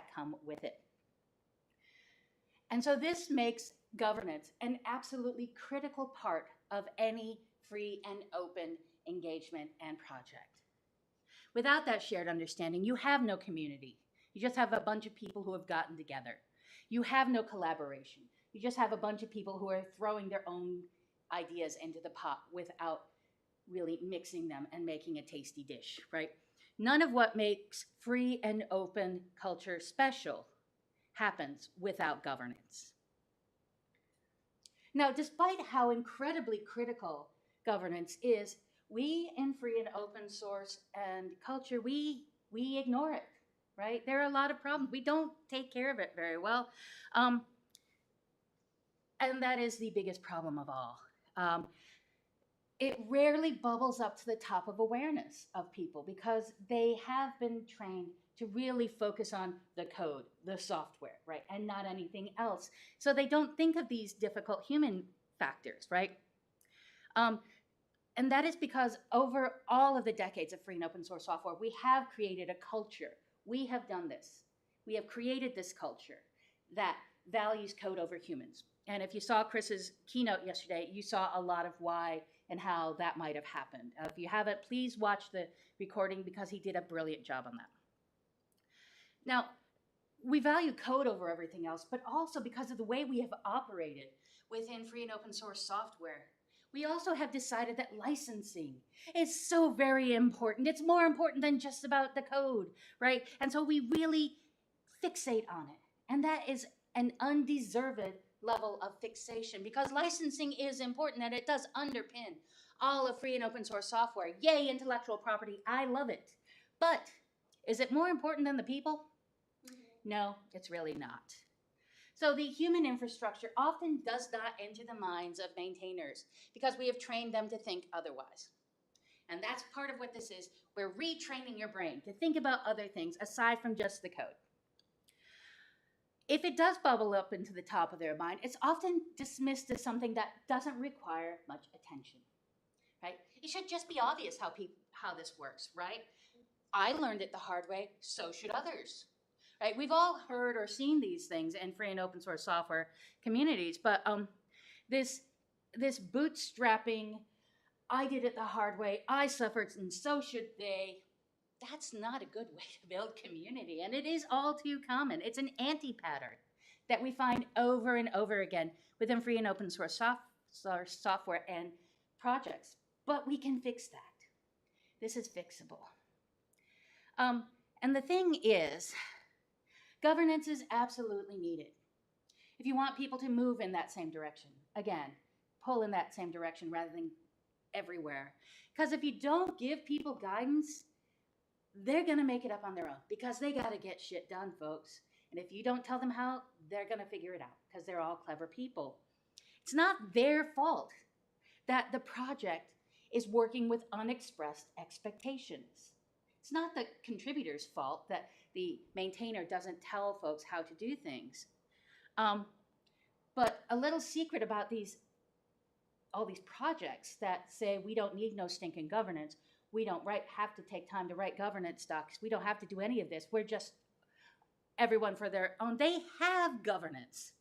that come with it. And so this makes governance an absolutely critical part of any free and open engagement and project. Without that shared understanding, you have no community. You just have a bunch of people who have gotten together. You have no collaboration. You just have a bunch of people who are throwing their own ideas into the pot without really mixing them and making a tasty dish, right? None of what makes free and open culture special happens without governance. Now, despite how incredibly critical governance is, we in free and open source and culture, we ignore it, right? There are a lot of problems. We don't take care of it very well. And that is the biggest problem of all. It rarely bubbles up to the top of awareness of people because they have been trained to really focus on the code, the software, right, and not anything else. So they don't think of these difficult human factors, right? And that is because over all of the decades of free and open source software, we have created a culture. We have done this. We have created this culture that values code over humans. And if you saw Chris's keynote yesterday, you saw a lot of why and how that might have happened. If you haven't, please watch the recording because he did a brilliant job on that. Now, we value code over everything else, but also because of the way we have operated within free and open source software, we also have decided that licensing is so very important. It's more important than just about the code, right? And so we really fixate on it. And that is an undeserved level of fixation because licensing is important and it does underpin all of free and open source software. Yay, intellectual property, I love it. But is it more important than the people? No, it's really not. So the human infrastructure often does not enter the minds of maintainers because we have trained them to think otherwise. And that's part of what this is. We're retraining your brain to think about other things aside from just the code. If it does bubble up into the top of their mind, it's often dismissed as something that doesn't require much attention, right? It should just be obvious how this works, right? I learned it the hard way, so should others, right? We've all heard or seen these things in free and open source software communities, but this bootstrapping, I did it the hard way, I suffered and so should they, that's not a good way to build community, and it is all too common. It's an anti-pattern that we find over and over again within free and open source software and projects, but we can fix that. This is fixable. And the thing is, governance is absolutely needed. If you want people to move in that same direction, again, pull in that same direction rather than everywhere. Because if you don't give people guidance, they're going to make it up on their own because they got to get shit done, folks. And if you don't tell them how, they're going to figure it out because they're all clever people. It's not their fault that the project is working with unexpressed expectations. It's not the contributor's fault that the maintainer doesn't tell folks how to do things. But a little secret about all these projects that say we don't need no stinking governance, we don't have to take time to write governance docs, we don't have to do any of this, we're just everyone for their own. They have governance,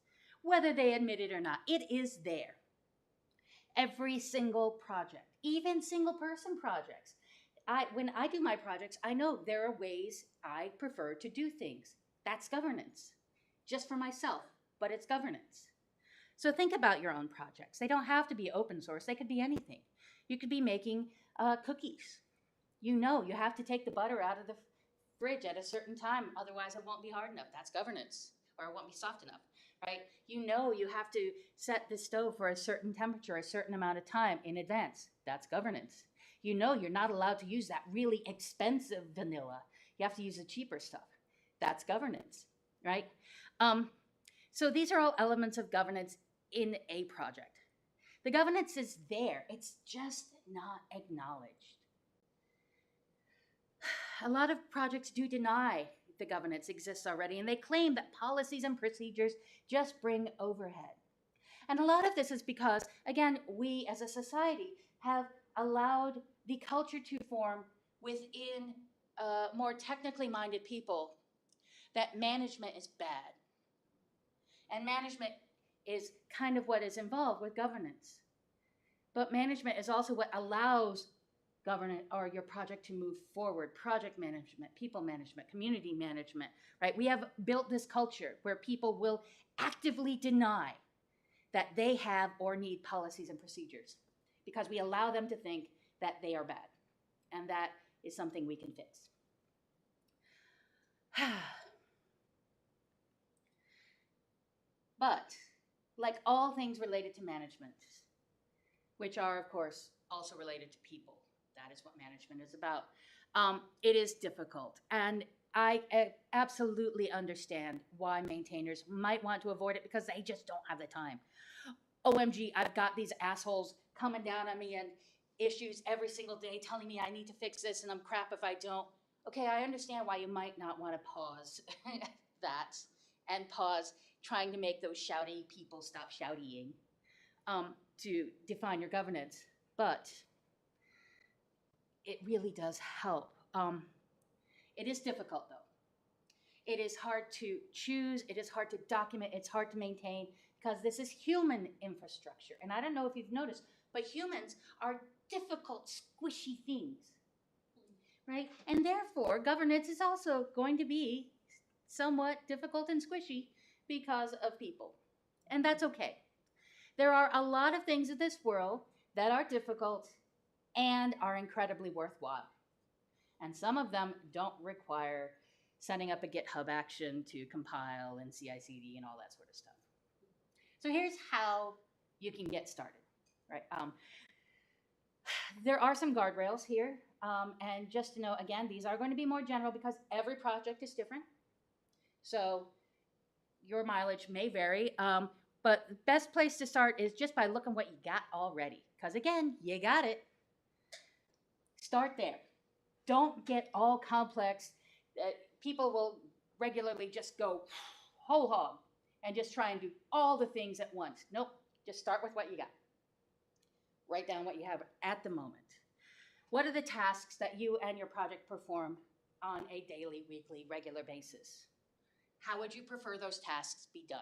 whether they admit it or not. It is there. Every single project, even single person projects. When I do my projects, I know there are ways I prefer to do things. That's governance, just for myself, but it's governance. So think about your own projects. They don't have to be open source. They could be anything. You could be making cookies. You know you have to take the butter out of the fridge at a certain time, otherwise it won't be hard enough. That's governance, or it won't be soft enough, right? You know you have to set the stove for a certain temperature, a certain amount of time in advance. That's governance. You know you're not allowed to use that really expensive vanilla. You have to use the cheaper stuff. That's governance, right? So these are all elements of governance in a project. The governance is there. It's just not acknowledged. A lot of projects do deny the governance exists already, and they claim that policies and procedures just bring overhead. And a lot of this is because, again, we as a society have allowed the culture to form within more technically minded people that management is bad. And management is kind of what is involved with governance. But management is also what allows governance or your project to move forward. Project management, people management, community management, right? We have built this culture where people will actively deny that they have or need policies and procedures because we allow them to think that they are bad. And that is something we can fix. But like all things related to management, which are, of course, also related to people, that is what management is about, it is difficult. And I absolutely understand why maintainers might want to avoid it because they just don't have the time. OMG, I've got these assholes coming down on me and issues every single day telling me I need to fix this and I'm crap if I don't. Okay, I understand why you might not want to pause that and pause trying to make those shouty people stop shoutying to define your governance. But it really does help. It is difficult, though. It is hard to choose. It is hard to document. It's hard to maintain because this is human infrastructure. And I don't know if you've noticed, but humans are difficult, squishy things, right? And therefore, governance is also going to be somewhat difficult and squishy because of people. And that's okay. There are a lot of things in this world that are difficult and are incredibly worthwhile. And some of them don't require setting up a GitHub action to compile and CI/CD and all that sort of stuff. So here's how you can get started, right? There are some guardrails here. And just to know, again, these are going to be more general because every project is different. So your mileage may vary. But the best place to start is just by looking what you got already. Because again, you got it. Start there. Don't get all complex. People will regularly just go whole hog and just try and do all the things at once. Nope, just start with what you got. Write down what you have at the moment. What are the tasks that you and your project perform on a daily, weekly, regular basis? How would you prefer those tasks be done?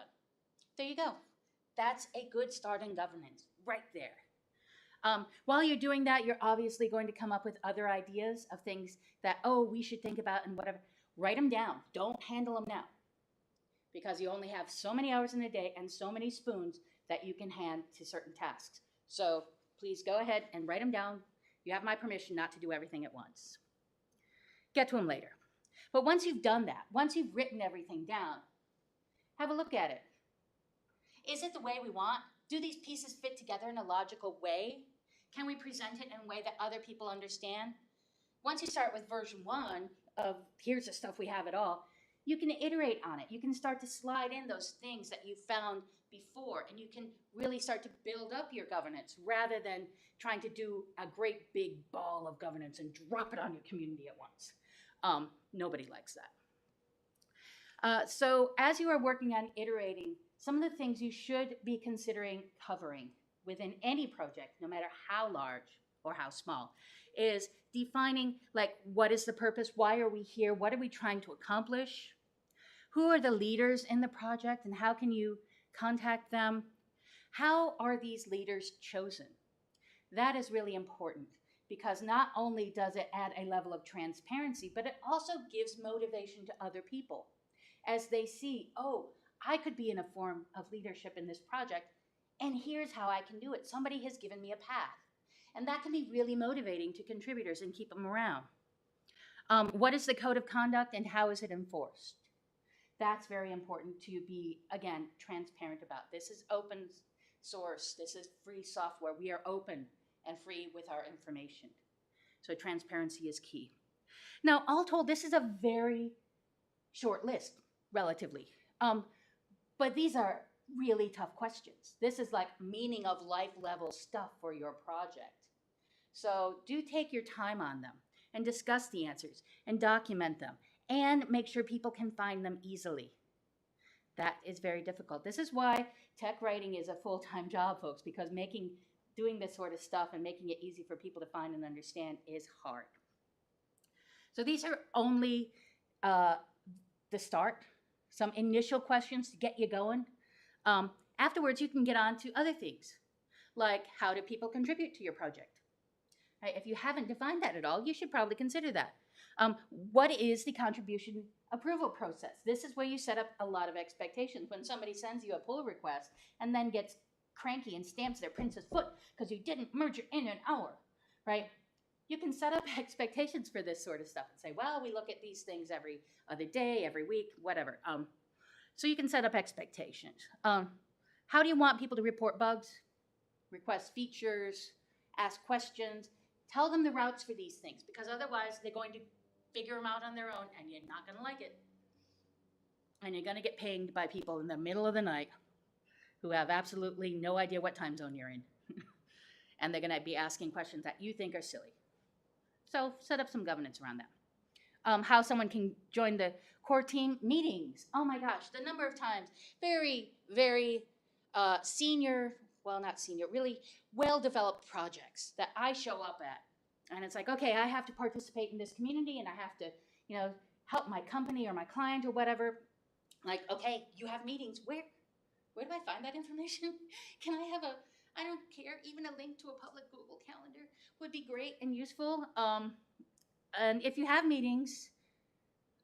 There you go. That's a good start in governance right there. While you're doing that, you're obviously going to come up with other ideas of things that, oh, we should think about and whatever. Write them down. Don't handle them now because you only have so many hours in a day and so many spoons that you can hand to certain tasks. So please go ahead and write them down. You have my permission not to do everything at once. Get to them later. But once you've done that, once you've written everything down, have a look at it. Is it the way we want? Do these pieces fit together in a logical way? Can we present it in a way that other people understand? Once you start with version 1 of here's the stuff we have it all, you can iterate on it. You can start to slide in those things that you found before, and you can really start to build up your governance rather than trying to do a great big ball of governance and drop it on your community at once. Nobody likes that. So as you are working on iterating, some of the things you should be considering covering within any project, no matter how large or how small, is defining, like, what is the purpose? Why are we here? What are we trying to accomplish? Who are the leaders in the project and how can you contact them? How are these leaders chosen? That is really important because not only does it add a level of transparency, but it also gives motivation to other people as they see, oh, I could be in a form of leadership in this project, and here's how I can do it. Somebody has given me a path. And that can be really motivating to contributors and keep them around. What is the code of conduct and how is it enforced? That's very important to be, again, transparent about. This is open source. This is free software. We are open and free with our information. So transparency is key. Now, all told, this is a very short list, relatively. But these are really tough questions. This is like meaning of life level stuff for your project. So do take your time on them and discuss the answers and document them and make sure people can find them easily. That is very difficult. This is why tech writing is a full-time job, folks, because doing this sort of stuff and making it easy for people to find and understand is hard. So these are only the start, some initial questions to get you going. Afterwards, you can get on to other things, like how do people contribute to your project? Right? If you haven't defined that at all, you should probably consider that. What is the contribution approval process? This is where you set up a lot of expectations. When somebody sends you a pull request and then gets cranky and stamps their prince's foot because you didn't merge it in an hour, right? You can set up expectations for this sort of stuff and say, well, we look at these things every other day, every week, whatever. So you can set up expectations. How do you want people to report bugs, request features, ask questions? Tell them the routes for these things, because otherwise they're going to figure them out on their own and you're not going to like it. And you're going to get pinged by people in the middle of the night who have absolutely no idea what time zone you're in. And they're going to be asking questions that you think are silly. So set up some governance around that. How someone can join the core team meetings. Oh my gosh, the number of times. Very, very senior, well, not senior, really well-developed projects that I show up at. And it's like, okay, I have to participate in this community and I have to, help my company or my client or whatever. Like, okay, you have meetings. Where do I find that information? Can I have I don't care, even a link to a public Google Calendar would be great and useful. And if you have meetings,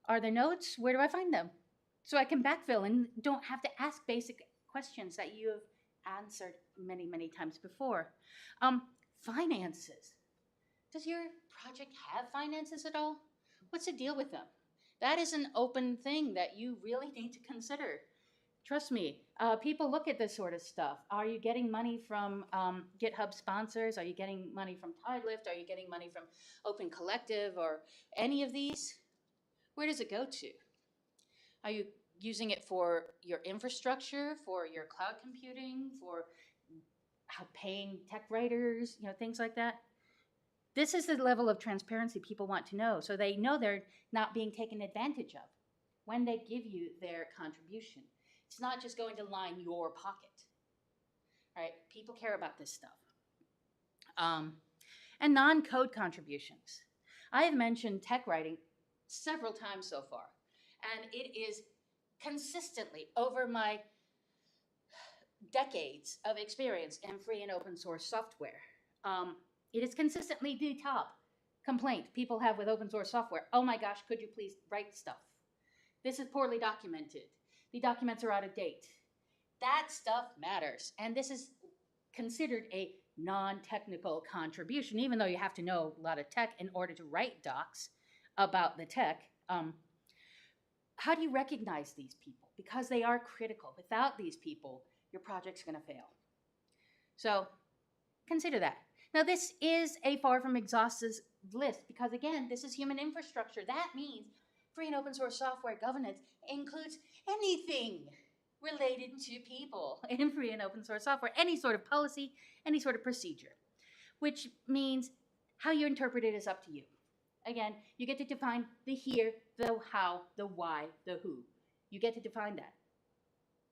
are there notes? Where do I find them? So I can backfill and don't have to ask basic questions that you have answered many, many times before. Finances. Does your project have finances at all? What's the deal with them? That is an open thing that you really need to consider. Trust me, people look at this sort of stuff. Are you getting money from GitHub sponsors? Are you getting money from TideLift? Are you getting money from Open Collective or any of these? Where does it go to? Are you using it for your infrastructure, for your cloud computing, for paying tech writers, things like that? This is the level of transparency people want to know, so they know they're not being taken advantage of when they give you their contribution. It's not just going to line your pocket, right? People care about this stuff. And non-code contributions. I have mentioned tech writing several times so far, and it is consistently over my decades of experience in free and open source software. It is consistently the top complaint people have with open source software. Oh my gosh, could you please write stuff? This is poorly documented. The documents are out of date. That stuff matters. And this is considered a non-technical contribution, even though you have to know a lot of tech in order to write docs about the tech. How do you recognize these people? Because they are critical. Without these people, your project's going to fail. So consider that. Now, this is a far from exhaustive list because, again, this is human infrastructure. That means free and open source software governance includes anything related to people in free and open source software, any sort of policy, any sort of procedure, which means how you interpret it is up to you. Again, you get to define the here, the how, the why, the who. You get to define that.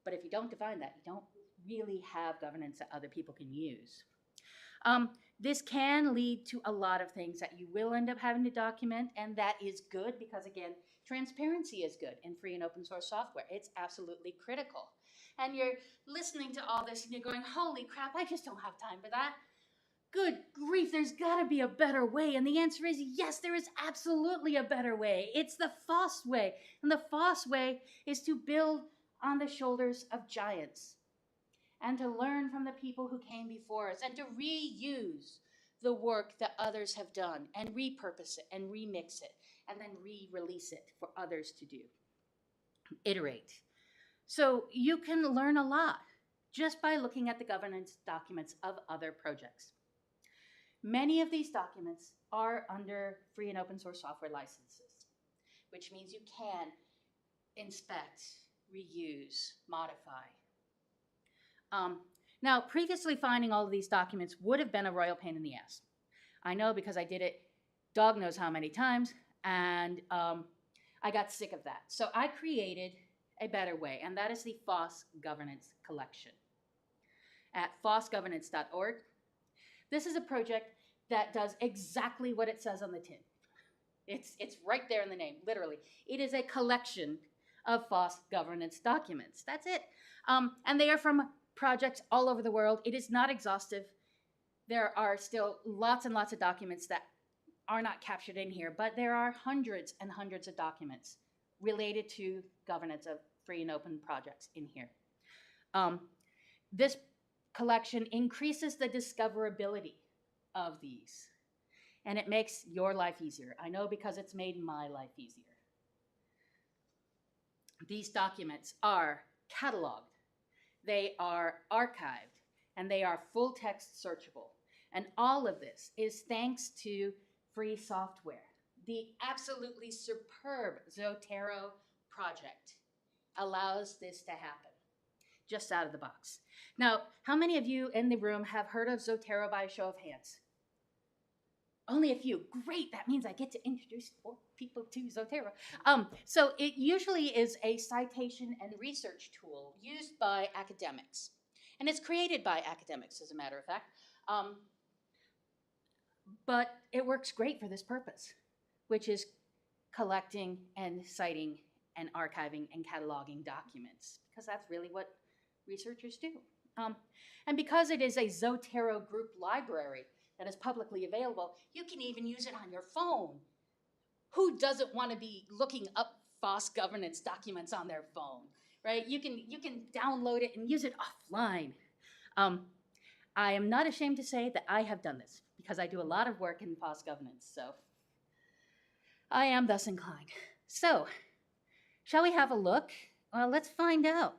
But if you don't define that, you don't really have governance that other people can use. This can lead to a lot of things that you will end up having to document, and that is good because, again, transparency is good in free and open source software. It's absolutely critical. And you're listening to all this and you're going, holy crap, I just don't have time for that. Good grief, there's got to be a better way. And the answer is yes, there is absolutely a better way. It's the FOSS way. And the FOSS way is to build on the shoulders of giants and to learn from the people who came before us and to reuse the work that others have done and repurpose it and remix it and then re-release it for others to do. Iterate. So you can learn a lot just by looking at the governance documents of other projects. Many of these documents are under free and open source software licenses, which means you can inspect, reuse, modify. Now, previously finding all of these documents would have been a royal pain in the ass. I know because I did it dog knows how many times, and I got sick of that. So I created a better way, and that is the FOSS Governance Collection at fossgovernance.org. This is a project that does exactly what it says on the tin. It's right there in the name, literally. It is a collection of FOSS governance documents. That's it. And they are from projects all over the world. It is not exhaustive. There are still lots and lots of documents that are not captured in here, but there are hundreds and hundreds of documents related to governance of free and open projects in here. This collection increases the discoverability of these, and it makes your life easier. I know, because it's made my life easier. These documents are cataloged, they are archived, and they are full text searchable. And all of this is thanks to free software. The absolutely superb Zotero project allows this to happen just out of the box. Now, how many of you in the room have heard of Zotero by a show of hands? Only a few. Great, that means I get to introduce more people to Zotero. So it usually is a citation and research tool used by academics. And it's created by academics, as a matter of fact. But it works great for this purpose, which is collecting and citing and archiving and cataloging documents, because that's really what researchers do. And because it is a Zotero group library that is publicly available, you can even use it on your phone. Who doesn't want to be looking up FOSS governance documents on their phone, right? You can download it and use it offline. I am not ashamed to say that I have done this, because I do a lot of work in FOSS governance, so I am thus inclined. So, shall we have a look? Well, let's find out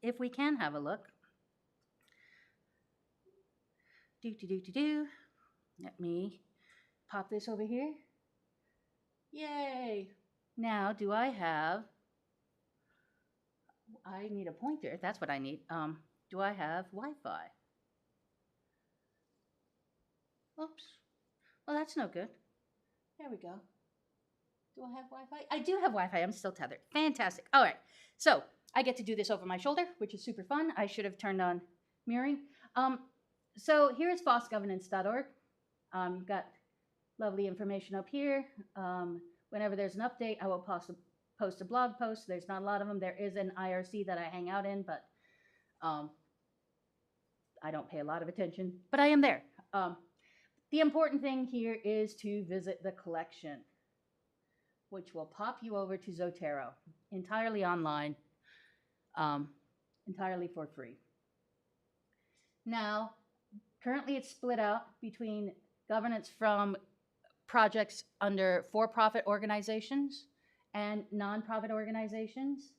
if we can have a look. Let me pop this over here. Yay! Now, do I have, I need a pointer, that's what I need. Do I have Wi-Fi? Oops. Well, that's no good. There we go. Do I have Wi-Fi? I do have Wi-Fi. I'm still tethered. Fantastic. All right. So I get to do this over my shoulder, which is super fun. I should have turned on mirroring. So here's fossgovernance.org. You've got lovely information up here. Whenever there's an update, I will post a blog post. There's not a lot of them. There is an IRC that I hang out in, but I don't pay a lot of attention. But I am there. The important thing here is to visit the collection, which will pop you over to Zotero, entirely online, entirely for free. Now, currently it's split out between governance from projects under for-profit organizations and nonprofit organizations,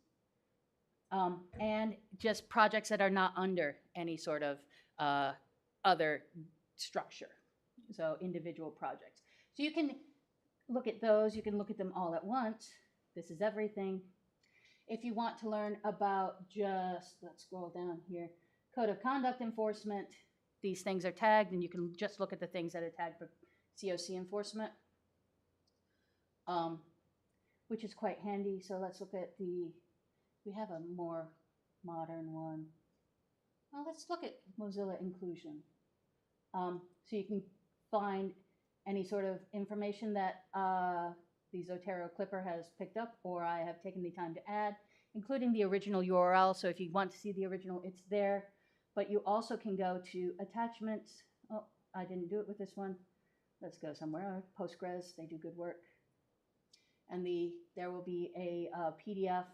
and just projects that are not under any sort of other structure, so individual projects. So you can look at those, you can look at them all at once. This is everything. If you want to learn about just, let's scroll down here, code of conduct enforcement, these things are tagged, and you can just look at the things that are tagged for COC enforcement, which is quite handy. So let's look at we have a more modern one. Well, let's look at Mozilla inclusion. So you can find any sort of information that the Zotero Clipper has picked up, or I have taken the time to add, including the original URL. So if you want to see the original, it's there. But you also can go to attachments. Oh, I didn't do it with this one. Let's go somewhere. Postgres, they do good work. And there will be a PDF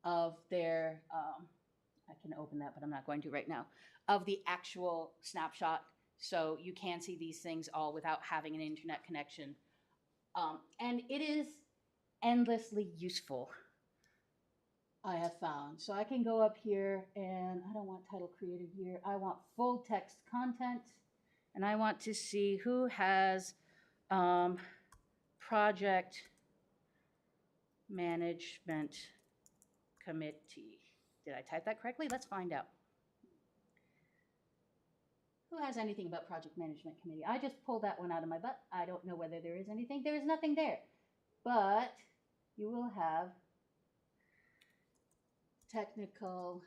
of their, I can open that, but I'm not going to right now, of the actual snapshot. So you can see these things all without having an internet connection. And it is endlessly useful, I have found. So I can go up here, and I don't want title created here. I want full text content, and I want to see who has project management committee. Did I type that correctly? Let's find out. Who has anything about project management committee? I just pulled that one out of my butt. I don't know whether there is anything. There is nothing there. But you will have technical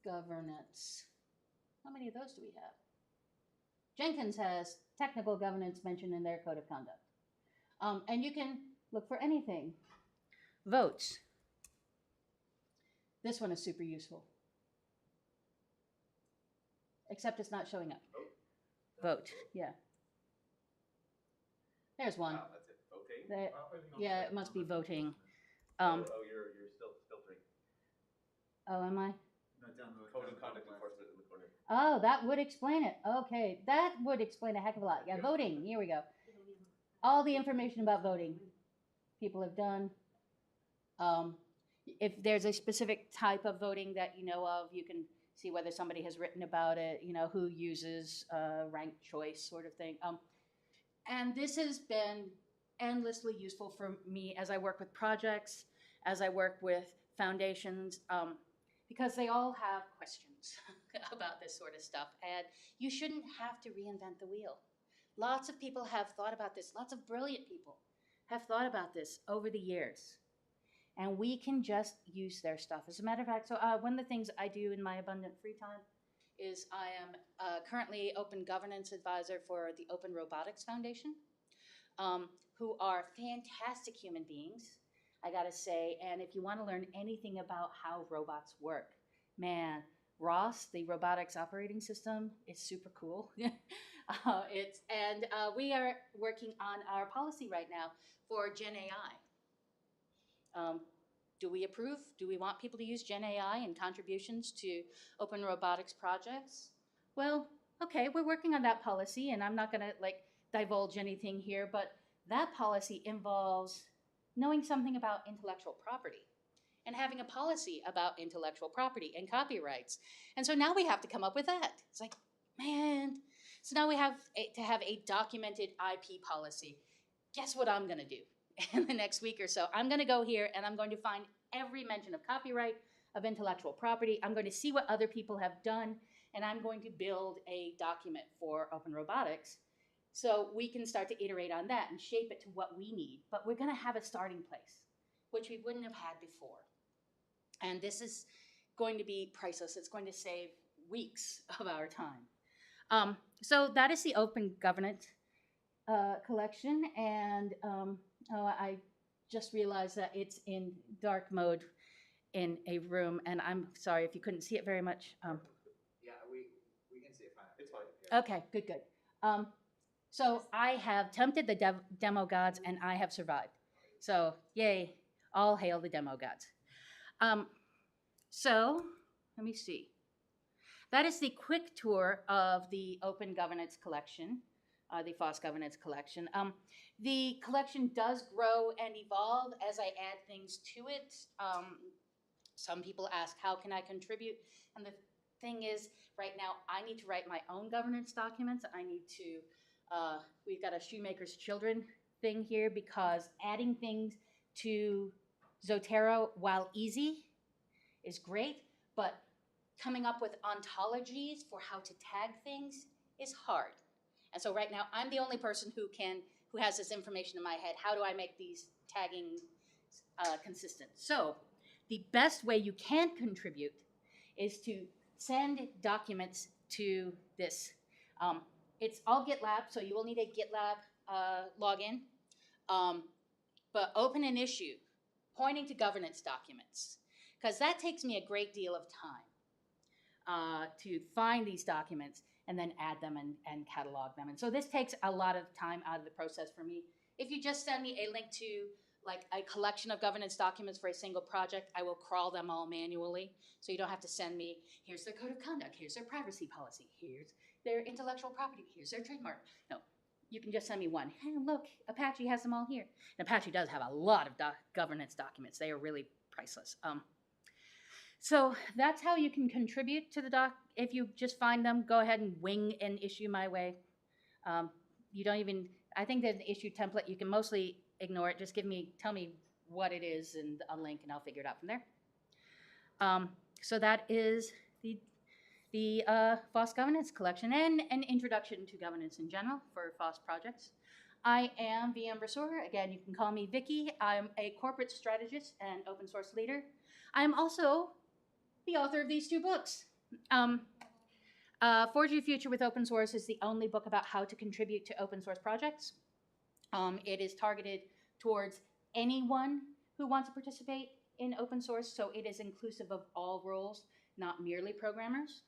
governance. How many of those do we have? Jenkins has technical governance mentioned in their code of conduct. And you can look for anything. votes. This one is super useful. Except it's not showing up. Vote, yeah. There's one. Wow, that's it. Voting? Yeah, it must be voting. You're still filtering. Oh, am I? Code and conduct enforcement in the corner. Oh, that would explain it. Okay, that would explain a heck of a lot. Yeah, voting. Here we go. All the information about voting people have done. If there's a specific type of voting that you know of, you can see whether somebody has written about it, you know, who uses ranked choice sort of thing. And this has been endlessly useful for me as I work with projects, as I work with foundations, because they all have questions about this sort of stuff. And you shouldn't have to reinvent the wheel. Lots of people have thought about this. Lots of brilliant people have thought about this over the years. And we can just use their stuff. As a matter of fact, so one of the things I do in my abundant free time is I am currently Open Governance Advisor for the Open Robotics Foundation, who are fantastic human beings, I gotta say. And if you want to learn anything about how robots work, man, ROS, the robotics operating system, is super cool. We are working on our policy right now for Gen AI. Do we approve? Do we want people to use Gen AI and contributions to open robotics projects? Well, okay, we're working on that policy, and I'm not going to divulge anything here, but that policy involves knowing something about intellectual property and having a policy about intellectual property and copyrights. And so now we have to come up with that. It's like, man. So now we have to have a documented IP policy. Guess what I'm going to do? In the next week or so, I'm going to go here and I'm going to find every mention of copyright, of intellectual property. I'm going to see what other people have done, and I'm going to build a document for open robotics so we can start to iterate on that and shape it to what we need. But we're going to have a starting place, which we wouldn't have had before. And this is going to be priceless. It's going to save weeks of our time. So that is the Open Governance collection, and I just realized that it's in dark mode in a room, and I'm sorry if you couldn't see it very much. Yeah, we can see it fine. It's fine. Okay, good. So I have tempted the demo gods, and I have survived. So yay, all hail the demo gods. So let me see. That is the quick tour of the Open Governance collection. The FOSS Governance collection. The collection does grow and evolve as I add things to it. Some people ask, how can I contribute? And the thing is, right now, I need to write my own governance documents. I need to, we've got a shoemaker's children thing here, because adding things to Zotero, while easy, is great, but coming up with ontologies for how to tag things is hard. And so right now, I'm the only person who has this information in my head. How do I make these tagging consistent? So the best way you can contribute is to send documents to this. It's all GitLab, so you will need a GitLab login. But open an issue pointing to governance documents, because that takes me a great deal of time to find these documents and then add them and catalog them. And so this takes a lot of time out of the process for me. If you just send me a link to a collection of governance documents for a single project, I will crawl them all manually. So you don't have to send me, here's their code of conduct, here's their privacy policy, here's their intellectual property, here's their trademark. No, you can just send me one. Hey, look, Apache has them all here. And Apache does have a lot of governance documents. They are really priceless. So that's how you can contribute to the doc. If you just find them, go ahead and wing an issue my way. You don't even, I think there's an issue template. You can mostly ignore it. Just tell me what it is and a link, and I'll figure it out from there. So that is the FOSS Governance Collection and an introduction to governance in general for FOSS projects. I am VM Brasseur. Again, you can call me Vicky. I'm a corporate strategist and open source leader. I'm also the author of these two books. Forge Your Future with Open Source is the only book about how to contribute to open source projects. It is targeted towards anyone who want to participate in open source, so it is inclusive of all roles, not merely programmers.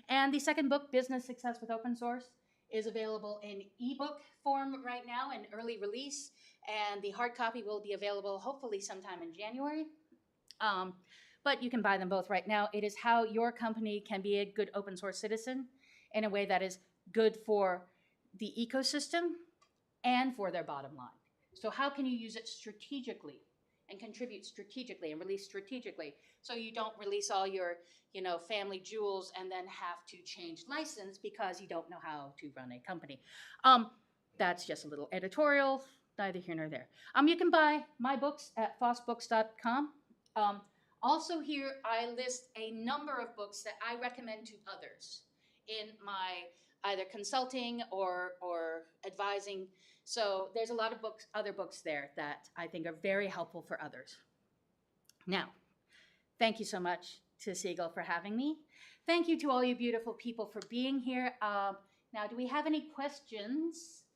And the second book, Business Success with Open Source, is available in ebook form right now in early release, and the hard copy will be available hopefully sometime in January. But you can buy them both right now. It is how your company can be a good open source citizen in a way that is good for the ecosystem and for their bottom line. So how can you use it strategically and contribute strategically and release strategically, so you don't release all your, family jewels and then have to change license because you don't know how to run a company. That's just a little editorial, neither here nor there. You can buy my books at fossbooks.com. Also here, I list a number of books that I recommend to others in my either consulting or advising. So there's a lot of books, other books there that I think are very helpful for others. Now, thank you so much to SeaGL for having me. Thank you to all you beautiful people for being here. Now, do we have any questions,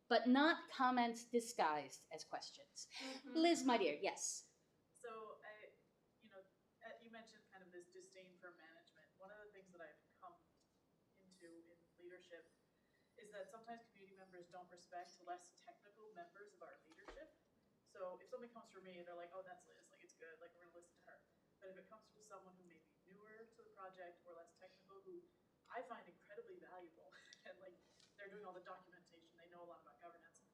but not comments disguised as questions? Liz, my dear, yes. So you mentioned kind of this disdain for management. One of the things that I've come into in leadership is that sometimes community members don't respect less technical members of our leadership. So if something comes from me, they're like, oh, that's Liz, like it's good, like we're gonna listen to her. But if it comes from someone who may be newer to the project or less technical, who I find incredibly valuable, and like they're doing all the documentation, they know a lot about governance,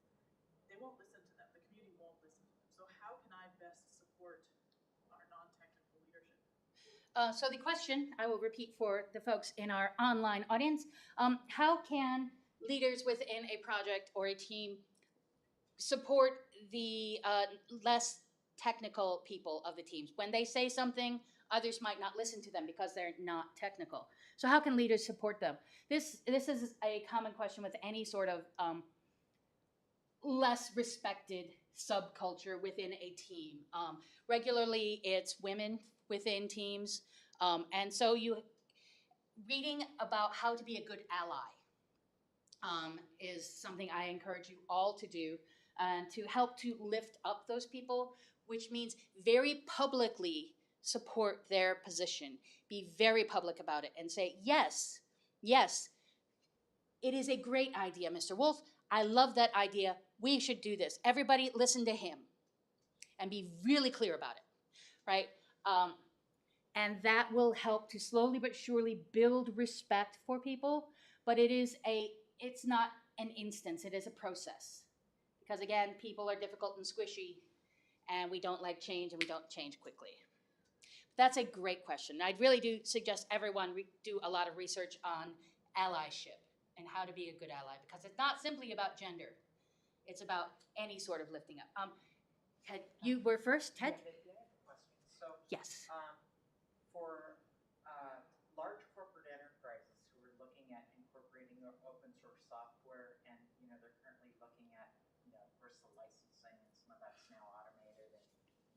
they won't listen to them. The community won't listen to them. So how can I best support our non-technical leadership? So the question, I will repeat for the folks in our online audience, how can leaders within a project or a team support the less technical people of the teams? When they say something, others might not listen to them because they're not technical. So how can leaders support them? This is a common question with any sort of less respected subculture within a team. Regularly, it's women within teams. And so reading about how to be a good ally is something I encourage you all to do, and to help to lift up those people, which means very publicly support their position. Be very public about it and say, yes, it is a great idea, Mr. Wolf. I love that idea. We should do this. Everybody listen to him, and be really clear about it, right? And that will help to slowly but surely build respect for people. But it's not an instance, it is a process. Because again, people are difficult and squishy, and we don't like change, and we don't change quickly. That's a great question. I really do suggest everyone do a lot of research on allyship and how to be a good ally, because it's not simply about gender. It's about any sort of lifting up. Ted, you were first. Ted? Yeah, I have a question. So, yes. For large corporate enterprises who are looking at incorporating open source software, and they're currently looking at universal licensing, and some of that's now automated,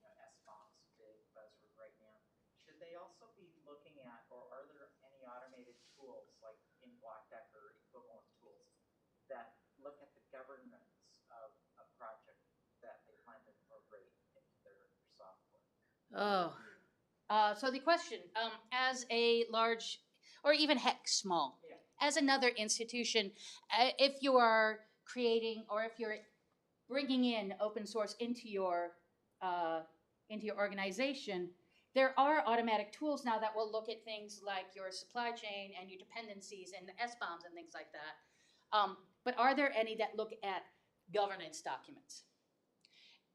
and SBOM's a big buzzword right now. Should they also be looking at, or are there any automated tools like in Black Duck or equivalent tools that look at the governance of a project that they plan to incorporate into their software? Oh. So the question, as a large, or even heck, small, as another institution, if you are creating, or if you're bringing in open source into your organization, there are automatic tools now that will look at things like your supply chain and your dependencies and the SBOMs and things like that. But are there any that look at governance documents?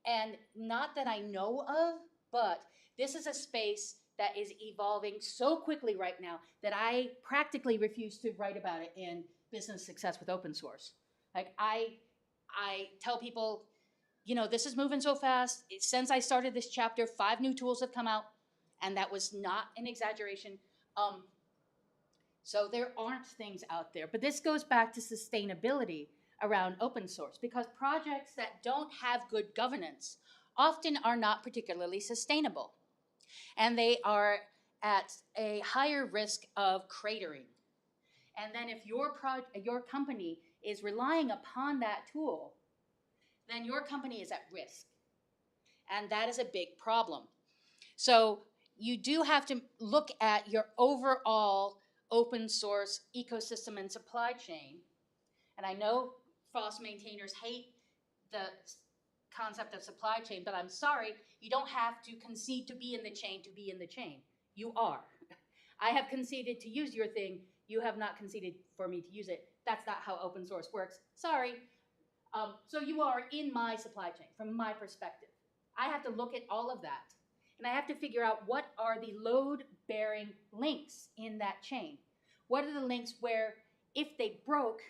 And not that I know of, but this is a space that is evolving so quickly right now that I practically refuse to write about it in Business Success with Open Source. Like I tell people, this is moving so fast. Since I started this chapter, 5 new tools have come out, and that was not an exaggeration. So there aren't things out there. But this goes back to sustainability around open source, because projects that don't have good governance often are not particularly sustainable. And they are at a higher risk of cratering. And then if your company is relying upon that tool, then your company is at risk. And that is a big problem. So you do have to look at your overall open source ecosystem and supply chain. And I know FOSS maintainers hate the concept of supply chain, but I'm sorry, you don't have to concede to be in the chain to be in the chain. You are. I have conceded to use your thing. You have not conceded for me to use it. That's not how open source works. Sorry. So you are in my supply chain from my perspective. I have to look at all of that. And I have to figure out what are the load-bearing links in that chain. What are the links where if they broke,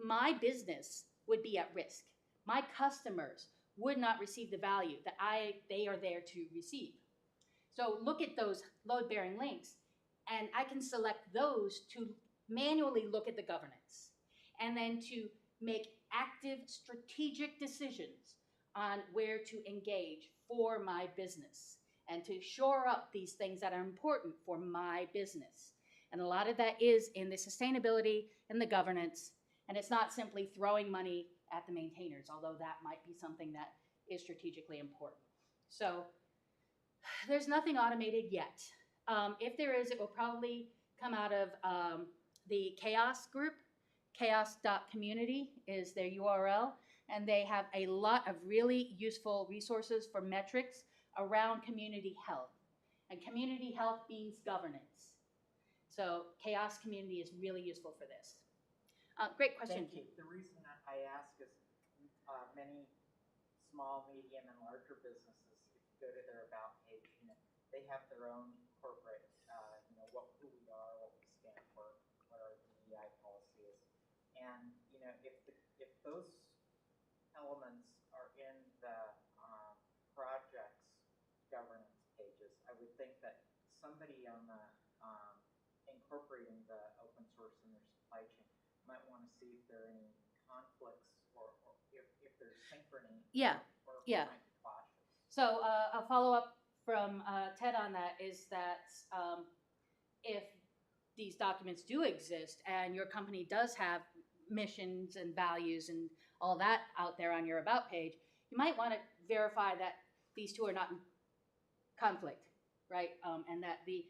my business would be at risk. My customers would not receive the value that they are there to receive. So look at those load-bearing links, and I can select those to manually look at the governance, and then to make active strategic decisions on where to engage for my business, and to shore up these things that are important for my business. And a lot of that is in the sustainability and the governance, and it's not simply throwing money at the maintainers, although that might be something that is strategically important. So there's nothing automated yet. If there is, it will probably come out of the CHAOSS group. chaos.community is their URL, and they have a lot of really useful resources for metrics around community health. And community health means governance. So CHAOSS community is really useful for this. Great question. Thank you. The reason that I ask is many small, medium, and larger businesses, if you go to their about page, they have their own corporate, who we are, what we stand for, what our DEI policy is, and if those elements are in the project's governance pages, I would think that somebody on the incorporating the open source in their supply chain might want to see if there are any conflicts or if there's synchrony. Yeah. Or if Yeah. it might be cautious. So a follow-up from Ted on that is that if these documents do exist and your company does have missions and values and all that out there on your About page, you might want to verify that these two are not in conflict, right? And that the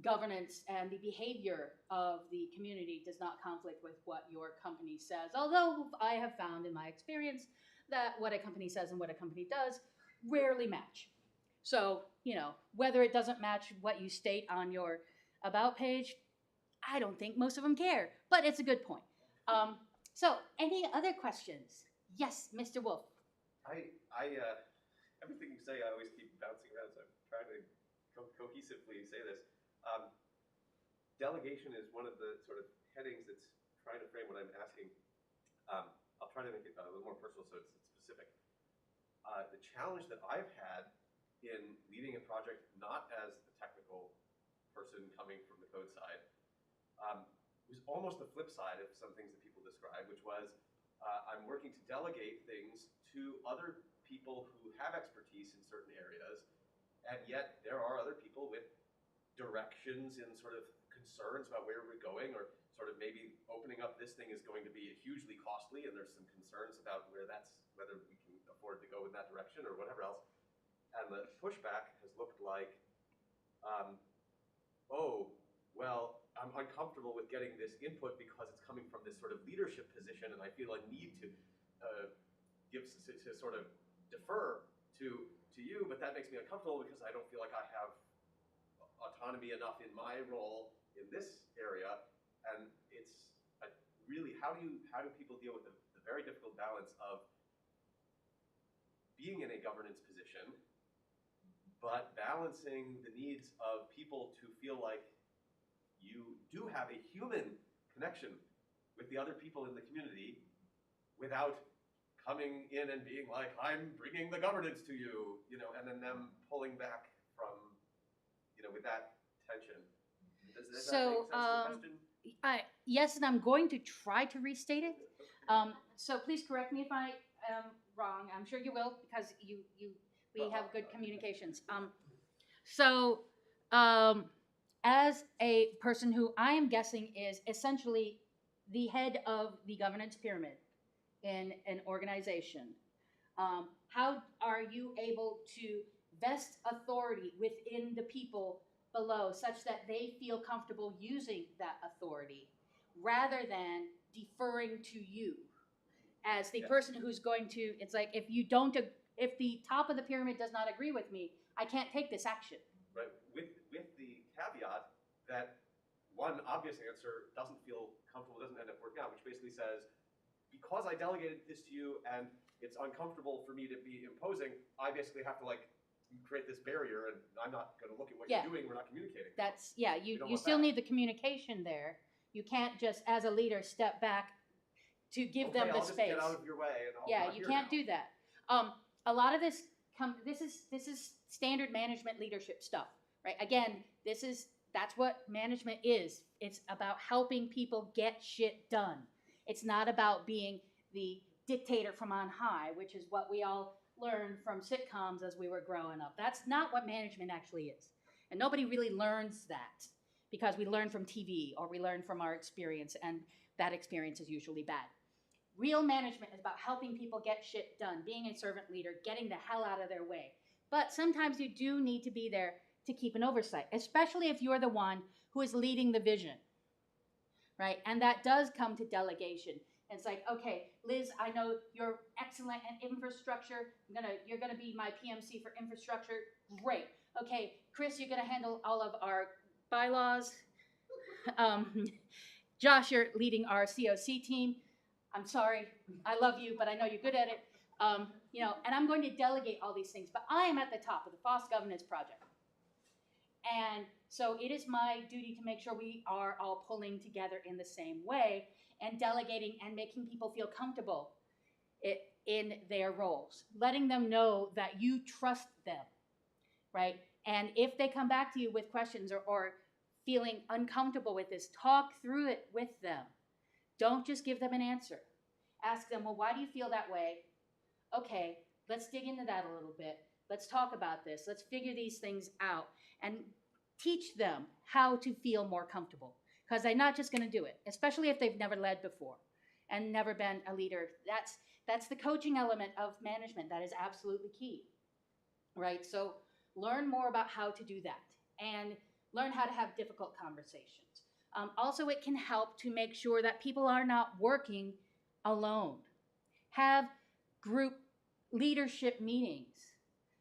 governance and the behavior of the community does not conflict with what your company says. Although I have found in my experience that what a company says and what a company does rarely match. So, whether it doesn't match what you state on your About page, I don't think most of them care, but it's a good point. So, any other questions? Yes, Mr. Wolf. Everything you say, I always keep bouncing around, so I'm trying to cohesively say this. Delegation is one of the sort of headings that's trying to frame what I'm asking. I'll try to make it a little more personal so it's specific. The challenge that I've had in leading a project, not as the technical person coming from the code side, was almost the flip side of some things that people describe, which was I'm working to delegate things to other people who have expertise in certain areas, and yet there are other people with directions and sort of concerns about where we're going, or sort of maybe opening up this thing is going to be hugely costly, and there's some concerns about whether we can afford to go in that direction or whatever else. And the pushback has looked like, I'm uncomfortable with getting this input because it's coming from this sort of leadership position, and I feel I need to sort of defer to you, but that makes me uncomfortable because I don't feel like I have autonomy enough in my role in this area. And it's really, how do people deal with the very difficult balance of being in a governance position, but balancing the needs of people to feel like you do have a human connection with the other people in the community without coming in and being like, I'm bringing the governance to you, and then them pulling back from, with that tension. Does that make sense to the question? Yes, and I'm going to try to restate it. So please correct me if I am wrong. I'm sure you will, because we have good communications. As a person who I am guessing is essentially the head of the governance pyramid in an organization, How are you able to vest authority within the people below such that they feel comfortable using that authority rather than deferring to you as the person who's going to, it's like, if the top of the pyramid does not agree with me, I can't take this action. Right, with the caveat that one obvious answer doesn't feel comfortable, doesn't end up working out, which basically says, because I delegated this to you and it's uncomfortable for me to be imposing, I basically have to like create this barrier and I'm not going to look at what you're doing, we're not communicating. That's, you still need the communication there. You can't just, as a leader, step back to give them the I'll just space. get out of your way and You can't do that. A lot of this this is standard management leadership stuff, right? Again, that's what management is. It's about helping people get shit done. It's not about being the dictator from on high, which is what we all learned from sitcoms as we were growing up. That's not what management actually is. And nobody really learns that because we learn from TV or we learn from our experience, and that experience is usually bad. Real management is about helping people get shit done, being a servant leader, getting the hell out of their way. But sometimes you do need to be there to keep an oversight, especially if you're the one who is leading the vision, right? And that does come to delegation. It's like, okay, Liz, I know you're excellent at infrastructure. You're gonna be my PMC for infrastructure. Great. Okay, Chris, you're gonna handle all of our bylaws. Josh, you're leading our COC team. I'm sorry, I love you, but I know you're good at it. And I'm going to delegate all these things, but I am at the top of the FOSS Governance Project. And so it is my duty to make sure we are all pulling together in the same way and delegating and making people feel comfortable in their roles, letting them know that you trust them, right? And if they come back to you with questions or feeling uncomfortable with this, talk through it with them. Don't just give them an answer. Ask them, well, why do you feel that way? Okay, let's dig into that a little bit. Let's talk about this. Let's figure these things out and teach them how to feel more comfortable, because they're not just going to do it, especially if they've never led before and never been a leader. That's the coaching element of management. That is absolutely key, right? So learn more about how to do that and learn how to have difficult conversations. Also, it can help to make sure that people are not working alone. Have group leadership meetings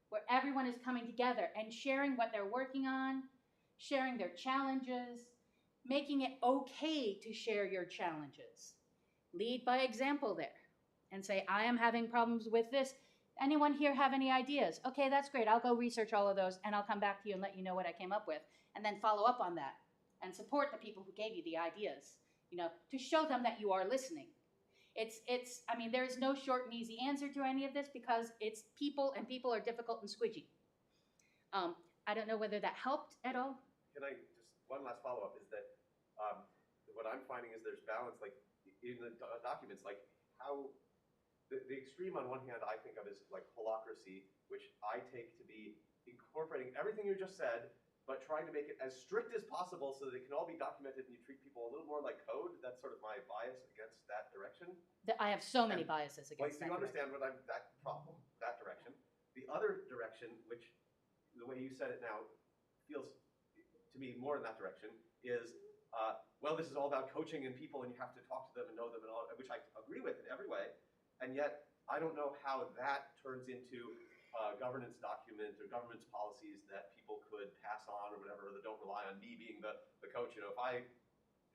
where everyone is coming together and sharing what they're working on, sharing their challenges, making it okay to share your challenges. Lead by example there and say, I am having problems with this. Anyone here have any ideas? Okay, that's great. I'll go research all of those and I'll come back to you and let you know what I came up with. And then follow up on that and support the people who gave you the ideas, to show them that you are listening. There is no short and easy answer to any of this because it's people, and people are difficult and squidgy. I don't know whether that helped at all. Can I just, one last follow-up is that what I'm finding is there's balance, like in the documents, like how the extreme on one hand I think of is like holacracy, which I take to be incorporating everything you just said, but trying to make it as strict as possible so that it can all be documented and you treat people a little more like code. That's sort of my bias against that direction. I have so many biases against that. So you understand what that problem, that direction. The other direction, which the way you said it now feels to me more in that direction, is, well, this is all about coaching and people and you have to talk to them and know them and all, which I agree with in every way. And yet, I don't know how that turns into governance document or governance policies that people could pass on or whatever, that don't rely on me being the coach. If I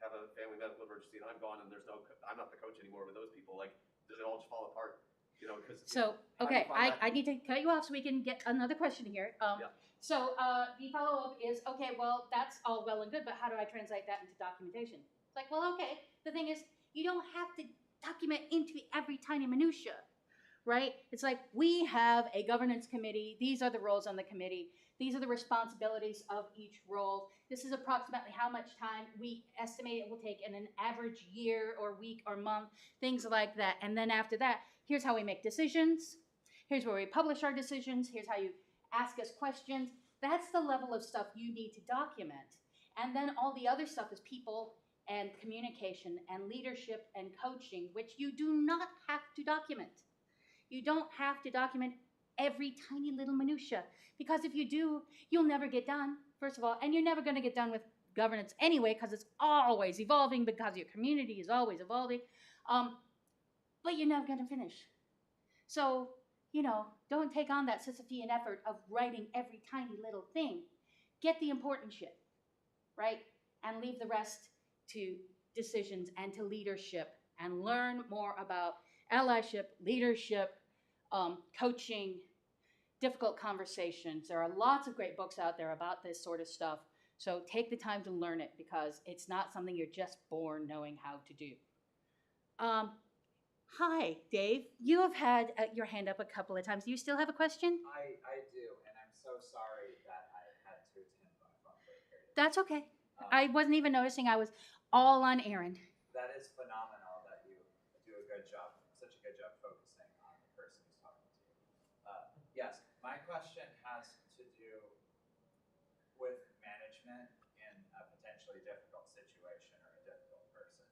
have a family medical emergency and I'm gone and I'm not the coach anymore with those people, like, does it all just fall apart? Okay, I need to cut you off so we can get another question here. So the follow-up is, okay, well, that's all well and good, but how do I translate that into documentation? It's like, well, okay, the thing is, you don't have to document into every tiny minutia. Right? It's like, we have a governance committee. These are the roles on the committee. These are the responsibilities of each role. This is approximately how much time we estimate it will take in an average year or week or month, things like that. And then after that, here's how we make decisions. Here's where we publish our decisions. Here's how you ask us questions. That's the level of stuff you need to document. And then all the other stuff is people and communication and leadership and coaching, which you do not have to document. You don't have to document every tiny little minutia, because if you do, you'll never get done, first of all, and you're never going to get done with governance anyway, because it's always evolving, because your community is always evolving, but you're never going to finish. So, don't take on that Sisyphean effort of writing every tiny little thing. Get the important shit, right? And leave the rest to decisions and to leadership, and learn more about allyship, leadership, coaching, difficult conversations. There are lots of great books out there about this sort of stuff. So take the time to learn it, because it's not something you're just born knowing how to do. Hi, Dave. You have had your hand up a couple of times. Do you still have a question? I do, and I'm so sorry that I had to attend my phone for a period. That's okay. I wasn't even noticing. I was all on errand. That is phenomenal that you do a good job, such a good job focusing on the person who's talking to you. Yes, my question has to do with management in a potentially difficult situation or a difficult person.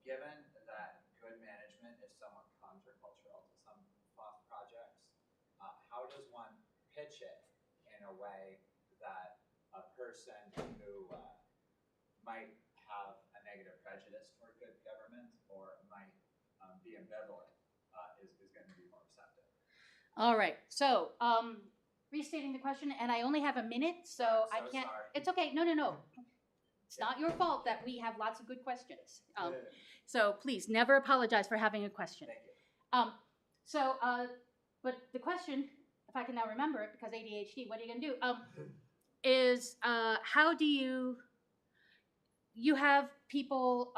Given that good management is somewhat countercultural to some projects, how does one pitch it in a way that a person who might have a negative prejudice toward good government or might be ambivalent is going to be more receptive? All right. So, restating the question, and I only have a minute, so I can't. Sorry. It's okay. No. It's not your fault that we have lots of good questions. So please never apologize for having a question. Thank you. But the question, if I can now remember it, because ADHD, what are you going to do? Is how do you have people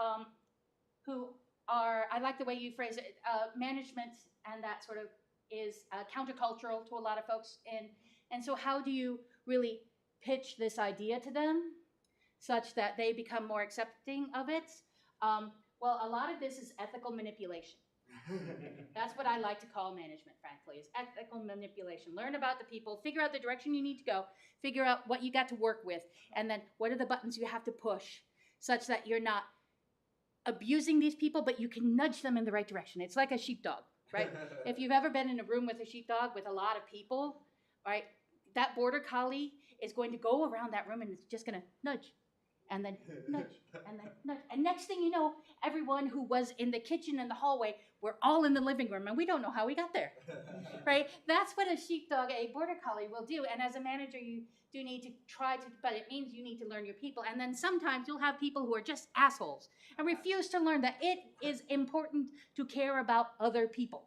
who are, I like the way you phrase it, management and that sort of is countercultural to a lot of folks. And so how do you really pitch this idea to them such that they become more accepting of it? Well, a lot of this is ethical manipulation. That's what I like to call management, frankly, is ethical manipulation. Learn about the people, figure out the direction you need to go, figure out what you got to work with, and then what are the buttons you have to push such that you're not abusing these people, but you can nudge them in the right direction. It's like a sheepdog, right? If you've ever been in a room with a sheepdog with a lot of people, right, that border collie is going to go around that room and it's just going to nudge. And then nudge, and then nudge. And next thing you know, everyone who was in the kitchen and the hallway, we're all in the living room, and we don't know how we got there, right? That's what a sheepdog, a border collie will do. And as a manager, you do need to try to, but it means you need to learn your people. And then sometimes you'll have people who are just assholes and refuse to learn that it is important to care about other people.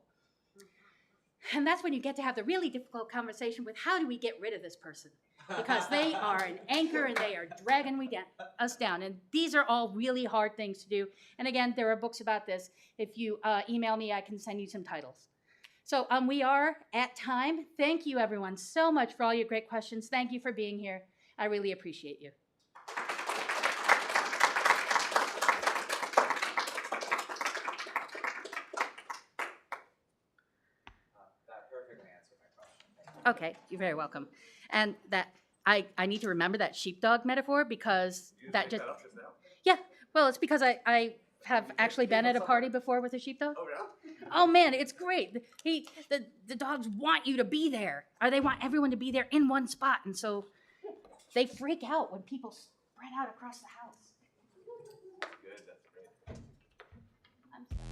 And that's when you get to have the really difficult conversation with how do we get rid of this person? Because they are an anchor and they are dragging us down. And these are all really hard things to do. And again, there are books about this. If you email me, I can send you some titles. So we are at time. Thank you, everyone, so much for all your great questions. Thank you for being here. I really appreciate you. That perfectly answered my question. Okay, you're very welcome. And that I need to remember that sheepdog metaphor because You that make just that up just now? yeah. Well, it's because I have actually been at a party before with a sheepdog. Oh, yeah? Oh man, it's great. The dogs want you to be there, or they want everyone to be there in one spot, and so they freak out when people spread out across the house. Good, that's great. I'm sorry.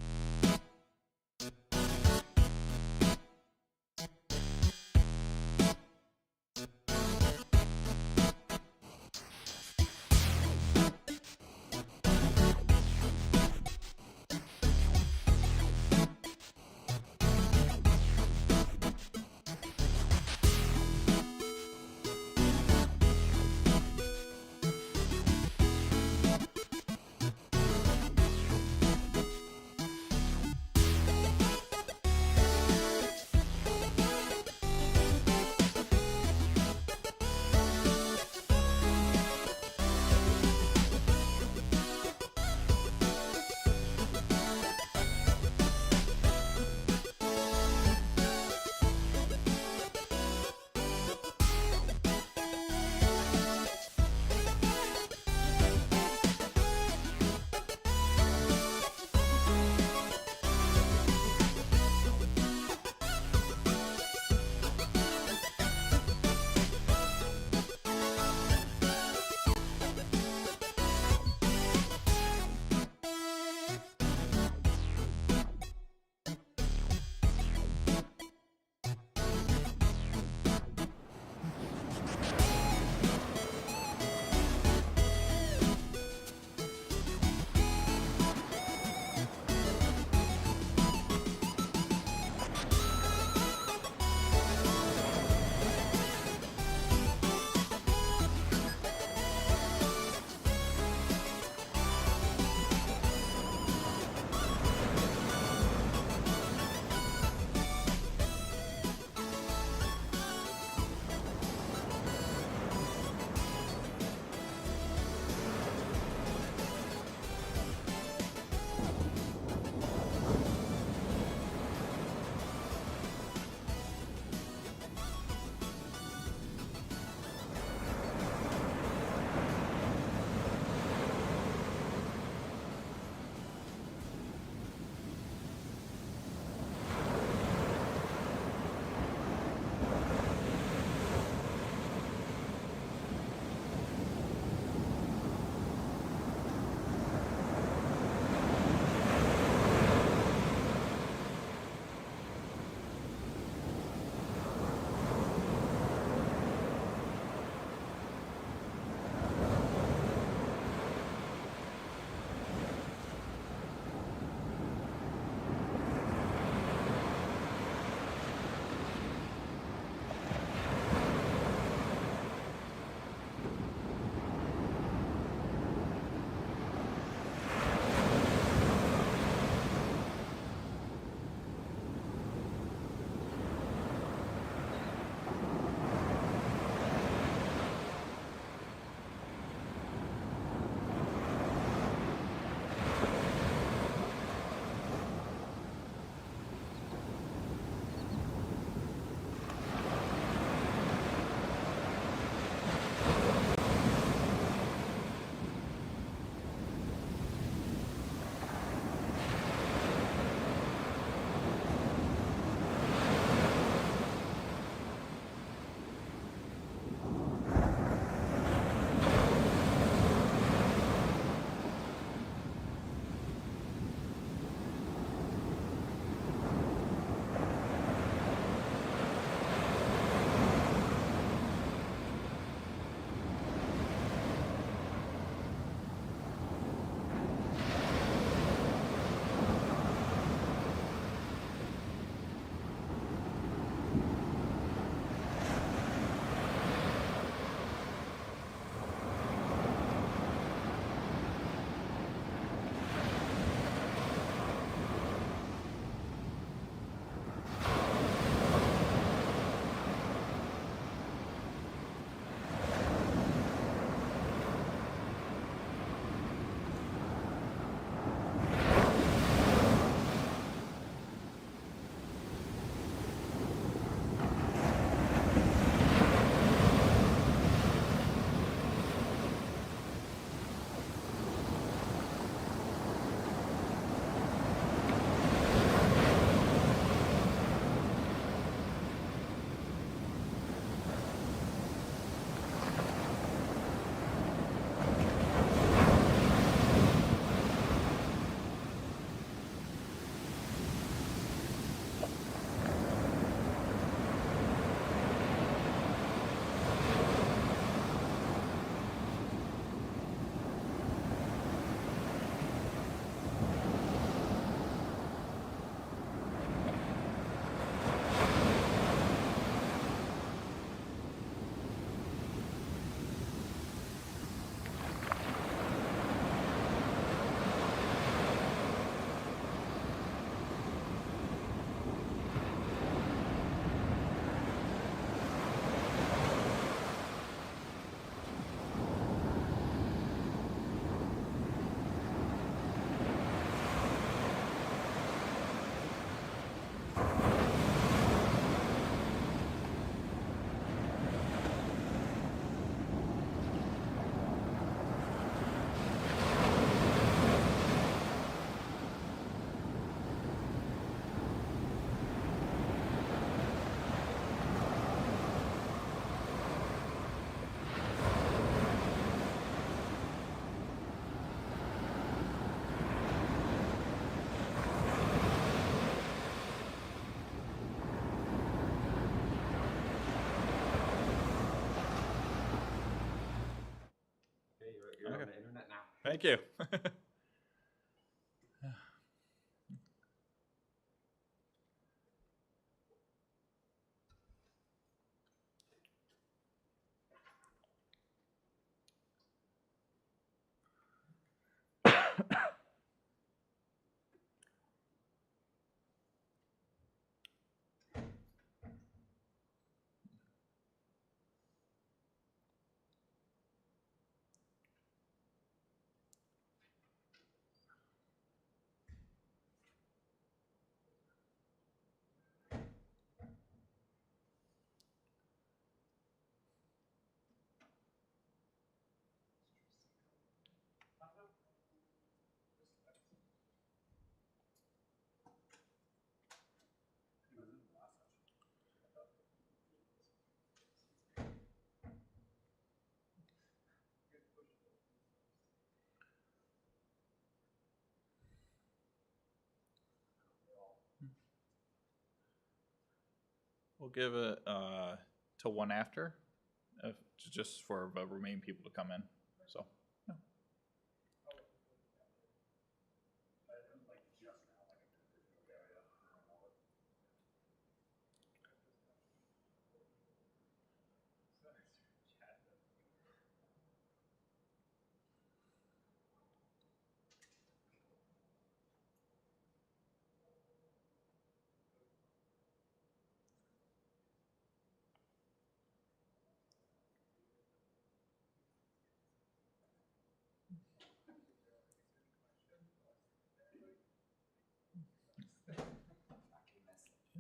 Thank you. We'll give it till 1 after, just for the remaining people to come in. So, yeah.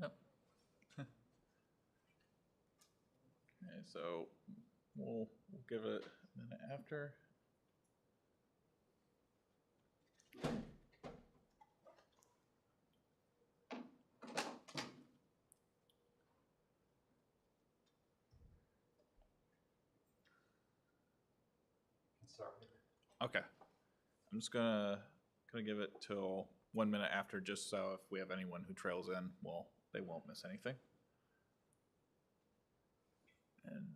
Yep. Okay, so we'll give it a minute after. Okay, I'm just gonna give it till 1 minute after, just so if we have anyone who trails in, well, they won't miss anything. And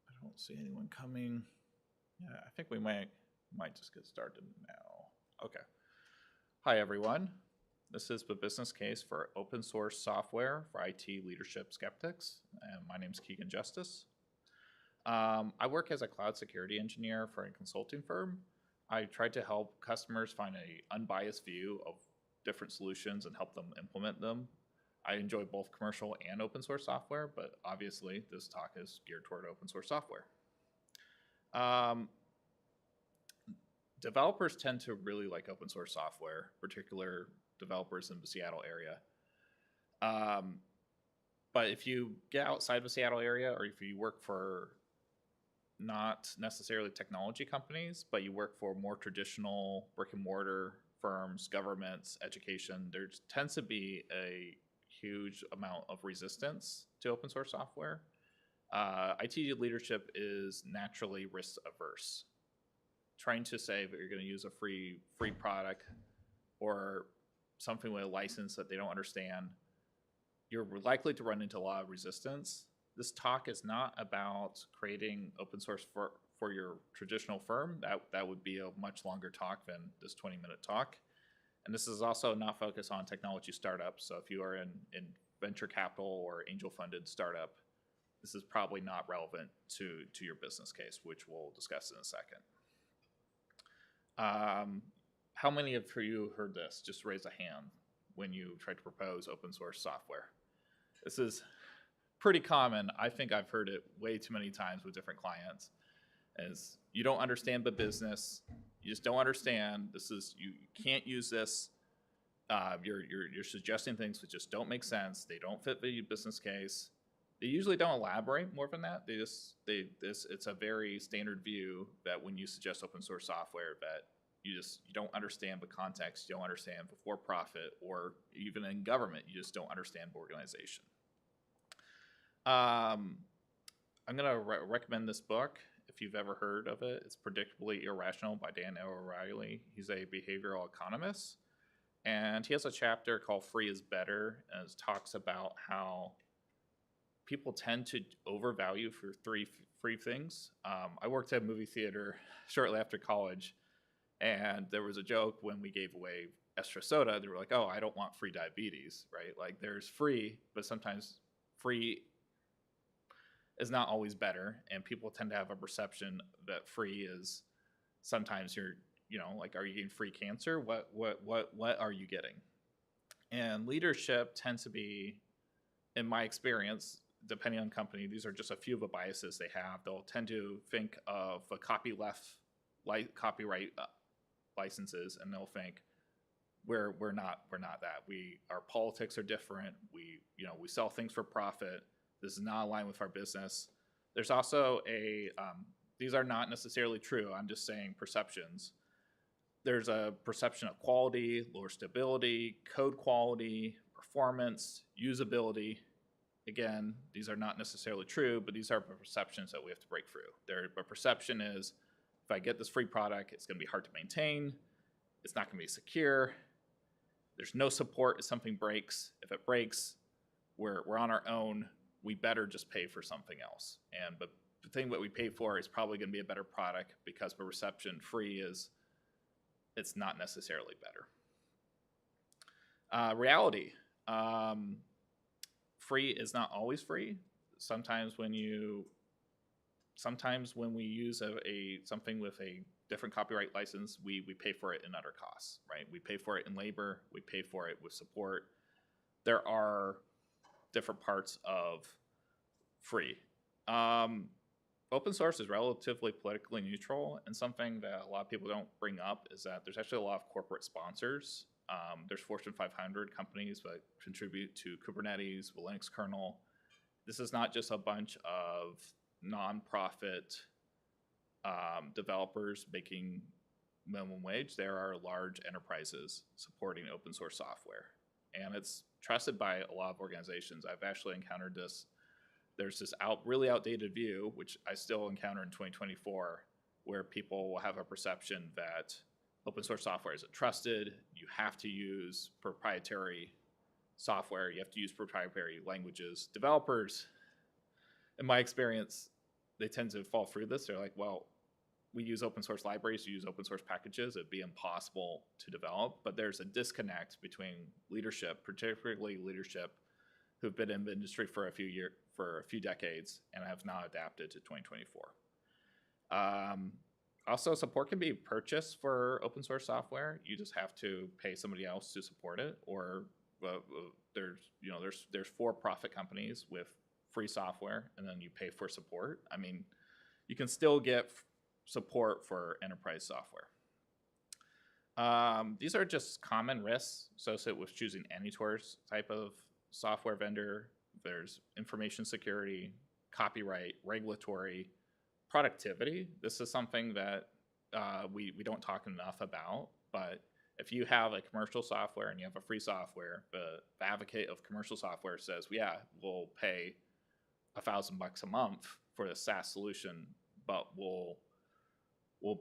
I don't see anyone coming. Yeah, I think we might just get started now. Okay. Hi everyone. This is the business case for open source software for IT leadership skeptics, and my name is Keegan Justice. I work as a cloud security engineer for a consulting firm. I try to help customers find an unbiased view of different solutions and help them implement them. I enjoy both commercial and open source software, but obviously this talk is geared toward open source software. Developers tend to really like open source software, particular developers in the Seattle area. But if you get outside the Seattle area, or if you work for not necessarily technology companies, but you work for more traditional brick and mortar firms, governments, education, there tends to be a huge amount of resistance to open source software. IT leadership is naturally risk averse. Trying to say that you're going to use a free product or something with a license that they don't understand, you're likely to run into a lot of resistance. This talk is not about creating open source for your traditional firm. That would be a much longer talk than this 20-minute talk. And this is also not focused on technology startups. So if you are in venture capital or angel funded startup, this is probably not relevant to your business case, which we'll discuss in a second. How many of you heard this? Just raise a hand when you try to propose open source software. This is pretty common. I think I've heard it way too many times with different clients. As you don't understand the business, you just don't understand. You can't use this. You're suggesting things that just don't make sense. They don't fit the business case. They usually don't elaborate more than that. It's a very standard view that when you suggest open source software, that you don't understand the context, you don't understand the for-profit, or even in government, you just don't understand the organization. I'm gonna recommend this book if you've ever heard of it. It's Predictably Irrational by Dan O'Reilly. He's a behavioral economist, and he has a chapter called Free is Better, and it talks about how people tend to overvalue for free things. I worked at a movie theater shortly after college, And there was a joke when we gave away extra soda, they were like, oh, I don't want free diabetes, right? Like there's free, but sometimes free is not always better. And people tend to have a perception that free is sometimes you're, like, are you getting free cancer? What are you getting? And leadership tends to be, in my experience, depending on company, these are just a few of the biases they have. They'll tend to think of a copyright licenses, and they'll think we're not that. Our politics are different. We sell things for profit. This is not aligned with our business. There's also these are not necessarily true. I'm just saying perceptions. There's a perception of quality, lower stability, code quality, performance, usability. Again, these are not necessarily true, but these are perceptions that we have to break through. The perception is, if I get this free product, it's going to be hard to maintain. It's not going to be secure. There's no support if something breaks. If it breaks, we're on our own. We better just pay for something else. But the thing that we pay for is probably going to be a better product, because the perception free it's not necessarily better. Reality. Free is not always free. Sometimes when we use something with a different copyright license, we pay for it in other costs, right? We pay for it in labor, we pay for it with support. There are different parts of free. Open source is relatively politically neutral, and something that a lot of people don't bring up is that there's actually a lot of corporate sponsors. There's Fortune 500 companies that contribute to Kubernetes, the Linux kernel. This is not just a bunch of nonprofit developers making minimum wage. There are large enterprises supporting open source software, and it's trusted by a lot of organizations. I've actually encountered this. There's this really outdated view, which I still encounter in 2024, where people will have a perception that open source software isn't trusted. You have to use proprietary software. You have to use proprietary languages. Developers, in my experience, they tend to fall through this. They're like, well, we use open source libraries, we use open source packages. It'd be impossible to develop. But there's a disconnect between leadership, particularly leadership who've been in the industry for a few decades and have now adapted to 2024. Also, support can be purchased for open source software. You just have to pay somebody else to support it, or there's for-profit companies with free software, and then you pay for support. I mean, you can still get support for enterprise software. These are just common risks associated with choosing any type of software vendor. There's information security, copyright, regulatory, productivity. This is something that we don't talk enough about, but if you have a commercial software and you have a free software, the advocate of commercial software says, yeah, we'll pay $1,000 a month for the SaaS solution, but we'll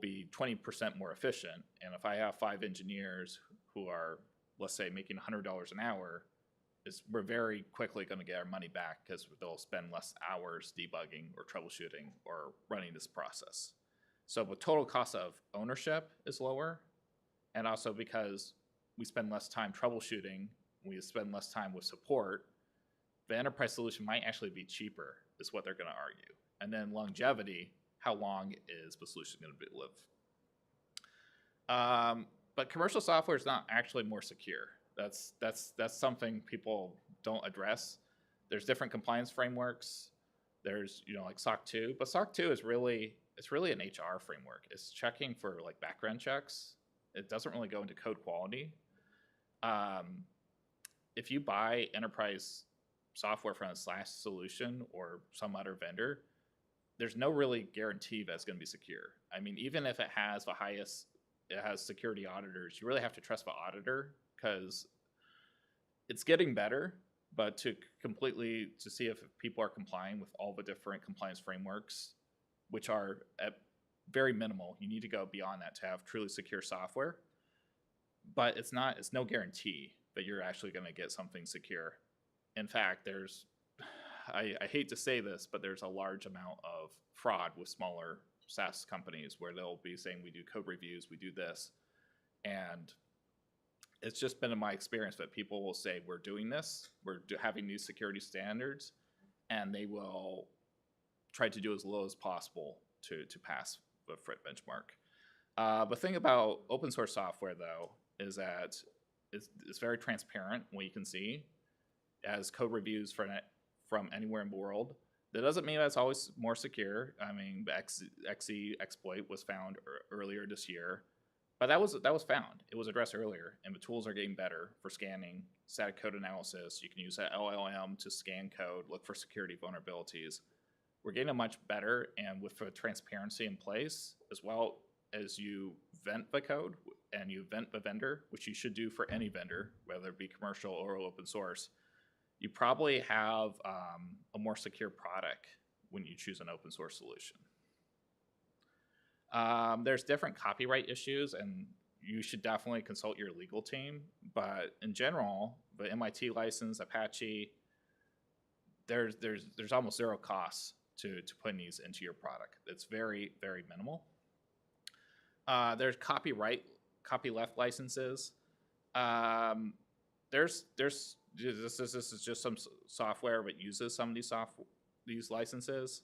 be 20% more efficient. And if I have 5 engineers who are, let's say, making $100 an hour, we're very quickly going to get our money back, because they'll spend less hours debugging or troubleshooting or running this process. So the total cost of ownership is lower, and also because we spend less time troubleshooting, we spend less time with support, the enterprise solution might actually be cheaper, is what they're going to argue. And then longevity, how long is the solution going to live? But commercial software is not actually more secure. That's something people don't address. There's different compliance frameworks. There's like SOC 2, but SOC 2 is really an HR framework. It's checking for like background checks. It doesn't really go into code quality. If you buy enterprise software from a SaaS solution or some other vendor, there's no really guarantee that it's going to be secure. I mean, even if it has security auditors, you really have to trust the auditor, because it's getting better, but to see if people are complying with all the different compliance frameworks, which are at very minimal. You need to go beyond that to have truly secure software. But it's no guarantee that you're actually going to get something secure. In fact, I hate to say this, but there's a large amount of fraud with smaller SaaS companies where they'll be saying we do code reviews, we do this, and it's just been in my experience that people will say we're doing this, having these security standards, and they will try to do as low as possible to pass the FRIT benchmark. The thing about open source software, though, is that it's very transparent. What you can see as code reviews from anywhere in the world. That doesn't mean that it's always more secure. I mean, the XE exploit was found earlier this year, but that was found. It was addressed earlier, and the tools are getting better for scanning, static code analysis. You can use that LLM to scan code, look for security vulnerabilities. We're getting much better, and with the transparency in place, as well as you vent the code and you vent the vendor, which you should do for any vendor, whether it be commercial or open source, you probably have a more secure product when you choose an open source solution. There's different copyright issues, and you should definitely consult your legal team. But in general, the MIT license, Apache, there's almost zero costs to putting these into your product. It's very, very minimal. There's copyleft licenses. This is just some software that uses some of these licenses.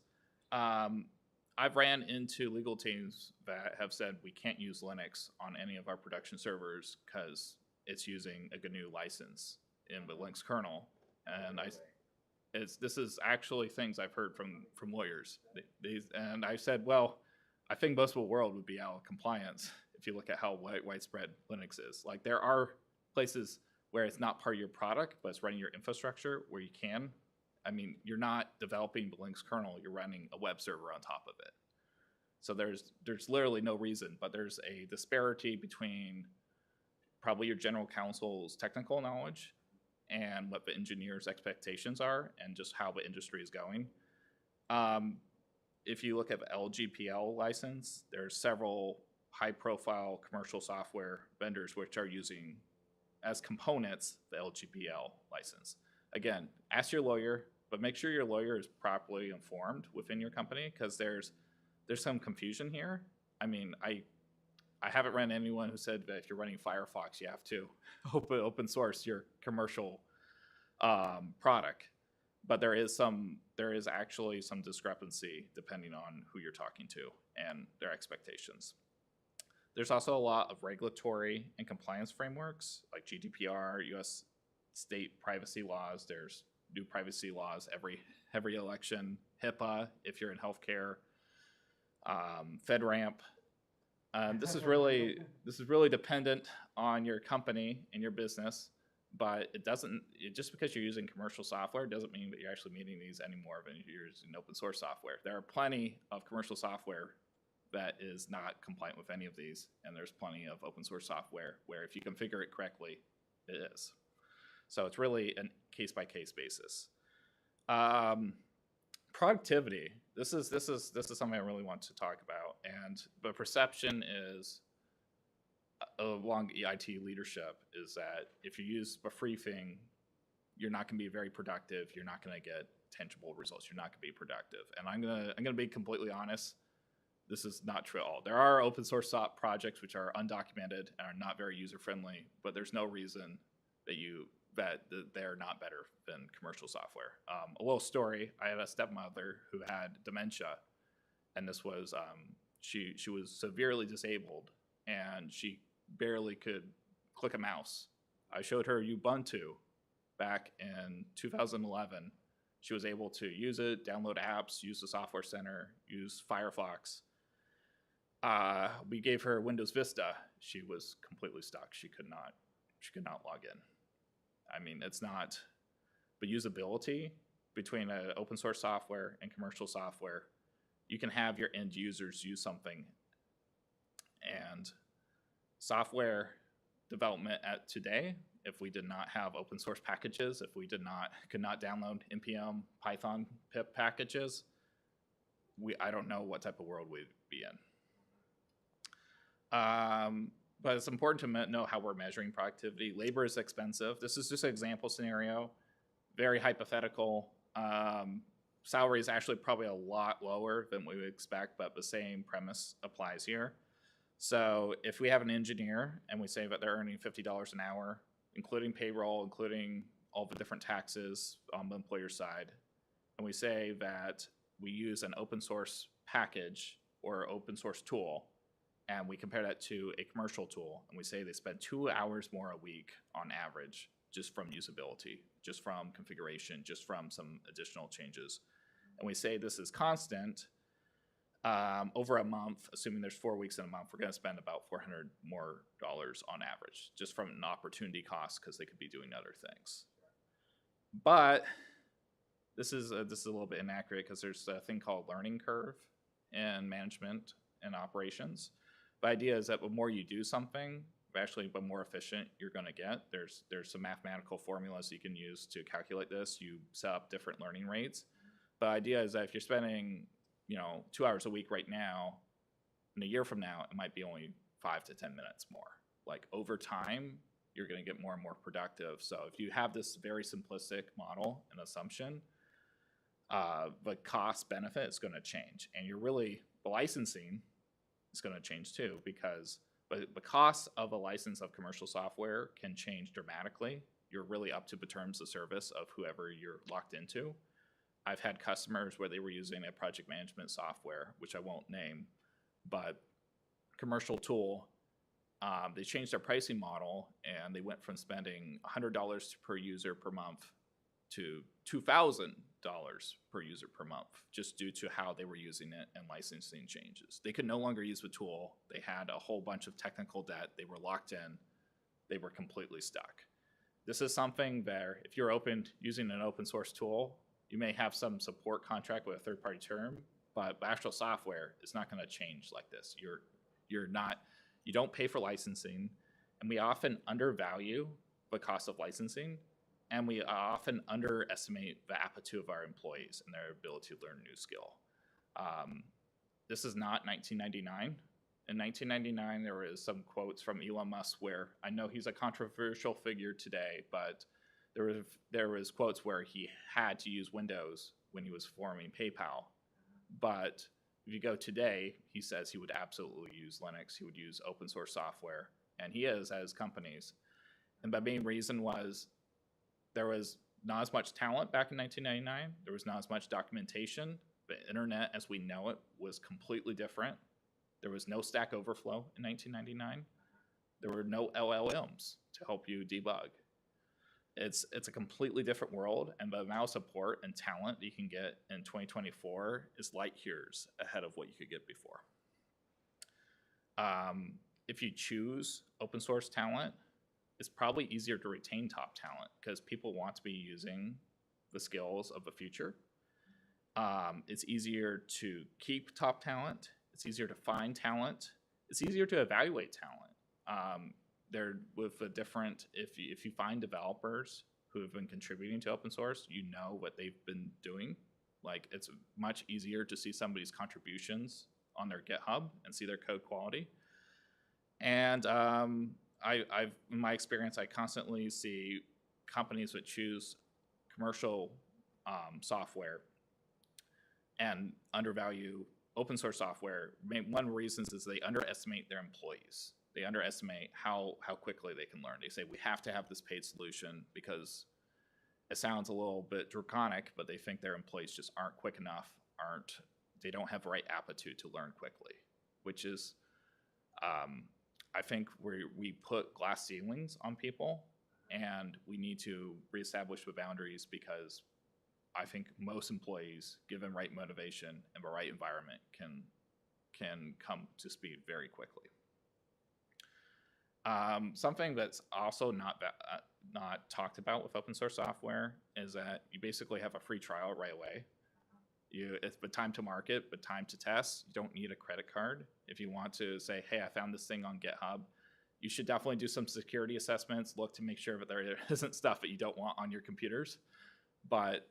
I've ran into legal teams that have said we can't use Linux on any of our production servers because it's using a GNU license in the Linux kernel, and this is actually things I've heard from lawyers. And I said, well, I think most of the world would be out of compliance if you look at how widespread Linux is. Like, there are places where it's not part of your product, but it's running your infrastructure where you can. I mean, you're not developing the Linux kernel, you're running a web server on top of it. So there's literally no reason, but there's a disparity between probably your general counsel's technical knowledge and what the engineer's expectations are and just how the industry is going. If you look at the LGPL license, there's several high-profile commercial software vendors which are using as components the LGPL license. Again, ask your lawyer, but make sure your lawyer is properly informed within your company, because there's some confusion here. I mean, I haven't run anyone who said that if you're running Firefox, you have to open source your commercial product. But there is actually some discrepancy depending on who you're talking to and their expectations. There's also a lot of regulatory and compliance frameworks like GDPR, U.S. state privacy laws. There's new privacy laws every election. HIPAA, if you're in healthcare. FedRAMP. This is really dependent on your company and your business, but just because you're using commercial software doesn't mean that you're actually meeting these anymore than you're using open source software. There are plenty of commercial software that is not compliant with any of these, and there's plenty of open source software where if you configure it correctly, it is. So it's really a case-by-case basis. Productivity. This is something I really want to talk about, and the perception is along IT leadership is that if you use the free thing, you're not going to be very productive. You're not going to get tangible results. You're not going to be productive. And I'm gonna be completely honest. This is not true at all. There are open source projects which are undocumented and are not very user friendly, but there's no reason that they're not better than commercial software. A little story: I had a stepmother who had dementia, and this was she was severely disabled, and she barely could click a mouse. I showed her Ubuntu back in 2011. She was able to use it, download apps, use the software center, use Firefox. We gave her Windows Vista. She was completely stuck. She could not log in. I mean, it's not, but usability between open source software and commercial software, you can have your end users use something, and software development at today, if we did not have open source packages, if we could not download npm Python pip packages, I don't know what type of world we'd be in. But it's important to know how we're measuring productivity. Labor is expensive. This is just an example scenario, very hypothetical. salary is actually probably a lot lower than we would expect, but the same premise applies here. So if we have an engineer and we say that they're earning $50 an hour, including payroll, including all the different taxes on the employer side, and we say that we use an open source package or open source tool, and we compare that to a commercial tool, and we say they spend 2 hours more a week on average just from usability, just from configuration, just from some additional changes. And we say this is constant, over a month, assuming there's 4 weeks in a month, we're going to spend about $400 more on average, just from an opportunity cost, because they could be doing other things. But this is a little bit inaccurate, because there's a thing called learning curve in management and operations. The idea is that the more you do something, actually, the more efficient you're going to get. There's some mathematical formulas you can use to calculate this. You set up different learning rates. The idea is that if you're spending 2 hours a week right now, in a year from now, it might be only 5 to 10 minutes more. Like over time, you're going to get more and more productive. So if you have this very simplistic model and assumption, the cost benefit is going to change. And the licensing is going to change too, because the cost of a license of commercial software can change dramatically. You're really up to the terms of service of whoever you're locked into. I've had customers where they were using a project management software, which I won't name, but commercial tool. They changed their pricing model, and they went from spending $100 per user per month to $2,000 per user per month, just due to how they were using it and licensing changes. They could no longer use the tool. They had a whole bunch of technical debt. They were locked in. They were completely stuck. This is something that if you're using an open source tool, you may have some support contract with a third-party term, but the actual software is not going to change like this. You don't pay for licensing, and we often undervalue the cost of licensing, and we often underestimate the aptitude of our employees and their ability to learn a new skill. This is not 1999. In 1999, there was some quotes from Elon Musk where, I know he's a controversial figure today, but there was quotes where he had to use Windows when he was forming PayPal. But if you go today, he says he would absolutely use Linux. He would use open source software, and he is at his companies. And the main reason was there was not as much talent back in 1999. There was not as much documentation. The internet as we know it was completely different. There was no Stack Overflow in 1999. There were no LLMs to help you debug. It's a completely different world, and the amount of support and talent that you can get in 2024 is light years ahead of what you could get before. If you choose open source talent, it's probably easier to retain top talent because people want to be using the skills of the future. It's easier to keep top talent. It's easier to find talent. It's easier to evaluate talent. If you find developers who have been contributing to open source, you know what they've been doing. Like, it's much easier to see somebody's contributions on their GitHub and see their code quality. And in my experience, I constantly see companies that choose commercial software and undervalue open source software. One of the reasons is they underestimate their employees. They underestimate how quickly they can learn. They say, we have to have this paid solution because it sounds a little bit draconic, but they think their employees just aren't quick enough, they don't have the right aptitude to learn quickly, which is, I think we put glass ceilings on people, and we need to reestablish the boundaries, because I think most employees, given right motivation and the right environment, can come to speed very quickly. Something that's also not talked about with open source software is that you basically have a free trial right away. It's the time to market, but time to test. You don't need a credit card. If you want to say, hey, I found this thing on GitHub, you should definitely do some security assessments, look to make sure that there isn't stuff that you don't want on your computers. But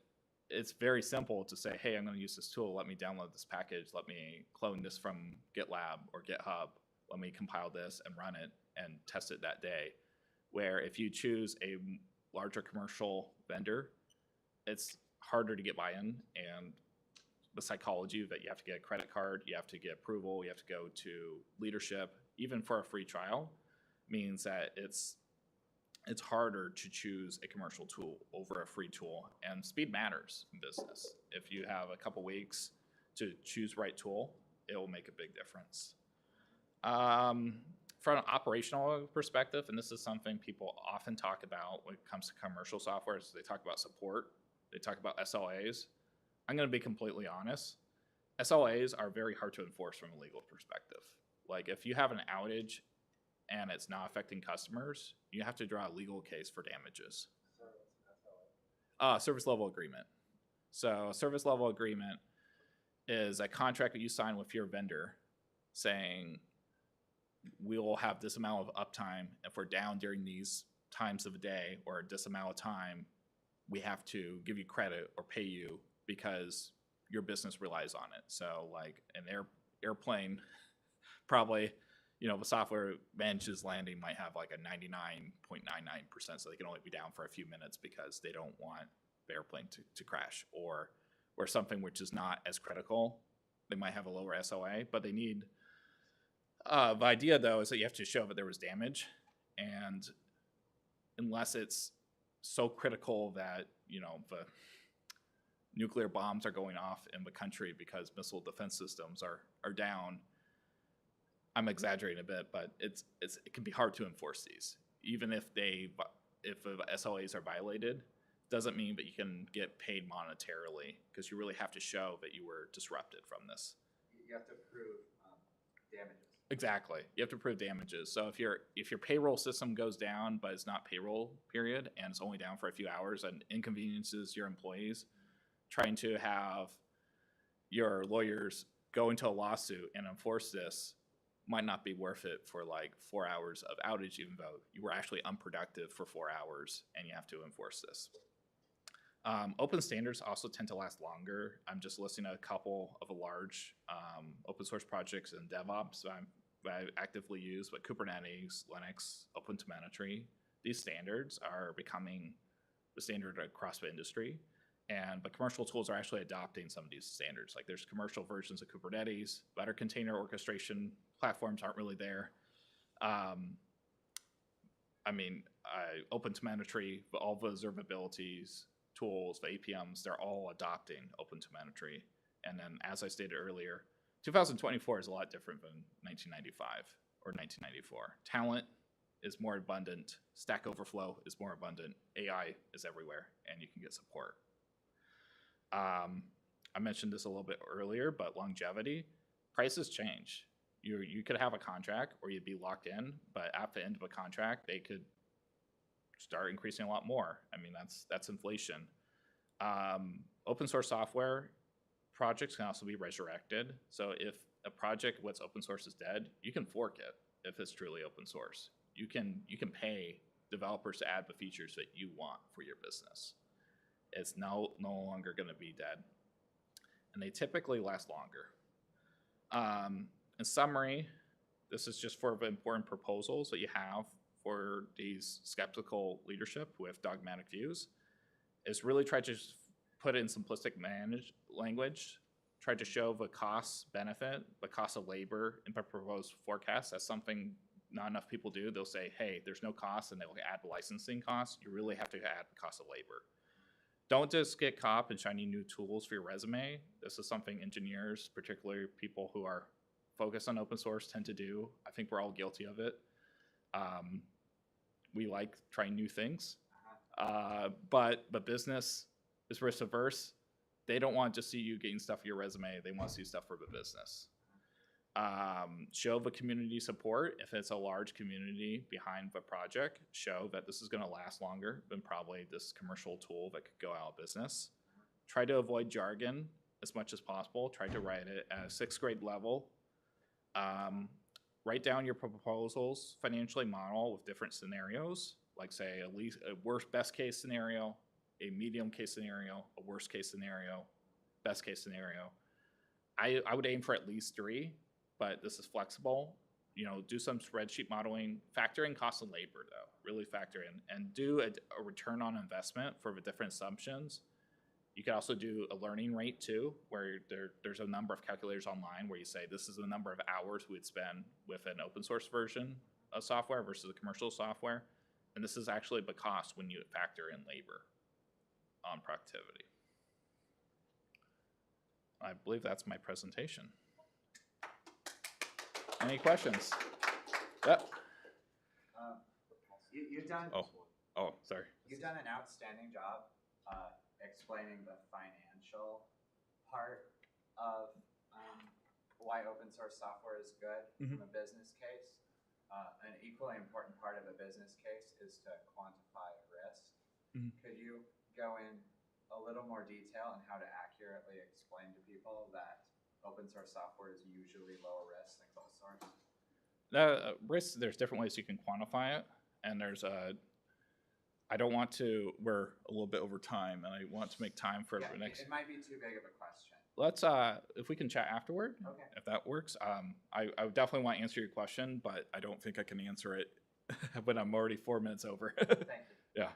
it's very simple to say, hey, I'm going to use this tool. Let me download this package. Let me clone this from GitLab or GitHub. Let me compile this and run it and test it that day. Where if you choose a larger commercial vendor, it's harder to get buy-in, and the psychology that you have to get a credit card, you have to get approval, you have to go to leadership, even for a free trial, means that it's harder to choose a commercial tool over a free tool. And speed matters in business. If you have a couple weeks to choose the right tool, it will make a big difference. From an operational perspective, and this is something people often talk about when it comes to commercial software, is they talk about support, they talk about SLAs. I'm going to be completely honest. SLAs are very hard to enforce from a legal perspective. Like if you have an outage and it's not affecting customers, you have to draw a legal case for damages. Service level agreement. So a service level agreement is a contract that you sign with your vendor saying we will have this amount of uptime. If we're down during these times of the day or this amount of time, we have to give you credit or pay you because your business relies on it. So like an airplane, probably, you know, the software manages landing might have like a 99.99%, so they can only be down for a few minutes because they don't want the airplane to crash, or something which is not as critical, they might have a lower SLA, but they need, the idea though is that you have to show that there was damage, and unless it's so critical that, you know, the nuclear bombs are going off in the country because missile defense systems are down, I'm exaggerating a bit, but it can be hard to enforce these. Even if the SLAs are violated, doesn't mean that you can get paid monetarily, because you really have to show that you were disrupted from this. You have to prove damages. Exactly. You have to prove damages. So if your payroll system goes down, but it's not payroll period, and it's only down for a few hours and inconveniences your employees, trying to have your lawyers go into a lawsuit and enforce this might not be worth it for like 4 hours of outage, even though you were actually unproductive for 4 hours and you have to enforce this. Open standards also tend to last longer. I'm just listing a couple of large open source projects in DevOps that I actively use, but Kubernetes, Linux, OpenTelemetry, these standards are becoming the standard across the industry. But commercial tools are actually adopting some of these standards. Like there's commercial versions of Kubernetes, better container orchestration platforms aren't really there. OpenTelemetry, all the observabilities tools, the APMs, they're all adopting OpenTelemetry. And then, as I stated earlier, 2024 is a lot different than 1995 or 1994. Talent is more abundant. Stack Overflow is more abundant. AI is everywhere, and you can get support. I mentioned this a little bit earlier, but longevity, prices change. You could have a contract or you'd be locked in, but at the end of a contract, they could start increasing a lot more. I mean, that's inflation. Open source software projects can also be resurrected. So if a project what's open source is dead, you can fork it if it's truly open source. You can pay developers to add the features that you want for your business. It's no longer going to be dead. And they typically last longer. In summary, this is just for the important proposals that you have for these skeptical leadership with dogmatic views, is really try to put it in simplistic language, try to show the cost benefit, the cost of labor in the proposed forecast. That's something not enough people do. They'll say, hey, there's no cost, and they'll add the licensing cost. You really have to add the cost of labor. Don't just get caught up in shiny new tools for your resume. This is something engineers, particularly people who are focused on open source, tend to do. I think we're all guilty of it. We like trying new things, but business is risk averse. They don't want to see you getting stuff for your resume. They want to see stuff for the business. Show the community support. If it's a large community behind the project, show that this is going to last longer than probably this commercial tool that could go out of business. Try to avoid jargon as much as possible. Try to write it at a 6th grade level. Write down your proposals, financially model with different scenarios, like say a best case scenario, a medium case scenario, a worst case scenario, best case scenario. I would aim for at least 3. But this is flexible. You know, do some spreadsheet modeling, factor in cost of labor though, really factor in, and do a return on investment for the different assumptions. You could also do a learning rate too, where there's a number of calculators online where you say this is the number of hours we would spend with an open source version of software versus a commercial software. And this is actually the cost when you factor in labor on productivity. I believe that's my presentation. Any questions? Yep. You've done. Oh, sorry. You've done an outstanding job explaining the financial part of why open source software is good from a business case. An equally important part of a business case is to quantify risk. Could you go in a little more detail on how to accurately explain to people that open source software is usually lower risk than closed source? Risk, there's different ways you can quantify it. And there's I don't want to, we're a little bit over time, and I want to make time for the next. It might be too big of a question. Let's, if we can chat afterward, okay, if that works. I definitely want to answer your question, but I don't think I can answer it when I'm already 4 minutes over. Thank you. Yeah.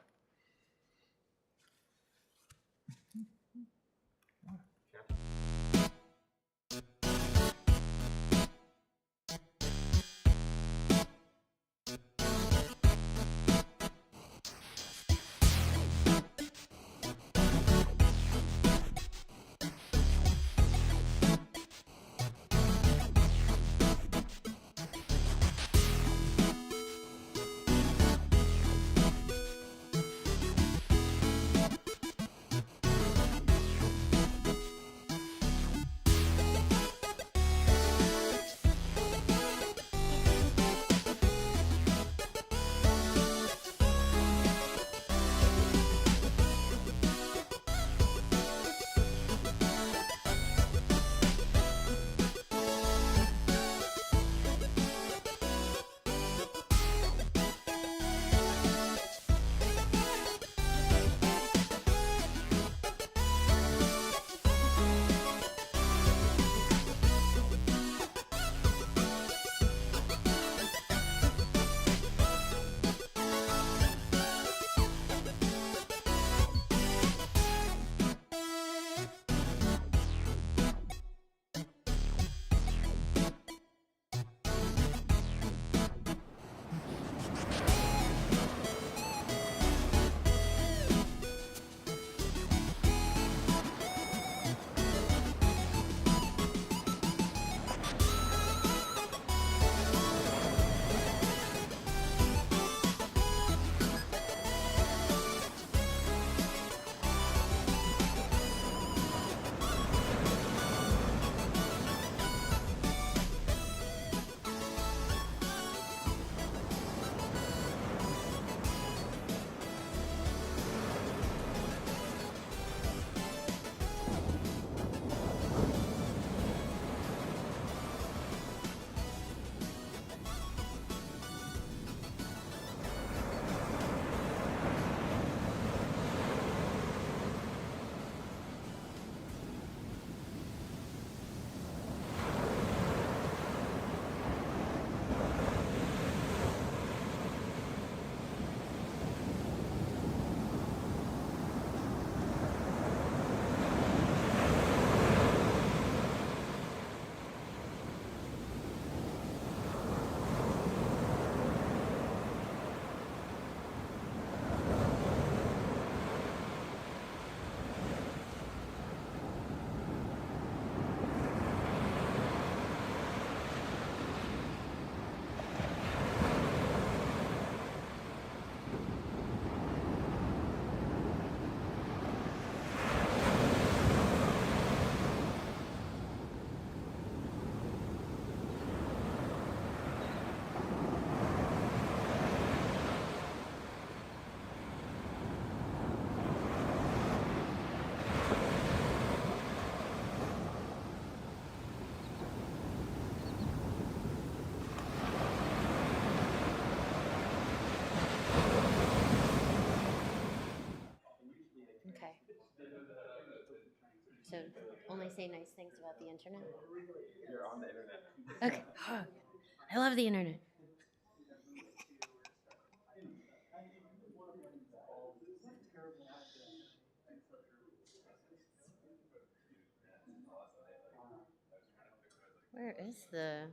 So only say nice things about the internet? You're on the internet. Okay. I love the internet. Where is the?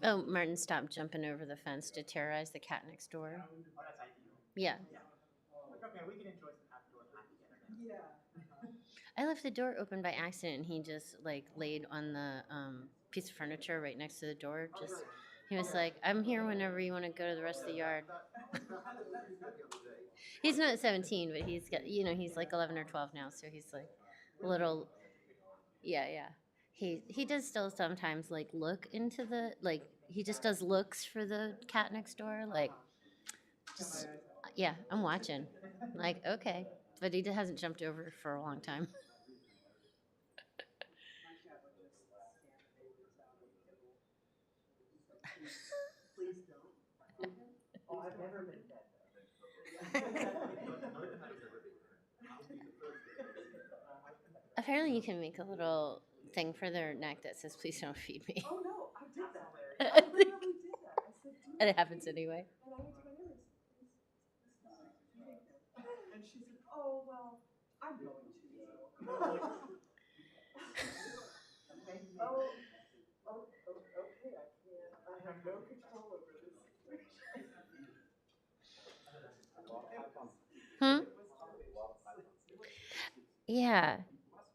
Oh, Martin stopped jumping over the fence to terrorize the cat next door. Yeah. Okay, we can enjoy some outdoor happy internet. I left the door open by accident, and he just like laid on the piece of furniture right next to the door. Just he was like, "I'm here whenever you want to go to the rest of the yard." He's not 17, but he's got he's like 11 or 12 now, so he's like a little. Yeah, yeah. He does still sometimes like look into the like he just does looks for the cat next door, like just yeah. I'm watching, like okay, but he hasn't jumped over for a long time. Oh, I've never been dead. Apparently, you can make a little thing for their neck that says, "Please don't feed me." Oh no, I did that. I literally did that. I said, do And it not happens feed me. anyway. And I went to my neighbors. And she said, oh well, I'm going to. Okay, I can't. I have no control over this situation. Hmm? Yeah,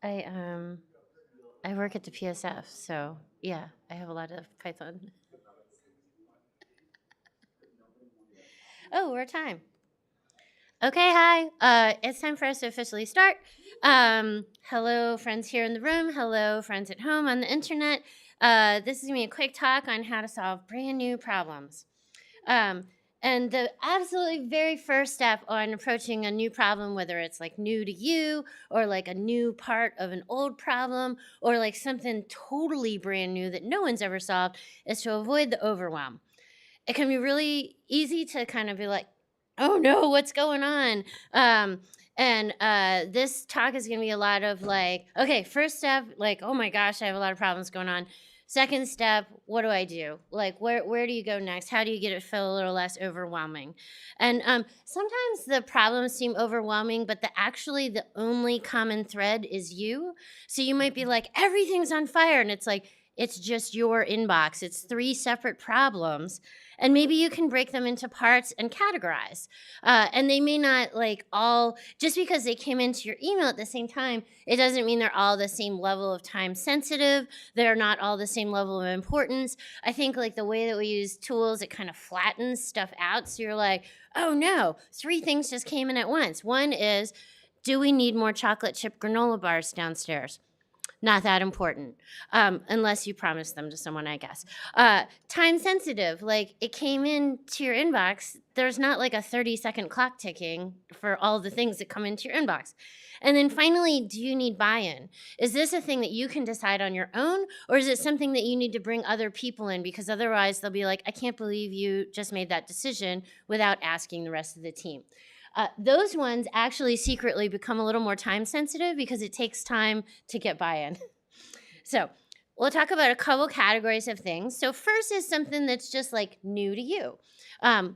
I work at the PSF, so yeah, I have a lot of Python. Oh, we're at time. Okay, hi. It's time for us to officially start. Hello, friends here in the room. Hello, friends at home on the internet. This is gonna be a quick talk on how to solve brand new problems. And the absolutely very first step on approaching a new problem, whether it's like new to you or like a new part of an old problem or like something totally brand new that no one's ever solved, is to avoid the overwhelm. It can be really easy to kind of be like, oh no, what's going on? And this talk is going to be a lot of like, okay, first step, like, oh my gosh, I have a lot of problems going on. Second step, what do I do? Like, where do you go next? How do you get it feel a little less overwhelming? And sometimes the problems seem overwhelming, but actually the only common thread is you. So you might be like, everything's on fire, and it's like, it's just your inbox. It's 3 separate problems. And maybe you can break them into parts and categorize. And they may not like all, just because they came into your email at the same time, it doesn't mean they're all the same level of time sensitive. They're not all the same level of importance. I think like the way that we use tools, it kind of flattens stuff out. So you're like, oh no, 3 things just came in at once. One is, do we need more chocolate chip granola bars downstairs? Not that important, unless you promise them to someone, I guess. Time sensitive, like it came into your inbox. There's not like a 30-second clock ticking for all the things that come into your inbox. And then finally, do you need buy-in? Is this a thing that you can decide on your own, or is it something that you need to bring other people in? Because otherwise they'll be like, I can't believe you just made that decision without asking the rest of the team. Those ones actually secretly become a little more time sensitive because it takes time to get buy-in. So we'll talk about a couple categories of things. So first is something that's just like new to you.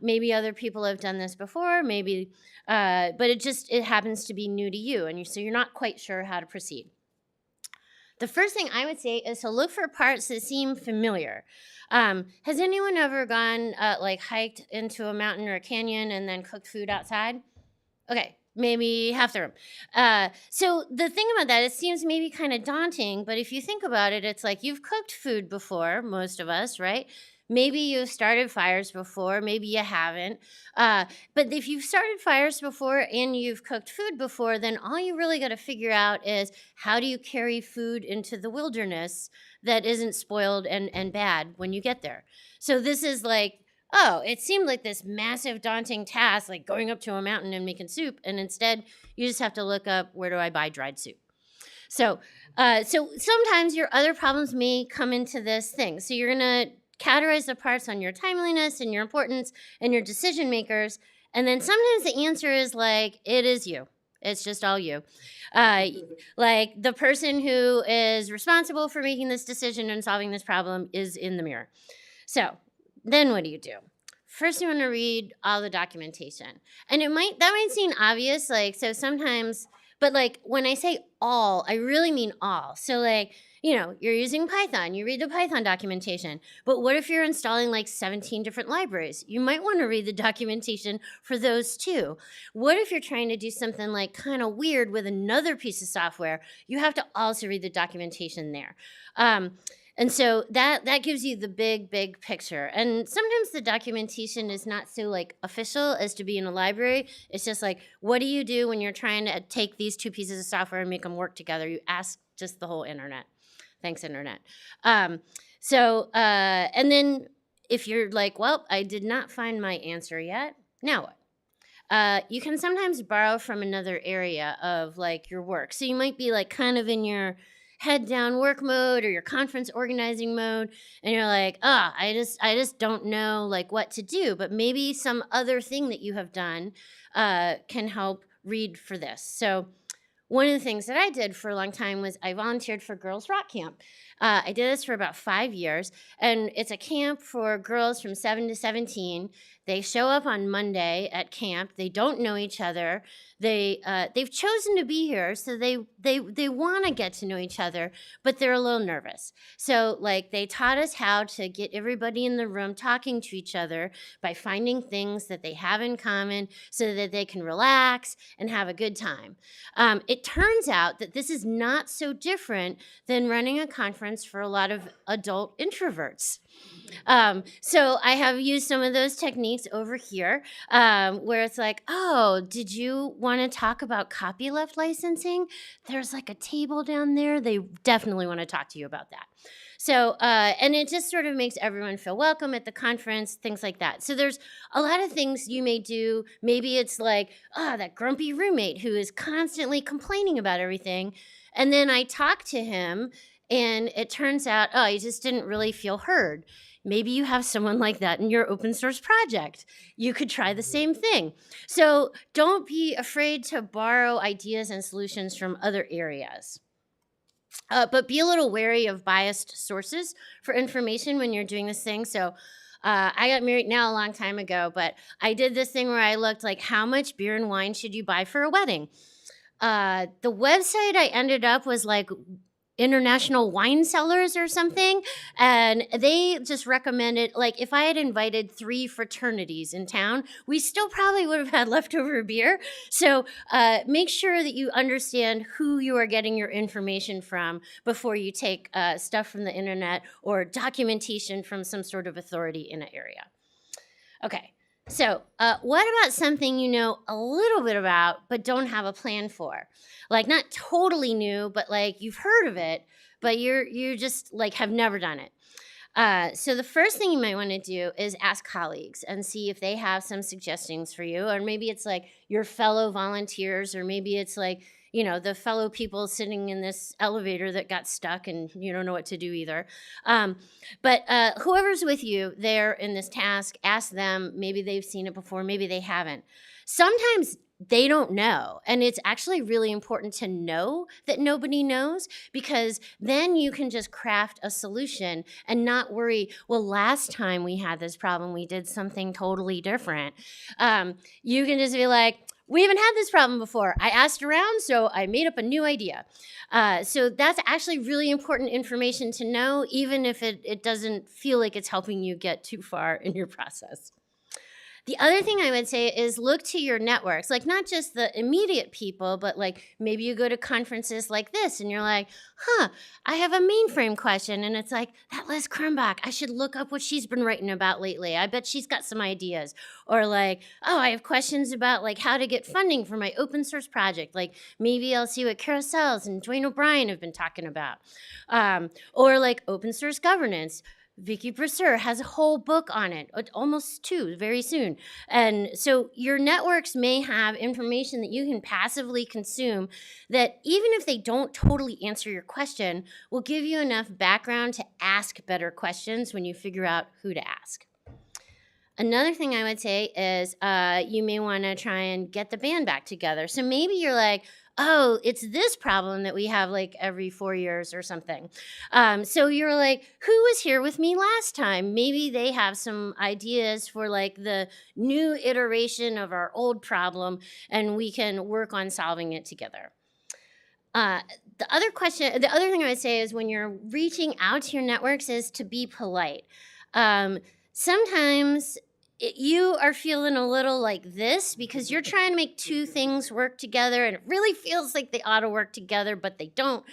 Maybe other people have done this before, maybe, but it happens to be new to you, and so you're not quite sure how to proceed. The first thing I would say is to look for parts that seem familiar. Has anyone ever gone like hiked into a mountain or a canyon and then cooked food outside? Okay, maybe half the room. So the thing about that, it seems maybe kind of daunting, but if you think about it, it's like you've cooked food before, most of us, right? Maybe you've started fires before, maybe you haven't. But if you've started fires before and you've cooked food before, then all you really got to figure out is how do you carry food into the wilderness that isn't spoiled and bad when you get there. So this is like, oh, it seemed like this massive, daunting task, like going up to a mountain and making soup, and instead you just have to look up, where do I buy dried soup? So sometimes your other problems may come into this thing. So you're going to categorize the parts on your timeliness and your importance and your decision makers. And then sometimes the answer is like, it is you. It's just all you. Like the person who is responsible for making this decision and solving this problem is in the mirror. So then what do you do? First, you want to read all the documentation. And that might seem obvious, like, so sometimes, but like when I say all, I really mean all. So like, you're using Python, you read the Python documentation. But what if you're installing like 17 different libraries? You might want to read the documentation for those too. What if you're trying to do something like kind of weird with another piece of software? You have to also read the documentation there. And so that gives you the big picture. And sometimes the documentation is not so like official as to be in a library. It's just like, what do you do when you're trying to take these two pieces of software and make them work together? You ask just the whole internet. Thanks, internet. And then if you're like, well, I did not find my answer yet, now what? You can sometimes borrow from another area of like your work. So you might be like kind of in your head down work mode or your conference organizing mode, and you're like, I just don't know like what to do, but maybe some other thing that you have done can help read for this. So one of the things that I did for a long time was I volunteered for Girls Rock Camp. I did this for about 5 years, and it's a camp for girls from 7 to 17. They show up on Monday at camp. They don't know each other. They've chosen to be here, so they want to get to know each other, but they're a little nervous. So like they taught us how to get everybody in the room talking to each other by finding things that they have in common so that they can relax and have a good time. It turns out that this is not so different than running a conference for a lot of adult introverts. So I have used some of those techniques over here, where it's like, oh, did you want to talk about copyleft licensing? There's like a table down there. They definitely want to talk to you about that. So, and it just sort of makes everyone feel welcome at the conference, things like that. So there's a lot of things you may do. Maybe it's like, that grumpy roommate who is constantly complaining about everything. And then I talk to him and it turns out, he just didn't really feel heard. Maybe you have someone like that in your open source project. You could try the same thing. So don't be afraid to borrow ideas and solutions from other areas. But be a little wary of biased sources for information when you're doing this thing. So I got married now a long time ago, but I did this thing where I looked like, how much beer and wine should you buy for a wedding? The website I ended up was like International Wine Cellars or something, and they just recommended, like, if I had invited 3 fraternities in town, we still probably would have had leftover beer. So make sure that you understand who you are getting your information from before you take stuff from the internet or documentation from some sort of authority in an area. Okay. So what about something you know a little bit about but don't have a plan for? Like not totally new, but like you've heard of it, but you just like have never done it. So the first thing you might want to do is ask colleagues and see if they have some suggestions for you. Or maybe it's like your fellow volunteers, or maybe it's like, you know, the fellow people sitting in this elevator that got stuck and you don't know what to do either. But whoever's with you there in this task, ask them. Maybe they've seen it before, maybe they haven't. Sometimes they don't know. And it's actually really important to know that nobody knows, because then you can just craft a solution and not worry, well, last time we had this problem, we did something totally different. You can just be like, we haven't had this problem before. I asked around, so I made up a new idea. So that's actually really important information to know, even if it doesn't feel like it's helping you get too far in your process. The other thing I would say is look to your networks, like not just the immediate people, but like maybe you go to conferences like this and you're like, I have a mainframe question. And it's like, that Liz Krumbach, I should look up what she's been writing about lately. I bet she's got some ideas. Or like, I have questions about like how to get funding for my open source project. Like maybe I'll see what Carousels and Dwayne O'Brien have been talking about. Or like open source governance. Vicky Brisser has a whole book on it, almost 2, very soon. And so your networks may have information that you can passively consume that even if they don't totally answer your question, will give you enough background to ask better questions when you figure out who to ask. Another thing I would say is you may want to try and get the band back together. So maybe you're like, oh, it's this problem that we have like every 4 years or something. So you're like, who was here with me last time? Maybe they have some ideas for like the new iteration of our old problem, and we can work on solving it together. The other thing I would say is when you're reaching out to your networks is to be polite. Sometimes you are feeling a little like this because you're trying to make 2 things work together and it really feels like they ought to work together, but they don't.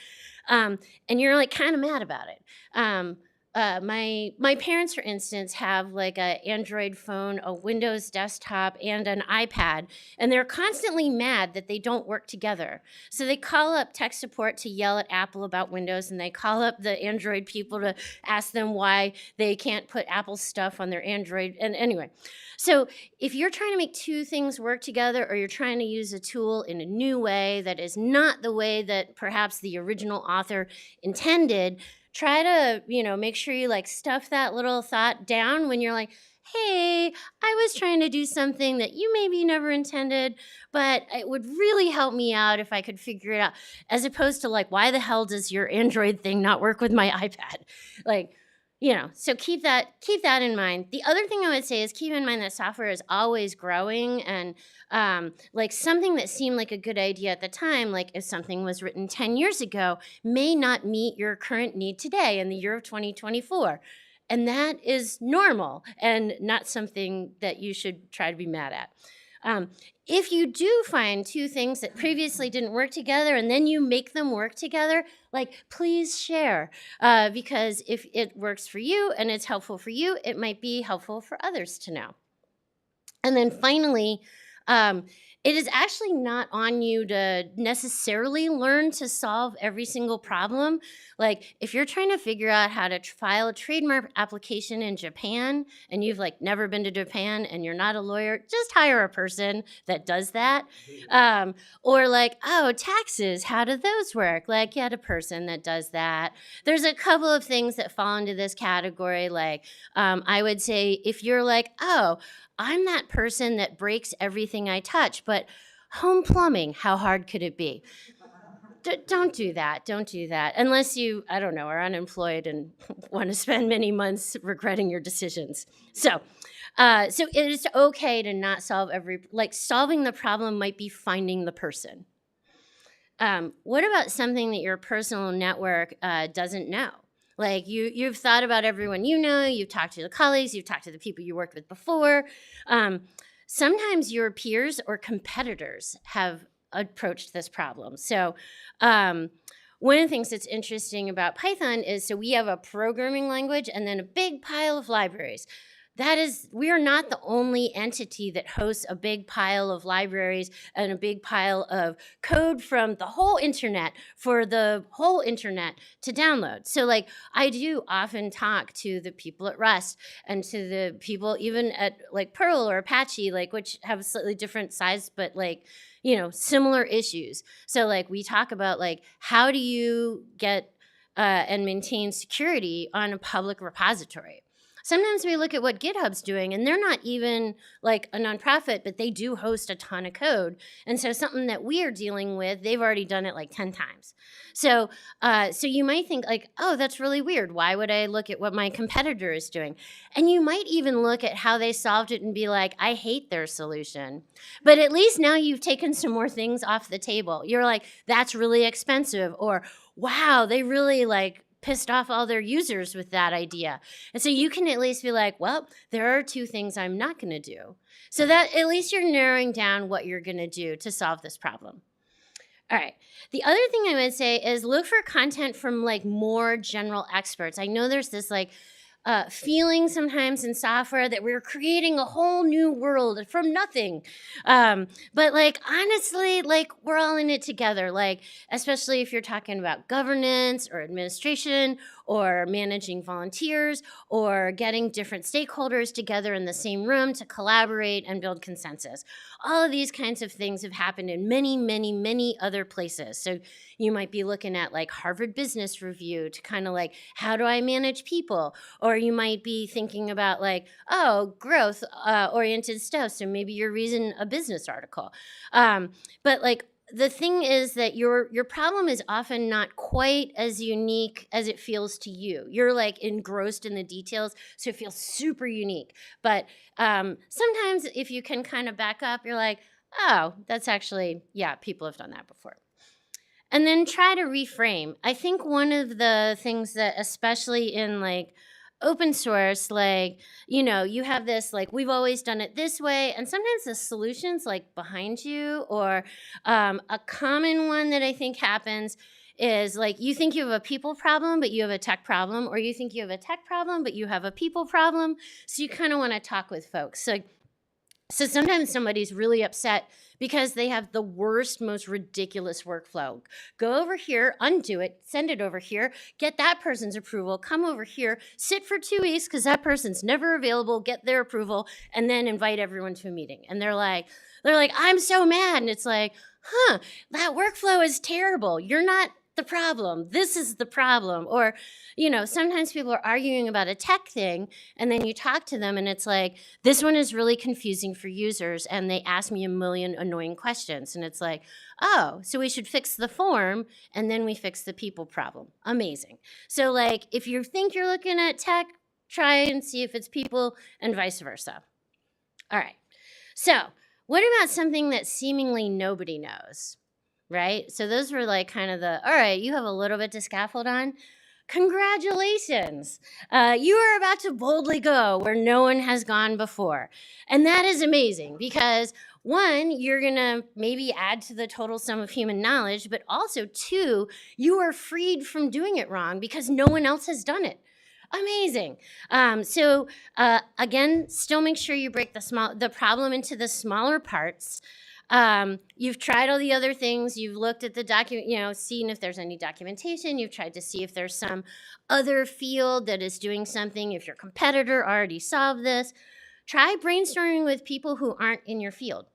And you're like kind of mad about it. My parents, for instance, have like an Android phone, a Windows desktop, and an iPad, and they're constantly mad that they don't work together. So they call up tech support to yell at Apple about Windows, and they call up the Android people to ask them why they can't put Apple stuff on their Android. And anyway, so if you're trying to make 2 things work together, or you're trying to use a tool in a new way that is not the way that perhaps the original author intended, try to, make sure you like stuff that little thought down when you're like, hey, I was trying to do something that you maybe never intended, but it would really help me out if I could figure it out, as opposed to like, why the hell does your Android thing not work with my iPad? Like, so keep that in mind. The other thing I would say is keep in mind that software is always growing, and like something that seemed like a good idea at the time, like if something was written 10 years ago, may not meet your current need today in the year of 2024. And that is normal and not something that you should try to be mad at. If you do find 2 things that previously didn't work together and then you make them work together, like please share, because if it works for you and it's helpful for you, it might be helpful for others to know. And then finally, it is actually not on you to necessarily learn to solve every single problem. Like if you're trying to figure out how to file a trademark application in Japan and you've like never been to Japan and you're not a lawyer, just hire a person that does that. Or like, oh, taxes, how do those work? Like get a person that does that. There's a couple of things that fall into this category. Like I would say if you're like, oh, I'm that person that breaks everything I touch, but home plumbing, how hard could it be? Don't do that. Don't do that. Unless you, I don't know, are unemployed and want to spend many months regretting your decisions. So it is okay to not solve solving the problem might be finding the person. What about something that your personal network doesn't know? Like you've thought about everyone you know, you've talked to the colleagues, you've talked to the people you worked with before. Sometimes your peers or competitors have approached this problem. So one of the things that's interesting about Python is, so we have a programming language and then a big pile of libraries. We are not the only entity that hosts a big pile of libraries and a big pile of code from the whole internet for the whole internet to download. So like I do often talk to the people at Rust and to the people even at like Perl or Apache, like which have slightly different size, but like, similar issues. So like we talk about like, how do you get and maintain security on a public repository? Sometimes we look at what GitHub's doing, and they're not even like a nonprofit, but they do host a ton of code. And so something that we are dealing with, they've already done it like 10 times. So you might think like, oh, that's really weird. Why would I look at what my competitor is doing? And you might even look at how they solved it and be like, I hate their solution. But at least now you've taken some more things off the table. You're like, that's really expensive, or wow, they really like pissed off all their users with that idea. And so you can at least be like, well, there are 2 things I'm not going to do. So that at least you're narrowing down what you're going to do to solve this problem. All right. The other thing I would say is look for content from like more general experts. I know there's this like feeling sometimes in software that we're creating a whole new world from nothing. But like, honestly, like we're all in it together, like, especially if you're talking about governance or administration or managing volunteers, or getting different stakeholders together in the same room to collaborate and build consensus. All of these kinds of things have happened in many, many, many other places. So you might be looking at like Harvard Business Review to kind of like, how do I manage people? Or you might be thinking about like, oh, growth oriented stuff. So maybe you're reading a business article. But like, the thing is that your problem is often not quite as unique as it feels to you. You're like engrossed in the details, so it feels super unique. But sometimes if you can kind of back up, you're like, oh, that's actually, yeah, people have done that before. And then try to reframe. I think one of the things that, especially in like open source, like, you know, you have this, like, we've always done it this way, and sometimes the solution's like behind you, or a common one that I think happens is like, you think you have a people problem, but you have a tech problem, or you think you have a tech problem, but you have a people problem, so you kind of want to talk with folks. So sometimes somebody's really upset because they have the worst, most ridiculous workflow. Go over here, undo it, send it over here, get that person's approval, come over here, sit for 2 weeks because that person's never available, get their approval, and then invite everyone to a meeting. And they're like, I'm so mad. And it's like, that workflow is terrible. You're not the problem. This is the problem. Or, you know, sometimes people are arguing about a tech thing, and then you talk to them and it's like, this one is really confusing for users, and they ask me a million annoying questions. And it's like, oh, so we should fix the form, and then we fix the people problem. Amazing. So like, if you think you're looking at tech, try and see if it's people, and vice versa. All right. So what about something that seemingly nobody knows? Right? So those were like kind of the, all right, you have a little bit to scaffold on. Congratulations. You are about to boldly go where no one has gone before. And that is amazing because one, you're gonna maybe add to the total sum of human knowledge, but also two, you are freed from doing it wrong because no one else has done it. Amazing. So again, still make sure you break the problem into the smaller parts. You've tried all the other things. You've looked at the document, you know, seen if there's any documentation. You've tried to see if there's some other field that is doing something. If your competitor already solved this, try brainstorming with people who aren't in your field.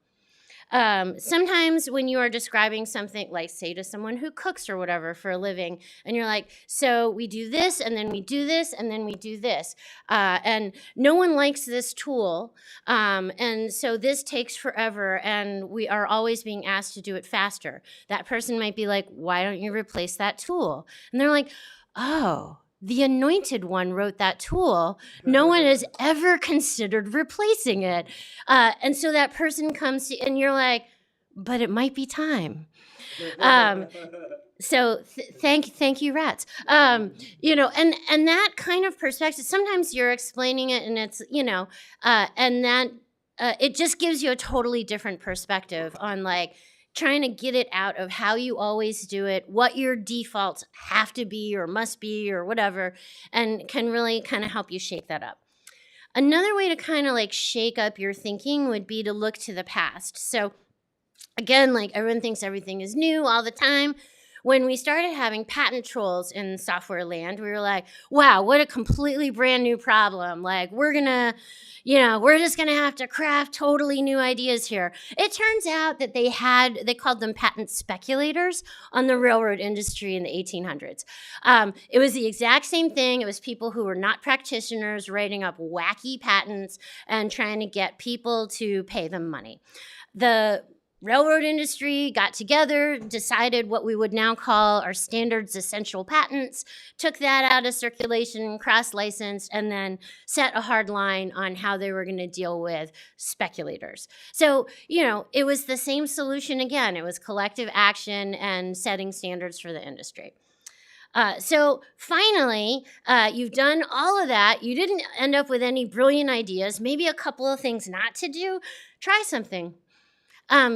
Sometimes when you are describing something, like say to someone who cooks or whatever for a living, and you're like, so we do this, and then we do this, and then we do this. And no one likes this tool. And so this takes forever, and we are always being asked to do it faster. That person might be like, why don't you replace that tool? And they're like, oh, the anointed one wrote that tool. No one has ever considered replacing it. And so that person comes to, and you're like, but it might be time. So thank you, rats. You know, and that kind of perspective, sometimes you're explaining it and it's, you know, and that it just gives you a totally different perspective on like, trying to get it out of how you always do it, what your defaults have to be or must be or whatever, and can really kind of help you shake that up. Another way to kind of like shake up your thinking would be to look to the past. So again, like everyone thinks everything is new all the time. When we started having patent trolls in software land, we were like, wow, what a completely brand new problem. Like we're gonna, you know, we're just gonna have to craft totally new ideas here. It turns out that they called them patent speculators on the railroad industry in the 1800s. It was the exact same thing. It was people who were not practitioners writing up wacky patents and trying to get people to pay them money. The railroad industry got together, decided what we would now call our standards essential patents, took that out of circulation, cross-licensed, and then set a hard line on how they were going to deal with speculators. So, you know, it was the same solution again. It was collective action and setting standards for the industry. So finally, you've done all of that. You didn't end up with any brilliant ideas, maybe a couple of things not to do. Try something.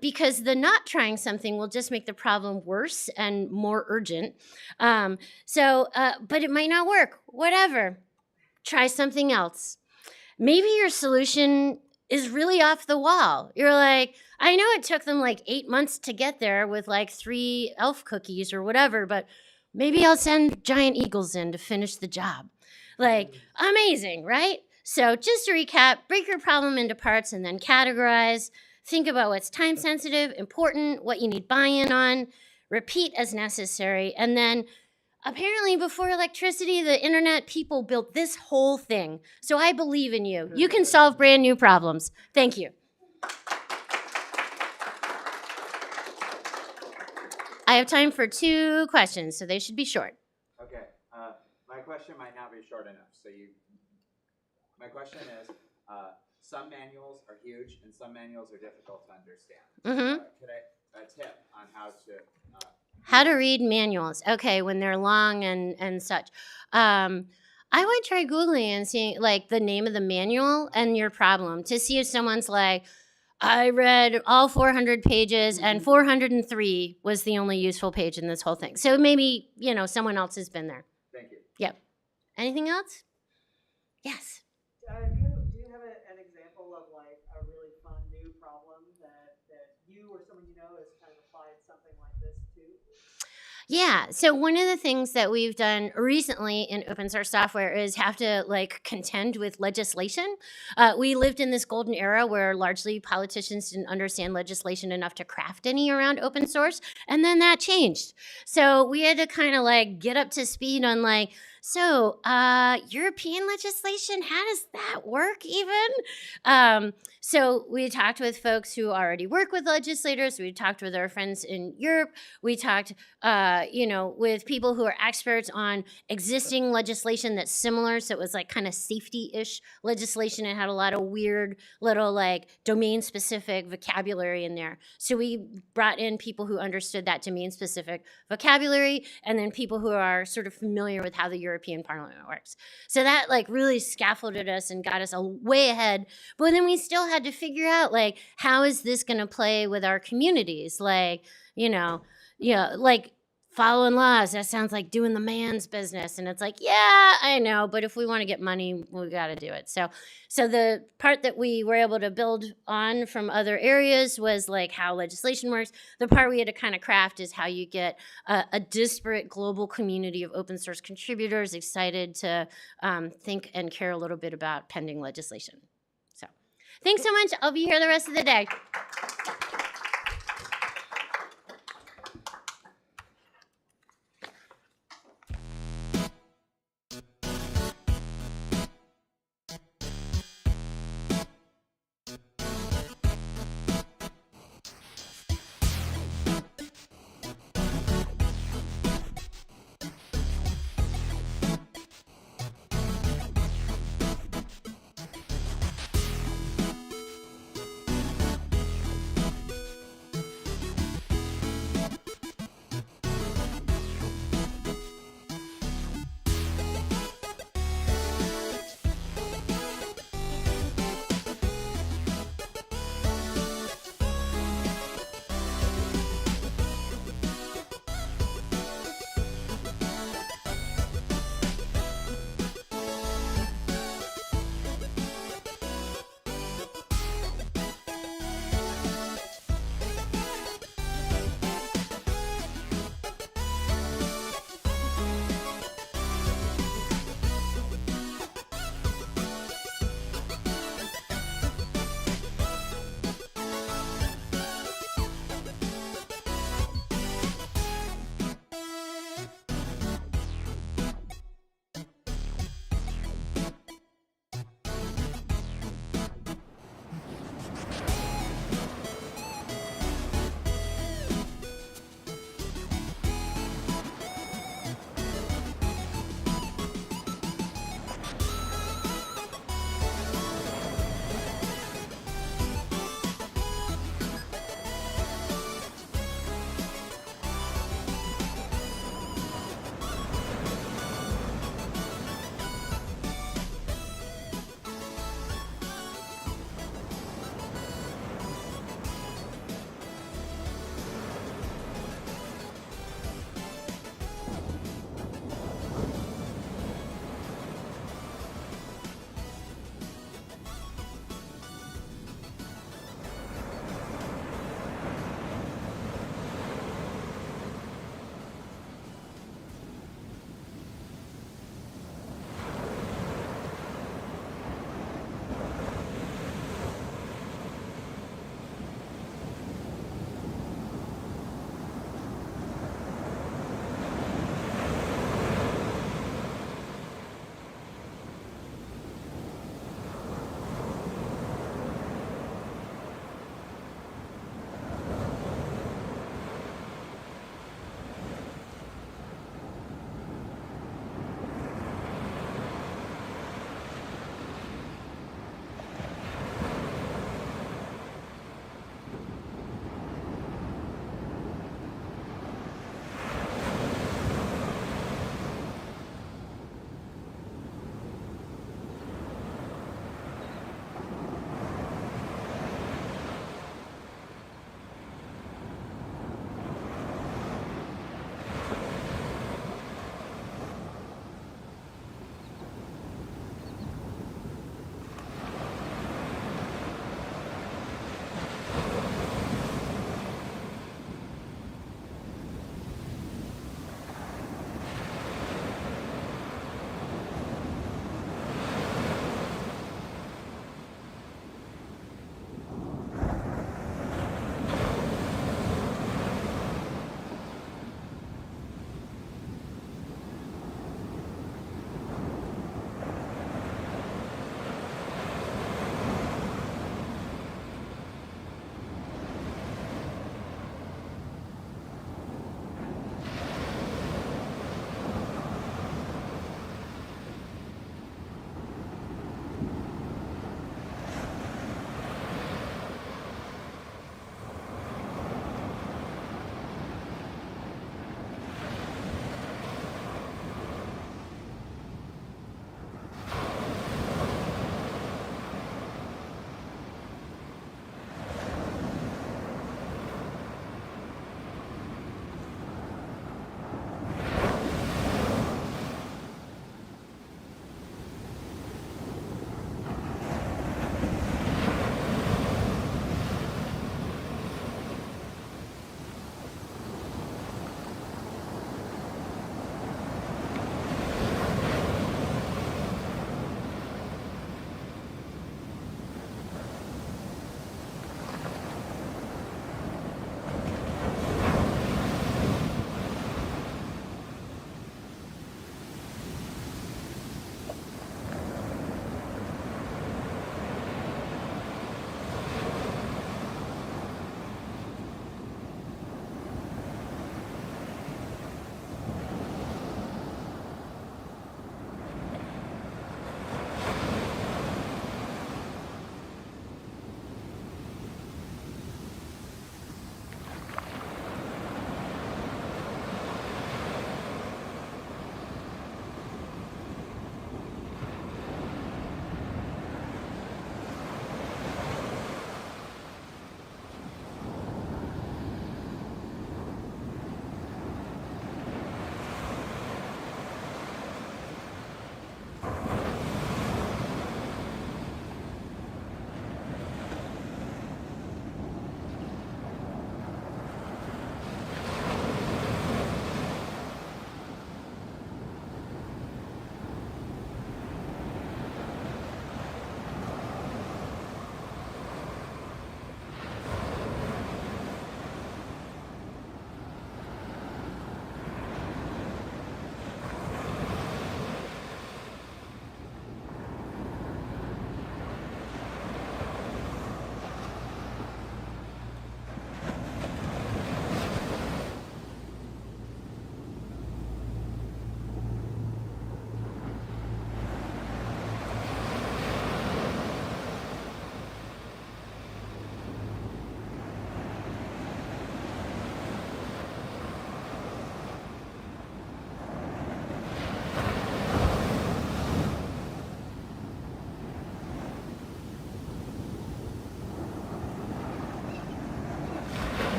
Because the not trying something will just make the problem worse and more urgent. But it might not work. Whatever. Try something else. Maybe your solution is really off the wall. You're like, I know it took them like 8 months to get there with like 3 elf cookies or whatever, but Maybe I'll send giant eagles in to finish the job. Like, amazing, right? So just to recap, break your problem into parts and then categorize. Think about what's time sensitive, important, what you need buy-in on, repeat as necessary, and then apparently before electricity, the internet, people built this whole thing. So I believe in you. You can solve brand new problems. Thank you. I have time for 2 questions, so they should be short. Okay, my question might not be short enough. My question is, some manuals are huge and some manuals are difficult to understand. Could I a tip on how to read manuals? Okay, when they're long and such. I would try Googling and seeing like the name of the manual and your problem to see if someone's like, I read all 400 pages and 403 was the only useful page in this whole thing. So maybe, someone else has been there. Thank you. Yep. Anything else? Yes. Do you have an example of like a really fun new problem that you or someone you know has kind of applied something like this to? Yeah. So one of the things that we've done recently in open source software is have to contend with legislation. We lived in this golden era where largely politicians didn't understand legislation enough to craft any around open source. And then that changed. So we had to kind of get up to speed on European legislation, how does that work even? So we talked with folks who already work with legislators. We talked with our friends in Europe. We talked, with people who are experts on existing legislation that's similar. So it was kind of safety-ish legislation. It had a lot of weird little domain-specific vocabulary in there. So we brought in people who understood that domain-specific vocabulary and then people who are sort of familiar with how the European Parliament works. So that really scaffolded us and got us way ahead. But then we still had to figure out how is this going to play with our communities? Following laws, that sounds like doing the man's business. And it's yeah, I know, but if we want to get money, we got to do it. So the part that we were able to build on from other areas was how legislation works. The part we had to kind of craft is how you get a disparate global community of open source contributors excited to think and care a little bit about pending legislation. So thanks so much. I'll be here the rest of the day.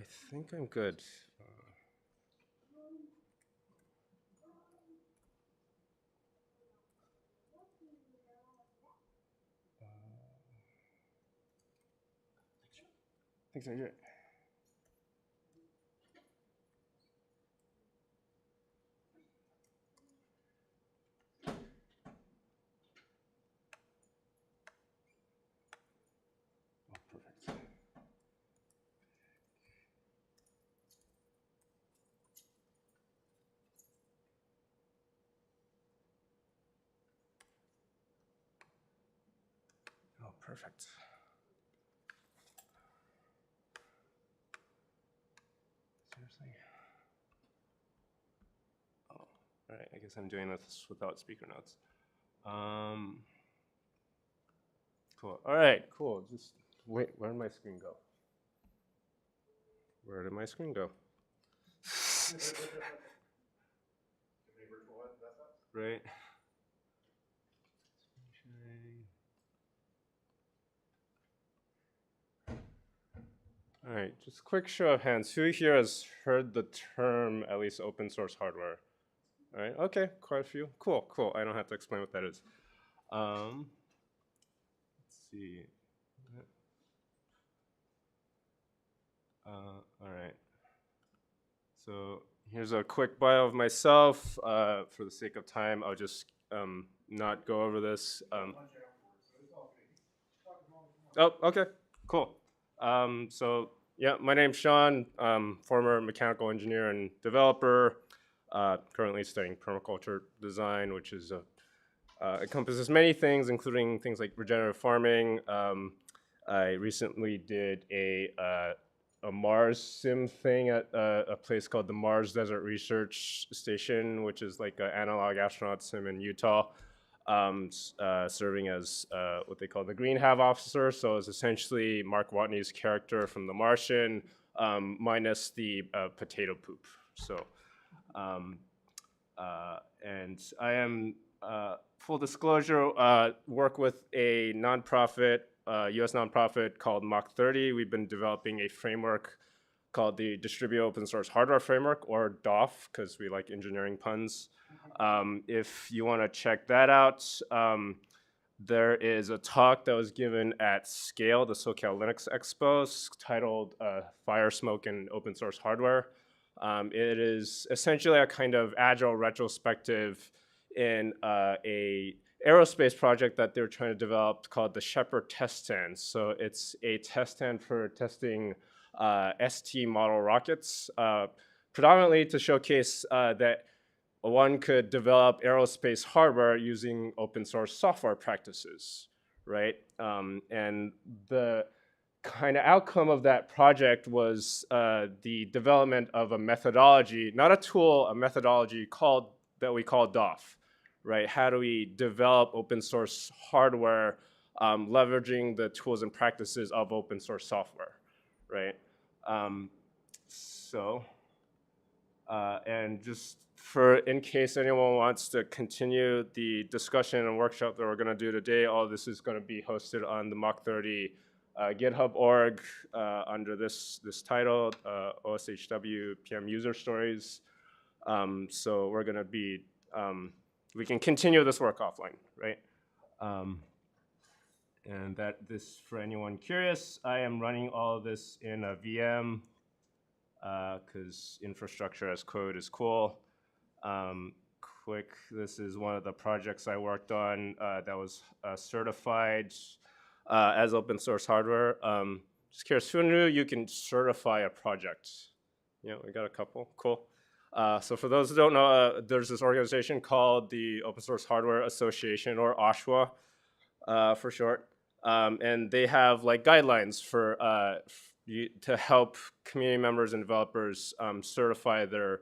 I think I'm good. Thanks, Andrew. Oh, perfect. Oh, perfect. Seriously? Oh, all right. I guess I'm doing this without speaker notes. Cool. All right. Cool. Just wait. Where did my screen go? Where did my screen go? Right. All right, just a quick show of hands. Who here has heard the term, at least open source hardware? All right, okay, quite a few. Cool, cool. I don't have to explain what that is. Let's see. All right. So here's a quick bio of myself. For the sake of time, I'll just not go over this. Oh, okay, cool. So yeah, my name's Sean. Former mechanical engineer and developer. Currently studying permaculture design, which is encompasses many things, including things like regenerative farming. I recently did a Mars sim thing at a place called the Mars Desert Research Station, which is like an analog astronaut sim in Utah, serving as what they call the Green Have officer. So it's essentially Mark Watney's character from The Martian, minus the potato poop. So, and I am, full disclosure, work with a nonprofit, US nonprofit called Mach 30. We've been developing a framework called the Distributed Open Source Hardware Framework, or DOF, because we like engineering puns. If you want to check that out, there is a talk that was given at SeaGL, the SoCal Linux Expo, titled Fire, Smoke, and Open Source Hardware. It is essentially a kind of agile retrospective in a aerospace project that they're trying to develop called the Shepherd Test Stand. So it's a test stand for testing ST model rockets, predominantly to showcase that one could develop aerospace hardware using open source software practices, right? And the kind of outcome of that project was the development of a methodology, not a tool, a methodology that we call DOF, right? How do we develop open source hardware leveraging the tools and practices of open source software, right? And just in case anyone wants to continue the discussion and workshop that we're going to do today, all this is going to be hosted on the Mach 30 GitHub org under this title, OSHW PM user stories. So we're going to be, we can continue this work offline, right? And this, for anyone curious, I am running all of this in a VM because infrastructure as code is cool. This is one of the projects I worked on that was certified as open source hardware. Just curious, who knew you can certify a project? Yeah, we got a couple, cool. So for those who don't know, there's this organization called the Open Source Hardware Association, or OSHWA for short. And they have like guidelines for to help community members and developers certify their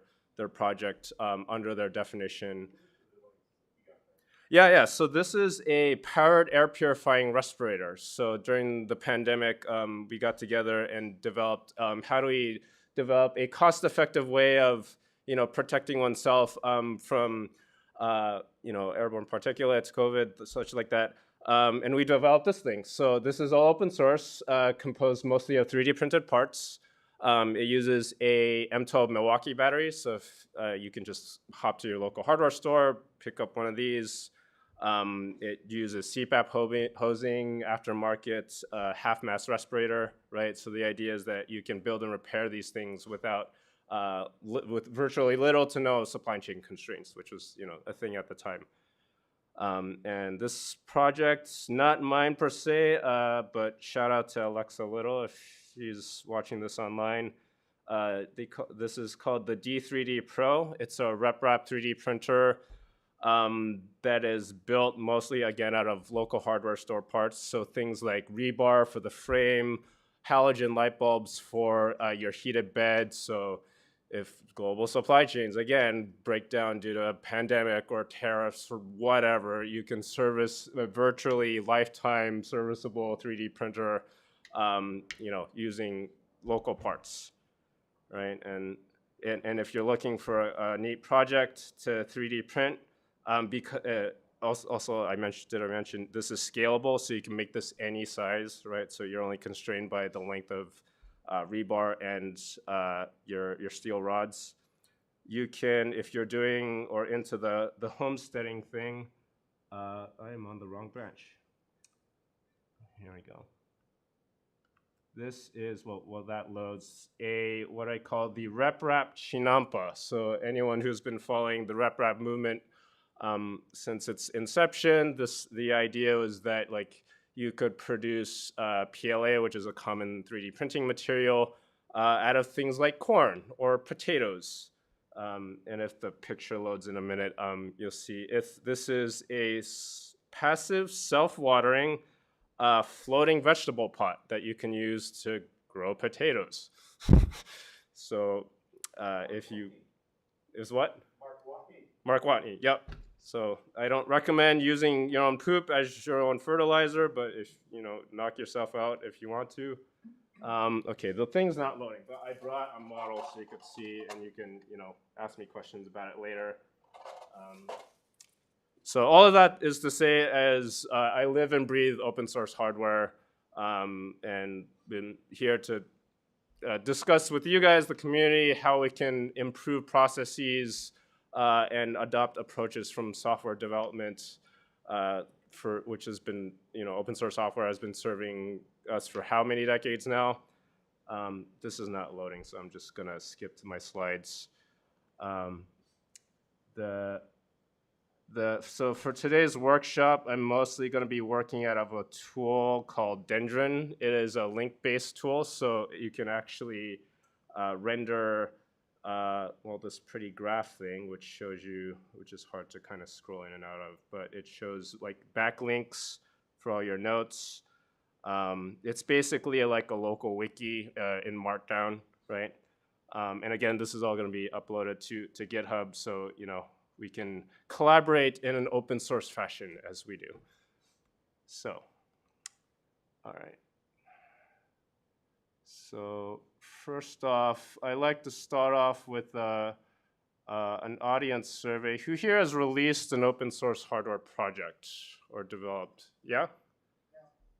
project under their definition. Yeah. So this is a powered air purifying respirator. So during the pandemic, we got together and developed how do we develop a cost-effective way of protecting oneself from airborne particulates, COVID, such like that. And we developed this thing. So this is all open source, composed mostly of 3D printed parts. It uses a M12 Milwaukee battery, so if, you can just hop to your local hardware store, pick up one of these. It uses CPAP hosing, aftermarket, half-mass respirator, right? So the idea is that you can build and repair these things without, with virtually little to no supply chain constraints, which was, a thing at the time. And this project's not mine per se, but shout out to Alexa Little if she's watching this online. This is called the D3D Pro. It's a RepRap 3D printer that is built mostly, again, out of local hardware store parts. So things like rebar for the frame, halogen light bulbs for your heated bed. So if global supply chains, again, break down due to a pandemic or tariffs or whatever, you can service a virtually lifetime serviceable 3D printer, using local parts, right? And if you're looking for a neat project to 3D print, because also I mentioned this is scalable, so you can make this any size, right? So you're only constrained by the length of rebar and your steel rods. You can, if you're doing or into the homesteading thing, I am on the wrong branch. Here we go. This is, well that loads what I call the RepRap Chinampa. So anyone who's been following the RepRap movement since its inception, the idea was that you could produce PLA, which is a common 3D printing material, out of things like corn or potatoes. And if the picture loads in a minute, you'll see if this is a passive, self-watering, floating vegetable pot that you can use to grow potatoes. So is what? Mark Watney, yep. So I don't recommend using your own poop as your own fertilizer, but if, knock yourself out if you want to. Okay, the thing's not loading, but I brought a model so you could see and you can, ask me questions about it later. So all of that is to say, as I live and breathe open source hardware, and been here to discuss with you guys, the community, how we can improve processes and adopt approaches from software development, which has been, open source software has been serving us for how many decades now? This is not loading, so I'm just gonna skip to my slides. So for today's workshop, I'm mostly going to be working out of a tool called Dendron. It is a link-based tool, so you can actually render this pretty graph thing, which shows you, which is hard to kind of scroll in and out of, but it shows backlinks for all your notes. It's basically like a local wiki in Markdown, right? And again, this is all going to be uploaded to GitHub, so we can collaborate in an open source fashion as we do. So, all right. So first off, I like to start off with an audience survey. Who here has released an open source hardware project or developed? Yeah?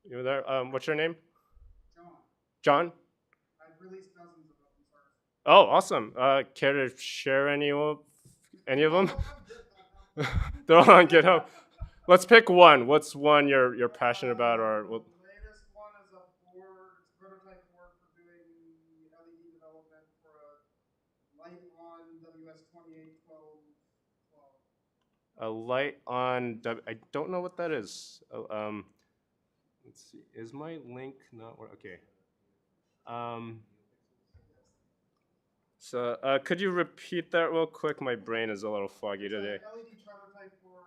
You were there? What's your name? John? I've released dozens of open source. Oh, awesome. Care to share any of them? They're all on GitHub. Let's pick one. What's one you're passionate about, or the latest one is a prototype board for doing LED development for a light on WS2812. A light on I don't know what that is. Let's see. Is my link not working? Okay. So could you repeat that real quick? My brain is a little foggy today. LED prototype for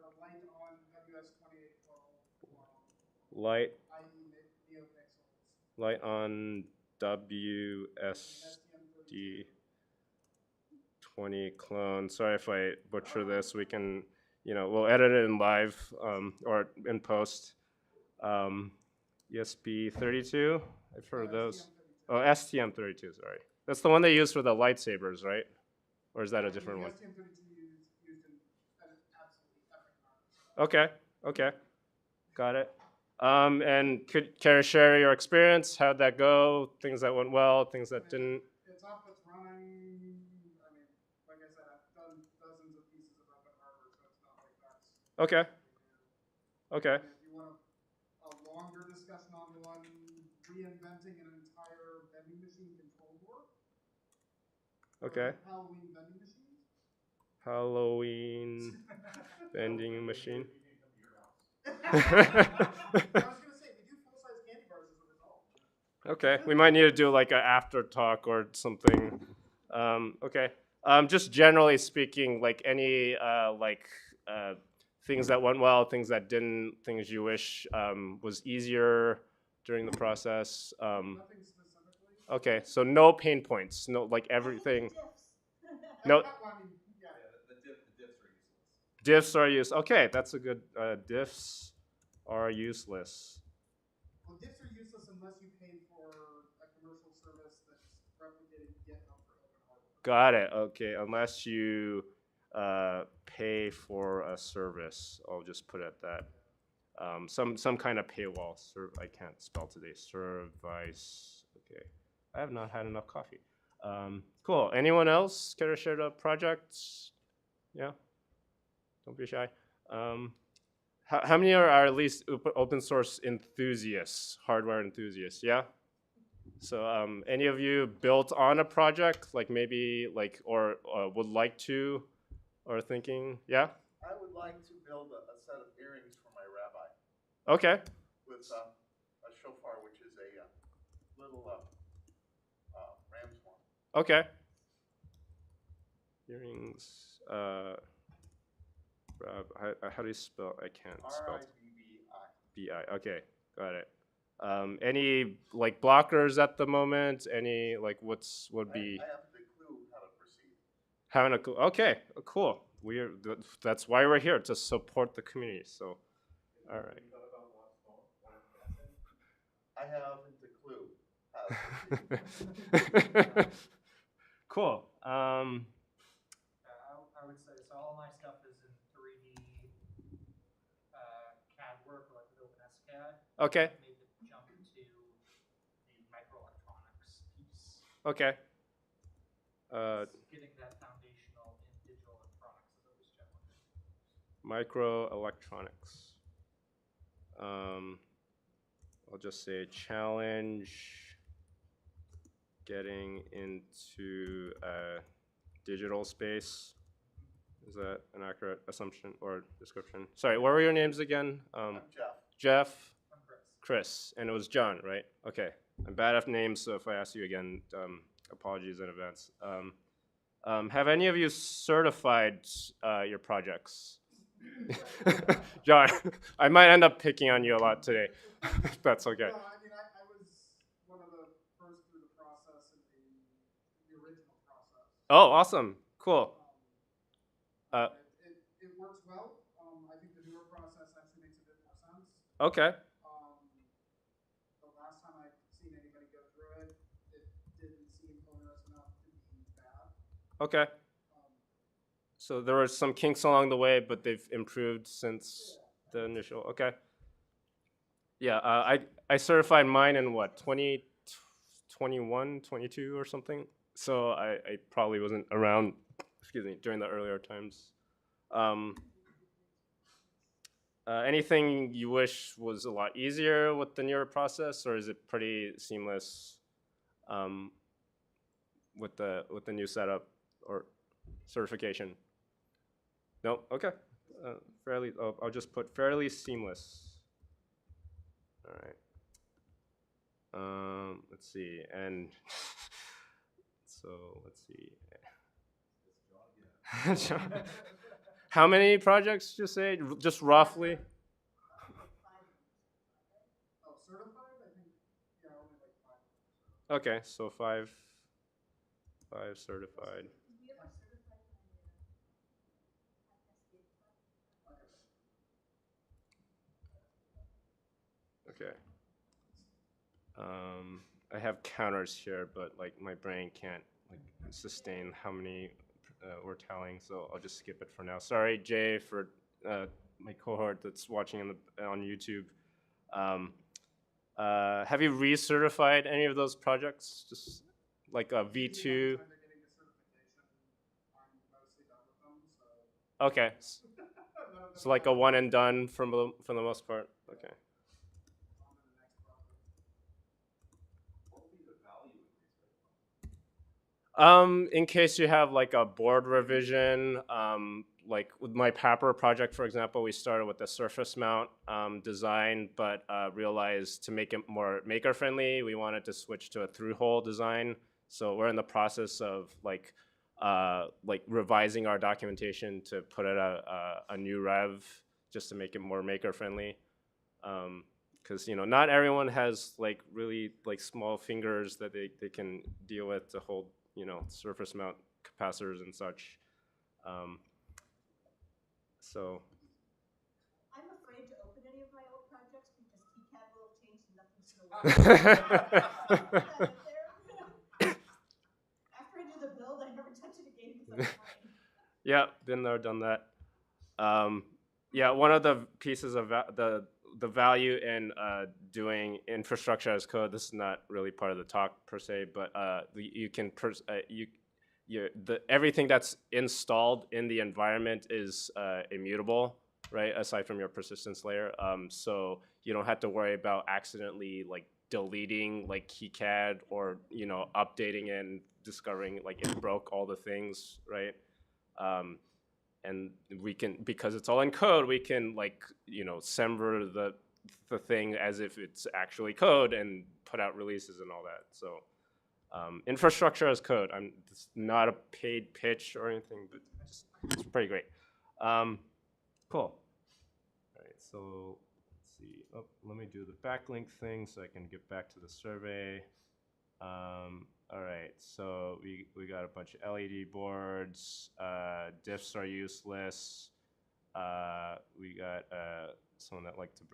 the light on WS2812. Light. i.e. NeoPixels. Light on WSD20 clone. Sorry if I butcher this. We can, we'll edit it in live or in post. ESP32. I've heard of those. Oh, STM32. Sorry. That's the one they use for the lightsabers, right? Or is that a different one? Okay, got it. And care to share your experience? How'd that go? Things that went well, things that didn't. It's up, it's running. I mean, like I said, I've done dozens of pieces of open hardware, so it's not like that's Okay. Okay. And if you want a longer discussion on one, reinventing an entire vending machine control board. Okay. Halloween vending machines. Halloween vending machine. I was gonna say we do full-size candy bars as a result. Okay, we might need to do like an after talk or something. Okay. Just generally speaking, like any things that went well, things that didn't, things you wish was easier during the process. Nothing specifically. Okay, so no pain points, no like everything. No. Well, I mean, yeah. The diffs are useless. Diffs are useless. Okay, that's a good. Diffs are useless. Well, diffs are useless unless you pay for a commercial service that's replicating GitHub for open hardware. Got it. Okay, unless you pay for a service, I'll just put it at that. Some kind of paywall. I can't spell today. Service. Okay, I have not had enough coffee. Cool. Anyone else care to share the projects? Yeah. Don't be shy. How many are at least open source enthusiasts, hardware enthusiasts? Yeah. So any of you built on a project, like maybe like or would like to, or thinking? Yeah. I would like to build a set of earrings for my rabbi. Okay. With a shofar, which is a little ram's horn. Okay. Earrings. How do you spell? I can't spell. R-I-B-B-I. B-I. Okay, got it. Any like blockers at the moment? Any like would be? I have the clue how to proceed. Having a clue. Okay, cool. That's why we're here, to support the community. So, all right. I haven't a clue. Cool. I would say, so all my stuff is in 3D CAD work, like with OpenSCAD. Okay. I made the jump into the microelectronics piece. Okay. Getting that foundational in digital electronics is always challenging. Microelectronics. I'll just say challenge getting into digital space. Is that an accurate assumption or description? Sorry, what were your names again? I'm Jeff. Jeff. I'm Chris, and it was John, right? Okay, I'm bad at names, so if I ask you again, apologies in advance. Have any of you certified your projects? John, I might end up picking on you a lot today. That's okay. No, I mean, I was one of the first through the process in the original process. Oh, awesome. Cool. It works well. I think the newer process actually makes a bit more sense. Okay. The last time I'd seen anybody go through it, it didn't seem onerous enough to be bad. Okay. So there were some kinks along the way, but they've improved since the initial. Okay. Yeah, I certified mine in what, 2021, 22 or something. So I probably wasn't around, excuse me, during the earlier times. Anything you wish was a lot easier with the newer process, or is it pretty seamless with the new setup or certification? No. Okay. Fairly. Oh, I'll just put fairly seamless. All right. Let's see. And so let's see. How many projects did you say? Just roughly? Oh, certified? I think, yeah, only like 5. Okay, so five certified. Okay. I have counters here, but like my brain can't like sustain how many we're tallying, so I'll just skip it for now. Sorry, Jay, for my cohort that's watching on YouTube. Have you recertified any of those projects? Just like a V2? Okay. So like a one and done from the most part. Okay. In case you have like a board revision, like with my Papper project, for example, we started with the surface mount design, but realized to make it more maker friendly, we wanted to switch to a through hole design. So we're in the process of like revising our documentation to put out a new rev just to make it more maker friendly. Because not everyone has like really like small fingers that they can deal with to hold surface mount capacitors and such. So. I'm afraid to open any of my old projects because KiCad will have changed and nothing's going to work. After I do the build, I never touch it again because I'm afraid. Yeah, been there, done that. Yeah, one of the pieces of the value in doing infrastructure as code. This is not really part of the talk per se, but you can everything that's installed in the environment is immutable, right? Aside from your persistence layer, so you don't have to worry about accidentally like deleting like KiCad or updating and discovering like it broke all the things, right? And we can, because it's all in code, we can like semver the thing as if it's actually code and put out releases and all that. So infrastructure as code. It's not a paid pitch or anything, but it's pretty great. Cool. All right, so let's see. Oh, let me do the backlink thing so I can get back to the survey. All right, so we got a bunch of LED boards. Diffs are useless. We got someone that like to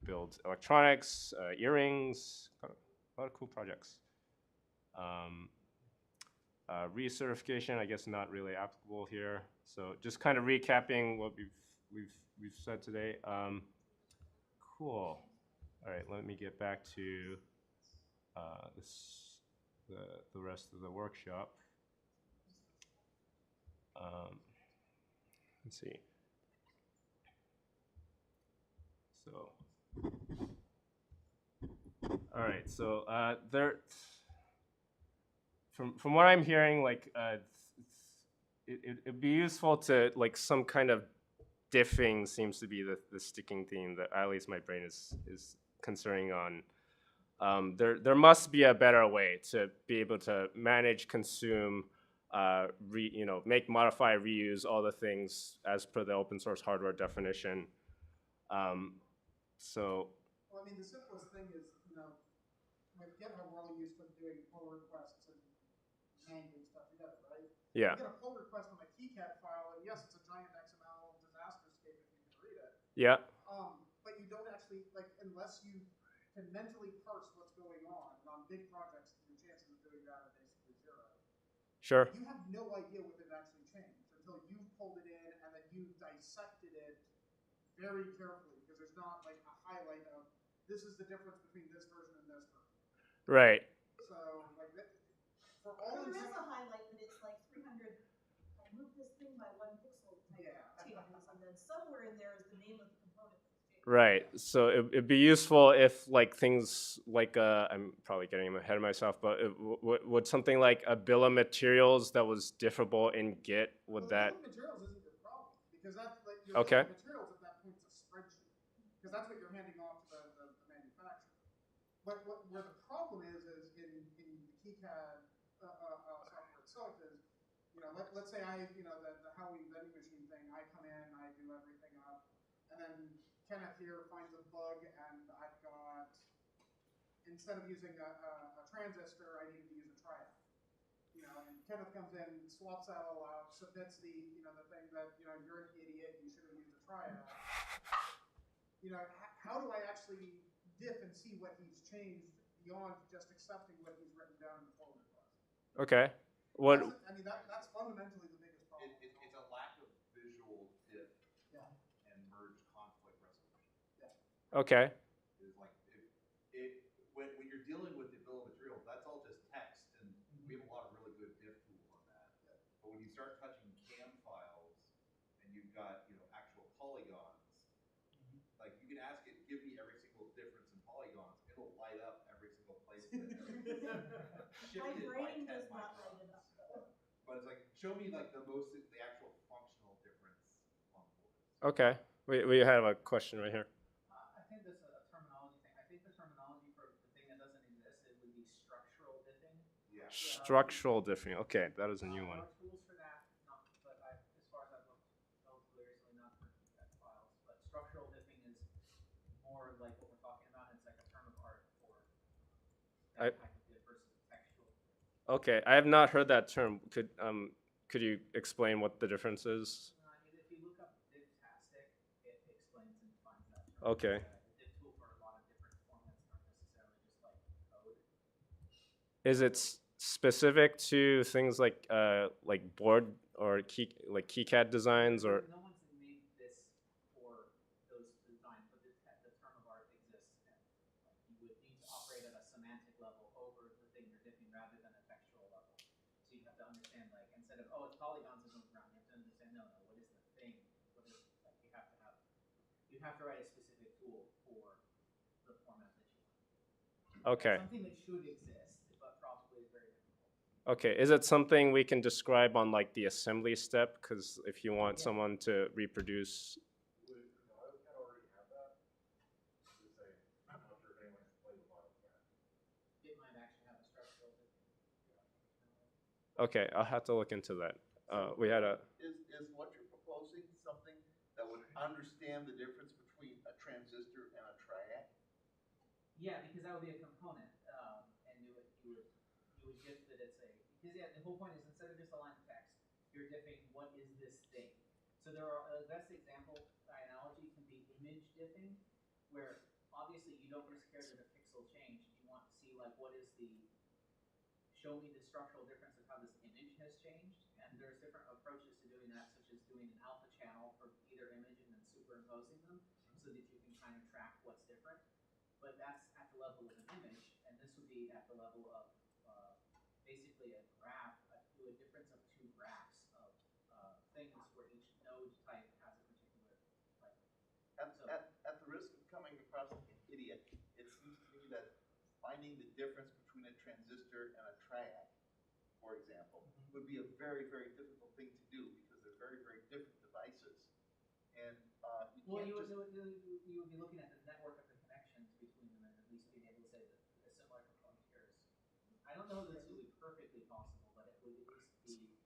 build electronics, earrings. A lot of cool projects. Recertification, I guess, not really applicable here. So just kind of recapping what we've said today. Cool. All right, let me get back to the rest of the workshop. Let's see. So, all right. So from what I'm hearing, like it'd be useful to like some kind of diffing seems to be the sticking theme that at least my brain is concerning on. There must be a better way to be able to manage, consume, make, modify, reuse all the things as per the open source hardware definition. Well, I mean, the simplest thing is, with GitHub, we're all used to doing pull requests and hanging stuff together, right? Yeah. You get a pull request on a KiCad file, and yes, it's a giant XML disaster scape if you can read it. Yeah. But you don't actually, like, unless you can mentally parse what's going on, and on big projects, your chances of doing that are basically zero. Sure. You have no idea what it actually changed until you've pulled it in and then you've dissected it very carefully, because there's not like a highlight of this is the difference between this version and this version. Right. So, like, for all there is a highlight, but it's like 300. I moved this thing by 1 pixel type changes, and then somewhere in there is the name of the component that's changed. Right. So it'd be useful if like things like I'm probably getting ahead of myself, but would something like a bill of materials that was differable in Git, would that? The bill of materials isn't your problem, because that's like your okay. bill of materials at that point is a spreadsheet, because that's what you're handing off to the manufacturer. But where the problem is in the KiCad software itself is, let's say the Howie vending machine thing, I come in, I do everything up, and then Kenneth here finds a bug, and I've got, instead of using a transistor, I need to use a triad. And Kenneth comes in, swaps that all out, submits the thing that, you're an idiot, you should have used a triad. How do I actually diff and see what he's changed beyond just accepting what he's written down in the pull request? Okay. What? That's fundamentally the biggest problem. It's a lack of visual diff and merge conflict resolution. Yeah. Okay. Is like when you're dealing with the bill of materials, that's all just text, and we have a lot of really good diff tools on that. But when you start touching CAM files and you've got actual polygons, like you can ask it, give me every single difference in polygons, it'll light up every single place that everything's My shifted by brain 10 does not light microns. it up though. But it's like, show me like the actual functional difference on the boards. Okay. We have a question right here. I think that's a terminology thing. I think the terminology for the thing that doesn't exist, it would be structural diffing. Yeah. Structural diffing. Okay, that is a new one. There are tools for that, but as far as I've looked relatively recently, not for tech files, but structural diffing is more like what we're talking about. It's like a term of art for that type of diff versus textual. Okay, I have not heard that term. Could you explain what the difference is? If you look up Difftastic, it explains and defines that term. Okay. It's a diff tool for a lot of different formats, not necessarily just like code. Is it specific to things like board or KiCad designs or? No one's made this for those designs, but the term of art exists, and you would need to operate at a semantic level over the thing you're diffing rather than a textual level. So you have to understand, like, instead of it's polygons that move around, you have to understand no, what is the thing? What is like you have to write a specific tool for the format that you want. Okay. It's something that should exist, but probably is very difficult. Okay, is it something we can describe on like the assembly step? Because if you want someone to reproduce. I would kind of already have that. Just saying, I'm not sure if anyone's played with AutoCAD. It might actually have a structural difference. Okay, I'll have to look into that. We had a. Is what you're proposing something that would understand the difference between a transistor and a triac? Yeah, because that would be a component, and you would diff that it's a, because the whole point is instead of just a line of text, you're diffing what is this thing. So there are the best example analogy can be image diffing, where obviously you don't just care that a pixel changed. You want to see like what is the show me the structural difference of how this image has changed, and there's different approaches to doing that, such as doing an alpha channel for either image and then superimposing them, so that you can kind of track what's different. But that's at the level of an image, and this would be at the level of basically a graph, a difference of two graphs of things where each node type has a particular type. At the risk of coming across like an idiot, it seems to me that finding the difference between a transistor and a triac, for example, would be a very, very difficult thing to do because they're very, very different devices. And you would be looking at the network of the connections between them and at least being able to say that a similar component here is. I don't know that this would be perfectly possible, but it would at least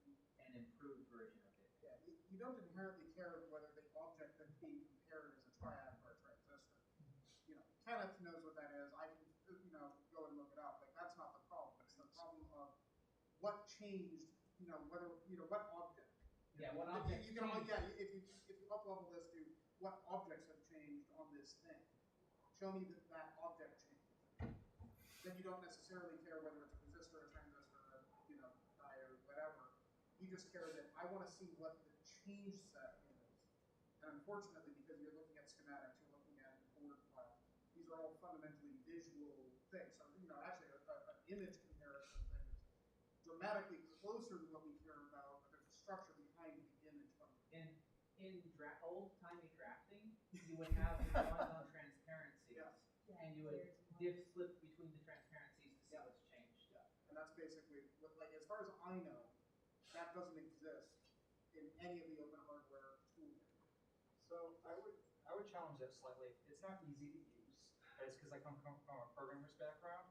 be an improved version of it. Yeah, you don't inherently care whether the object that's being compared is a triad or a transistor. Kenneth knows what that is. I can go and look it up. Like that's not the problem. It's the problem of what changed. What object. Yeah, what object? If you up level this to what objects have changed on this thing, show me that object changed. Then you don't necessarily care whether it's a resistor, a transistor, diode, whatever. You just care that I want to see what the change set is. And unfortunately, because you're looking at schematics, you're looking at board file, these are all fundamentally visual things. So actually, an image comparison thing is dramatically closer to what we care about, but there's a structure behind the image. In old-timey drafting, you would have drawings on transparencies, and you would diff slip between the transparencies to see what's changed. Yeah, and that's basically as far as I know, that doesn't exist in any of the open hardware tooling. So I would challenge that slightly. It's not easy to use. It's because I come from a programmer's background.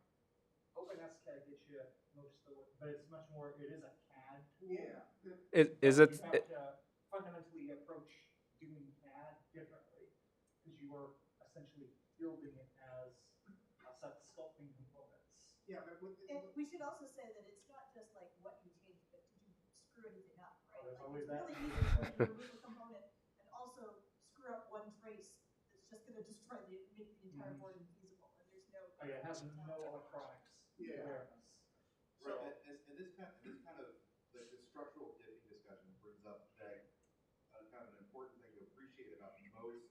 OpenSCAD gets you most of the way, but it's much more. It is a CAD tool. Yeah. Is it? You have to fundamentally approach doing CAD differently because you are essentially building it as a set of sculpting components. Yeah, but we should also say that it's not just like what you change, but did you screw anything up, right? There's like always it's that. really easy to remove a component and also screw up one trace that's just going to destroy make the entire board infeasible, and there's no. It has no electronics awareness. Right, and this kind of the structural diffing discussion brings up that kind of an important thing to appreciate about most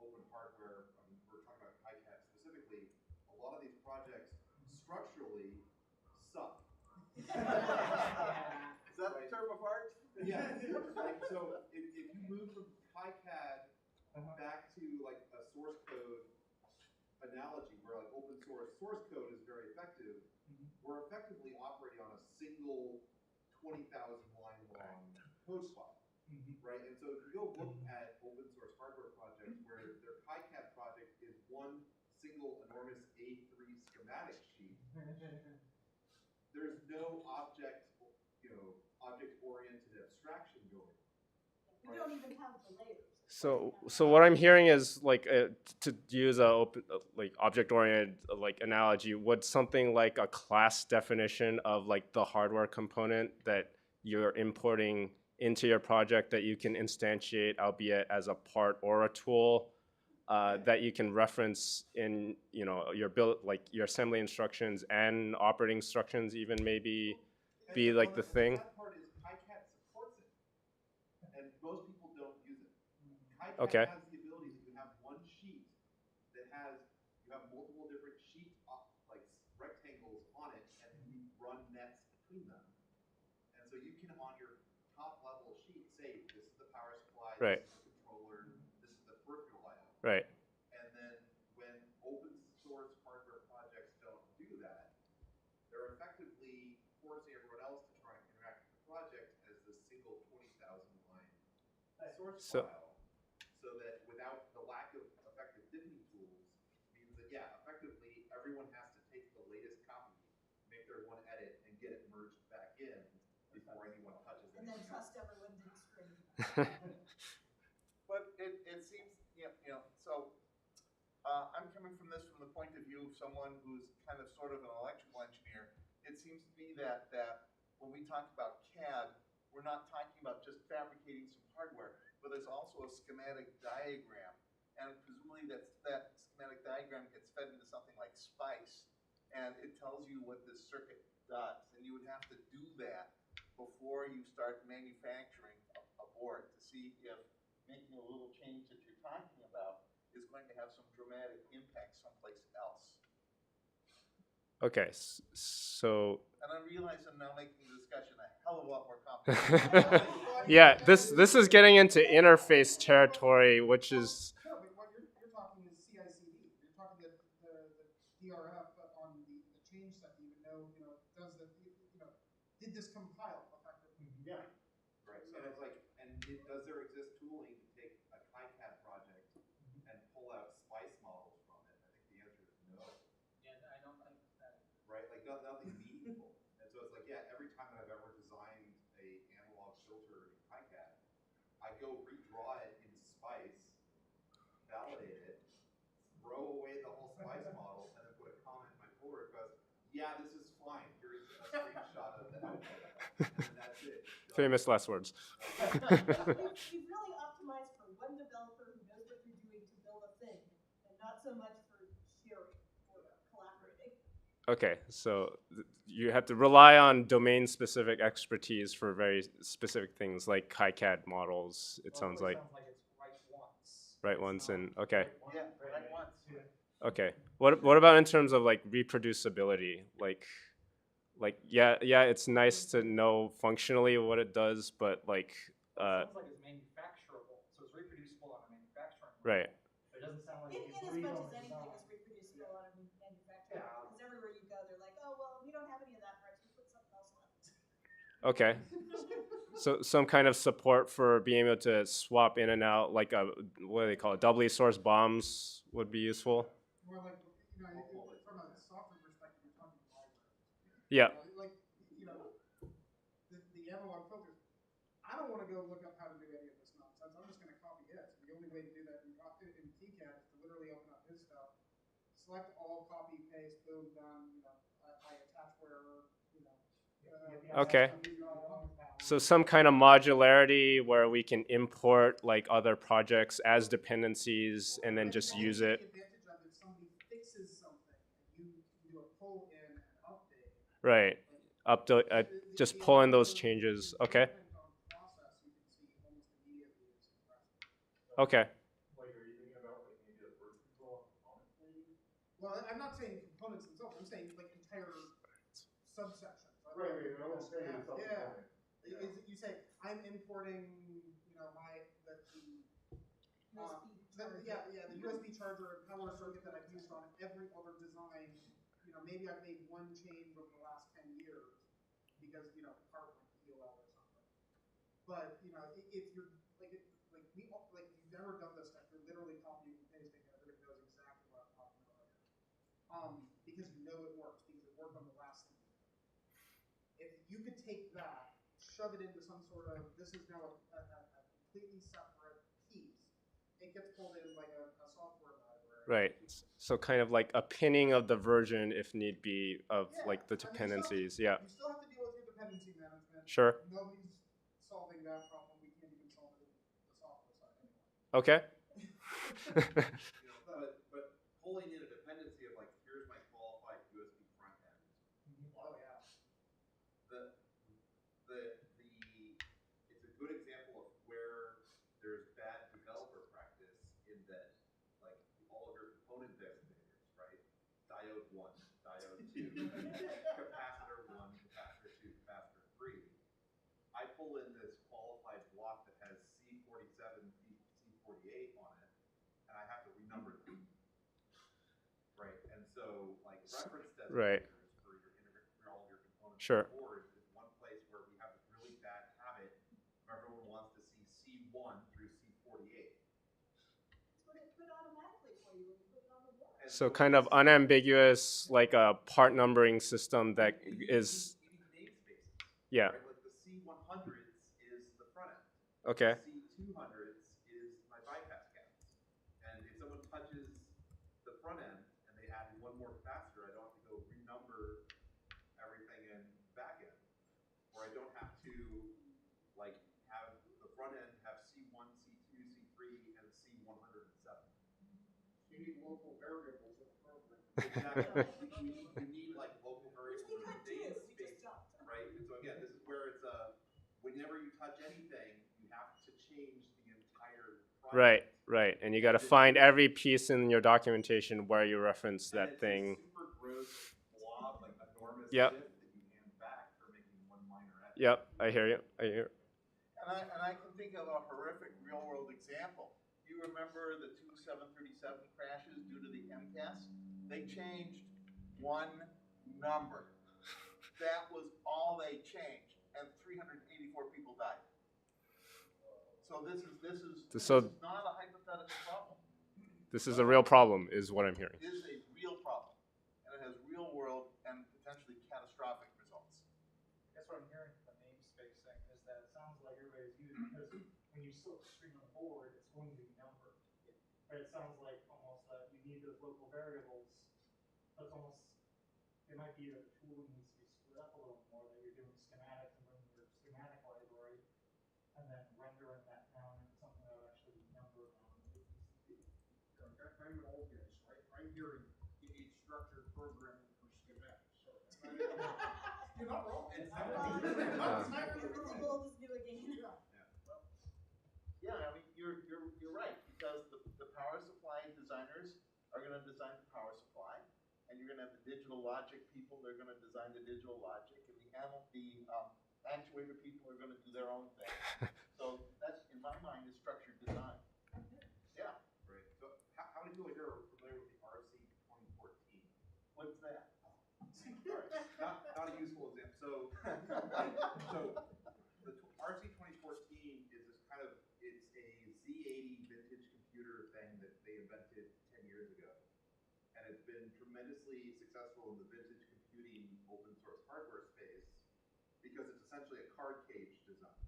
open hardware, we're talking about KiCad specifically, a lot of these projects structurally suck. Is that the term of art? Yeah. Like, so if you move from KiCad back to like a source code analogy where like open source code is very effective, we're effectively operating on a single 20,000 line long code file, right? And so if you go look at open source hardware projects where their KiCad project is one single enormous A3 schematic sheet, there's no object-oriented abstraction going. We don't even have the layers. So what I'm hearing is like to use a open, like object-oriented like analogy, would something like a class definition of like the hardware component that you're importing into your project that you can instantiate, albeit as a part or a tool, that you can reference in your build, like your assembly instructions and operating instructions, even maybe be like the thing. That part is KiCad supports it, and most people don't use it. KiCad Okay. has the ability that you have one sheet that you have multiple different sheet like rectangles on it, and you run nets between them. And so you can on your top level sheet say this is the power supply, Right. this is the controller, this is the peripheral I/O. Right. And then when open source hardware projects don't do that, they're effectively forcing everyone else to try and interact with the project as the single 20,000 line source file, so that without the lack of effective dipping tools means that effectively everyone has to take the latest copy, make their one edit, and get it merged back in before anyone touches it. And then trust everyone did straight. But it seems, so I'm coming from this from the point of view of someone who's kind of sort of an electrical engineer. It seems to me that when we talk about CAD, we're not talking about just fabricating some hardware, but there's also a schematic diagram. And presumably that schematic diagram gets fed into something like SPICE, and it tells you what this circuit does. And you would have to do that before you start manufacturing a board to see if making a little change that you're talking about is going to have some dramatic impact someplace else. Okay, so. And I realize I'm now making the discussion a hell of a lot more complicated. Yeah, this is getting into interface territory, which is. No, but what you're talking is CI/CD. You're talking the DRF on the change set to even know, did this compile effectively? Yeah. Right. And it's like, does there exist tooling to take a KiCad project and pull out SPICE models from it? I think the answer is no. Yeah, I don't think that. Right? Like nothing meaningful. And so it's like, every time that I've ever designed a analog filter in KiCad, I go redraw it in SPICE, validate it, throw away the whole SPICE model, and then put a comment in my pull request. Yeah, this is fine. Here's a screenshot of the output. And that's it. Famous last words. We've really optimized for one developer who knows what you're doing to build a thing, and not so much for sharing or collaborating. Okay, so you have to rely on domain-specific expertise for very specific things like KiCad models. It sounds like. It sounds like it's right once. Right once and okay. Yeah, right once. Okay. What about in terms of like reproducibility? Like yeah, it's nice to know functionally what it does, but like. It sounds like it's manufacturable, so it's reproducible on a manufacturing level. Right. It doesn't sound like In you as read much on as anything design. is reproducible on a manufacturer, Yeah. because everywhere you go, they're like, oh, well, we don't have any of that parts, we put something else on it. Okay. So some kind of support for being able to swap in and out, like what do they call it? Doubly sourced bombs would be useful. More like, from a software perspective, you're talking library. Yeah. Like, the analog filters. I don't want to go look up how to do any of this nonsense. I'm just going to copy his. The only way to do that in KiCad is to literally open up his stuff, select all, copy, paste, boom, done. I attach where, Okay. So some kind of modularity where we can import like other projects as dependencies and then just use it. The advantage of if somebody fixes something and you do a pull in and update. Right. Just pull in those changes. Okay. Process, you can see almost immediately it's impressive. Okay. Like, are you thinking about like maybe Well, I'm not saying components themselves. I'm saying like entire subsections. Right, they're all stated Yeah. self-contained. Is it, you say I'm importing, my the the USB charger and power circuit that I've used on every other design. Maybe I've made one change over the last 10 years because part went EOL or something. But if you're like if you've never done this stuff, you're literally copying and pasting, and everybody knows exactly what I'm talking about here. Because it works, because it worked on the last thing you did. If you could take that, shove it into some sort of, this is now a completely separate piece, it gets pulled in like a software library. Right. So kind of like a pinning of the version, if need be, of like the dependencies. You still have to deal with your dependency management. Sure. Nobody's solving that problem. We can't even solve it in the software side anyway. Okay. But pulling in a dependency of like, here's my qualified USB front end. Oh yeah. It's a good example of where there's bad developer practice in that, like, all of your component designators, right? Diode 1, diode 2, capacitor 1, capacitor 2, capacitor 3. I pull in this qualified block that has C47, C48 on it, and I have to renumber them. Right, and so like reference designators for all of your components Sure. on the board is one place where we have this really bad habit where everyone wants to see C1 through C48. But it put automatically for you when you put it on the board. So kind of unambiguous, like a part numbering system that is. You need namespaces. Yeah. Right? Like the C100s is the front end. Okay. The C200s is my bypass caps. And if someone touches the front end and they add one more capacitor, I don't have to go renumber everything in back end. Or I don't have to like have the front end have C1, C2, C3, and C107. You need local variables in the program. Exactly. you need like local variables in the namespace, right? And so again, this is where it's whenever you touch anything, you have to change the entire project. Right. And you got to find every piece in your documentation where you reference that it's thing. A super gross blob, like enormous Yep. shift that you hand back for making one minor edit. Yep, I hear you. And I can think of a horrific real-world example. You remember the two 737 crashes due to the MCAS? They changed one number. That was all they changed, and 384 people died. So this is not a hypothetical problem. This is a real problem, is what I'm hearing. It is a real problem, and it has real-world and potentially catastrophic results. That's what I'm hearing from the namespace thing, is that it sounds like everybody's using, because when you still string on the board, it's going to be numbered. But it sounds like almost that you need those local variables. But it's almost, it might be that the tooling needs to be split up a little more, that you're doing schematics and bringing your schematic library, and then rendering that down into something that would actually be numbered on the PCB. I'm an old guy, so I'm hearing you need structured programming for schematics. So you're not wrong. Yeah, I mean, you're right, because the power supply designers are going to design the power supply, and you're going to have the digital logic people, they're going to design the digital logic, and the actuator people are going to do their own thing. So that, in my mind, is structured design. Yeah. Right. So how many people here are familiar with the RC 2014? What's that? All right. Not a useful example. So the RC 2014 is this kind of, it's a Z80 vintage computer thing that they invented 10 years ago. And it's been tremendously successful in the vintage computing open source hardware space because it's essentially a card cage design.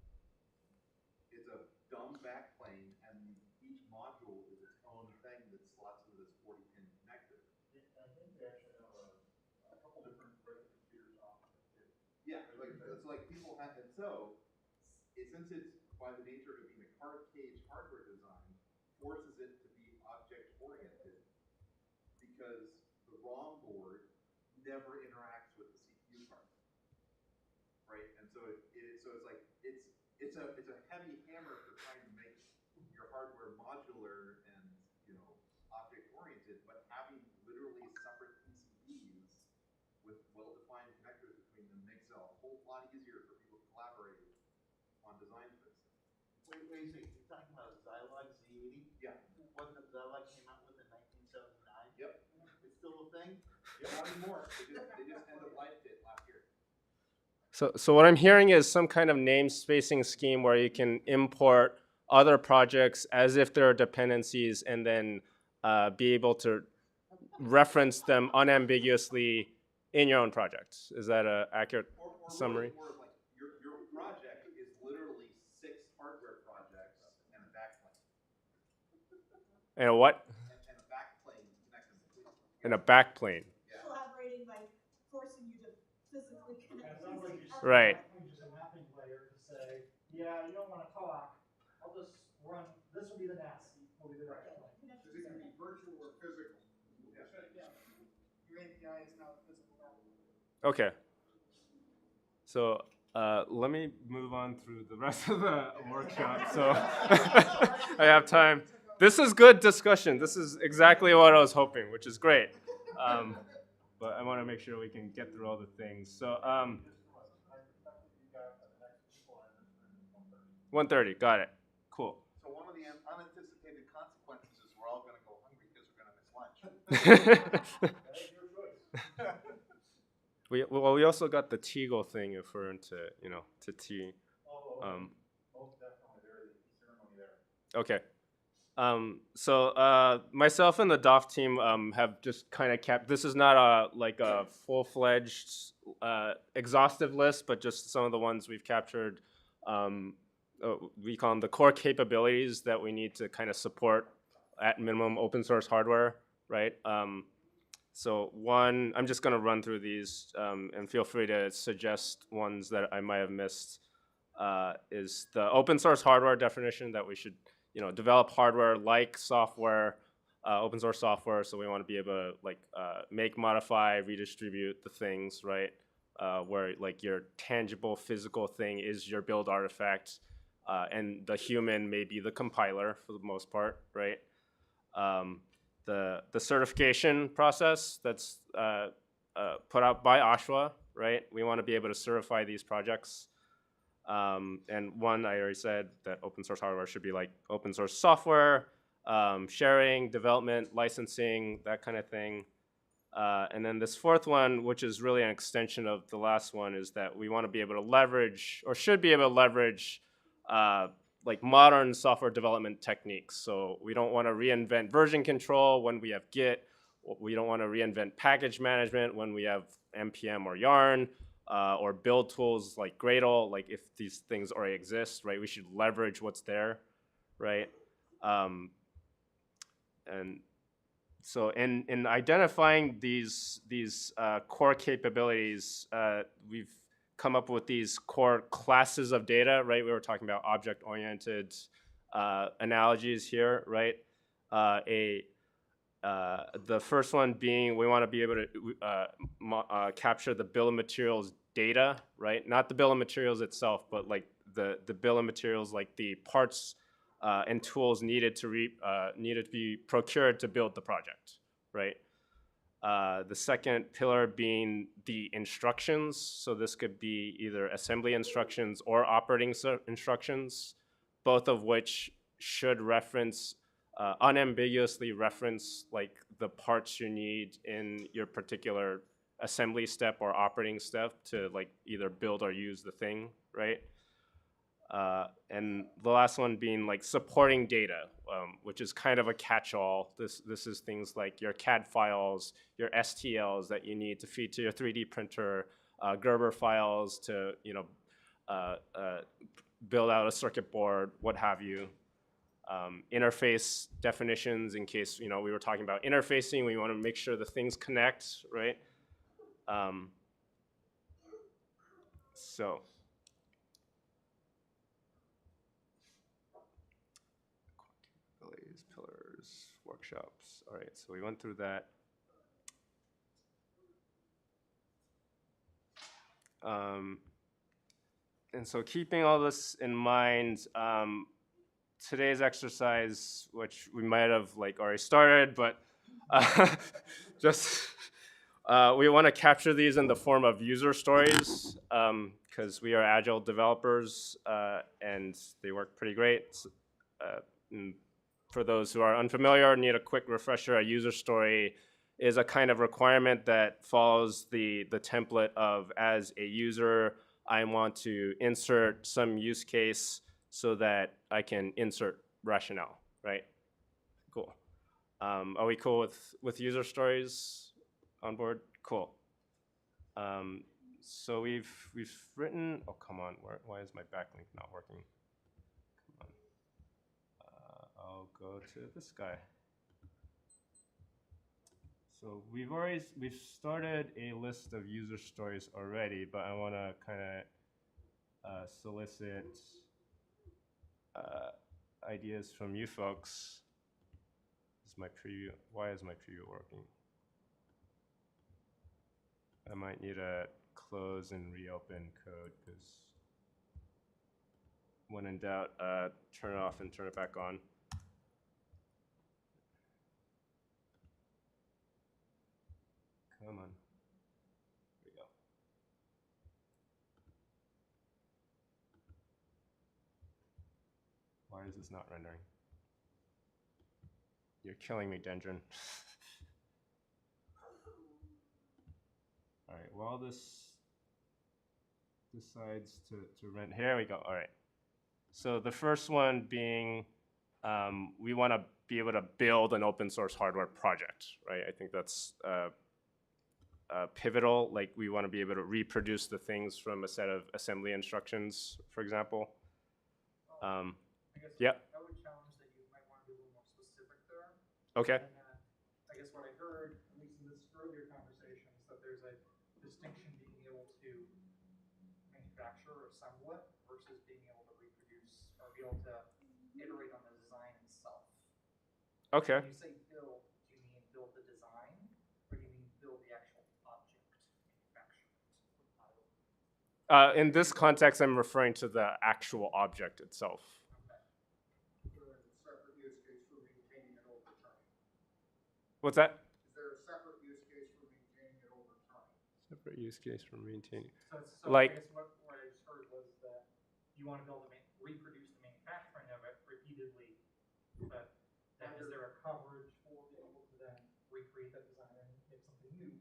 It's a dumb backplane, and each module is its own thing that slots into this 40-pin connector. I think they actually have a couple different retro computers off of it too. Yeah, it's like people have, and so since it's by the nature of being a card cage hardware design, forces it to be object oriented because the ROM board never interacts with the CPU card, right? And so it's like it's a heavy hammer for trying to make your hardware modular and object oriented, but having literally some basic, you're talking about a Zilog Z80? Yeah. One that Zilog came out with in 1979? Yep. It's still a thing? Not anymore. They just end of life it last year. So what I'm hearing is some kind of namespacing scheme where you can import other projects as if there are dependencies and then be able to reference them unambiguously in your own projects. Is that an accurate summary? More of like your project is literally 6 hardware projects and a backplane. And a what? And a backplane connected to it. And a backplane. Yeah. Collaborating by forcing you to physically connect. It sounds like these you're together. Right. Just a mapping layer to say, yeah, you don't want to talk. I'll just run. This will be the NAS. Will be the backplane. Is it gonna be virtual or physical? Yeah. Your API is now physical. Okay. So let me move on through the rest of the workshop. So I have time. This is good discussion. This is exactly what I was hoping, which is great. But I want to make sure we can get through all the things. So 1:30, got it. Cool. So one of the unanticipated consequences is we're all gonna go hungry because we're gonna miss lunch. We also got the Teagle thing if we're into, to tea. Most definitely, there is a ceremony there. Okay. So myself and the DOF team have just kind of kept, this is not a full-fledged exhaustive list, but just some of the ones we've captured. We call them the core capabilities that we need to kind of support at minimum open source hardware, right? So one, I'm just going to run through these and feel free to suggest ones that I might have missed, is the open source hardware definition that we should develop hardware like software, open source software. So we want to be able to make, modify, redistribute the things, right? Where your tangible physical thing is your build artifact, and the human may be the compiler for the most part, right? The certification process that's put out by OSHWA, right? We want to be able to certify these projects. And one, I already said that open source hardware should be like open source software, sharing, development, licensing, that kind of thing. And then this fourth one, which is really an extension of the last one, is that we want to be able to leverage, or should be able to leverage, modern software development techniques. So we don't want to reinvent version control when we have Git. We don't want to reinvent package management when we have NPM or Yarn. Or build tools like Gradle, if these things already exist, right? We should leverage what's there, right? And so in identifying these core capabilities, we've come up with these core classes of data, right? We were talking about object-oriented analogies here, right? The first one being we want to be able to capture the bill of materials data, right? Not the bill of materials itself, but the bill of materials, like the parts and tools needed to be procured to build the project, right? The second pillar being the instructions. So this could be either assembly instructions or operating instructions, both of which should reference unambiguously reference the parts you need in your particular assembly step or operating step to either build or use the thing, right? And the last one being supporting data, which is kind of a catch-all. This is things like your CAD files, your STLs that you need to feed to your 3D printer, Gerber files to build out a circuit board, what have you. Interface definitions in case we were talking about interfacing. We want to make sure the things connect, right? So. Pillars, workshops. All right, so we went through that. And so keeping all this in mind, today's exercise, which we might have already started, but just We want to capture these in the form of user stories because we are agile developers and they work pretty great. And for those who are unfamiliar or need a quick refresher, a user story is a kind of requirement that follows the template of, as a user, I want to insert some use case so that I can insert rationale, right? Cool. Are we cool with user stories on board? Cool. So we've written, oh, come on, why is my backlink not working? Come on. I'll go to this guy. So we've started a list of user stories already, but I want to kind of solicit ideas from you folks. This is my preview. Why is my preview working? I might need to close and reopen code because when in doubt, turn it off and turn it back on. Come on. Here we go. Why is this not rendering? You're killing me, Dendron. All right, while this decides to render, here we go, all right. So the first one being, we want to be able to build an open source hardware project, right? I think that's pivotal. Like we want to be able to reproduce the things from a set of assembly instructions, for example. I guess yeah. I would challenge that you might want to be a little more specific there. Okay. And I guess what I heard, at least in this earlier conversation, is that there's a distinction being able to manufacture or assemble it versus being able to reproduce or be able to iterate on the design itself. Okay. When you say build, do you mean build the design, or do you mean build the actual object, manufacture it? In this context, I'm referring to the actual object itself. What's that? Is there a separate use case for maintaining it over time? Separate use case for maintaining. So like, I guess what I just heard was that you want to be able to reproduce the manufacturing of it repeatedly, but then is there a coverage for being able to then recreate that design and make something new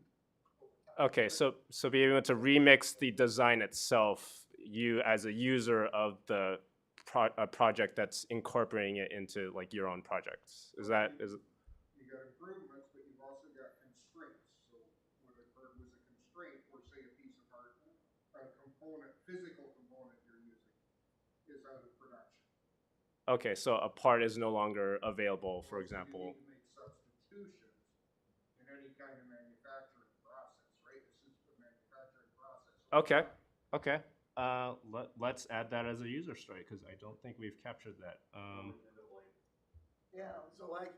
over time? Okay, so being able to remix the design itself, you as a user of the project that's incorporating it into like your own projects. Is that You got improvements, but you've also got constraints. So what I heard was a constraint, or say a piece of hardware, a component, physical component you're using is out of production. Okay, so a part is no longer available, for example. You need to make substitutions in any kind of manufacturing process, right? This is the manufacturing process. Okay, okay. Let's add that as a user story because I don't think we've captured that. Yeah, so like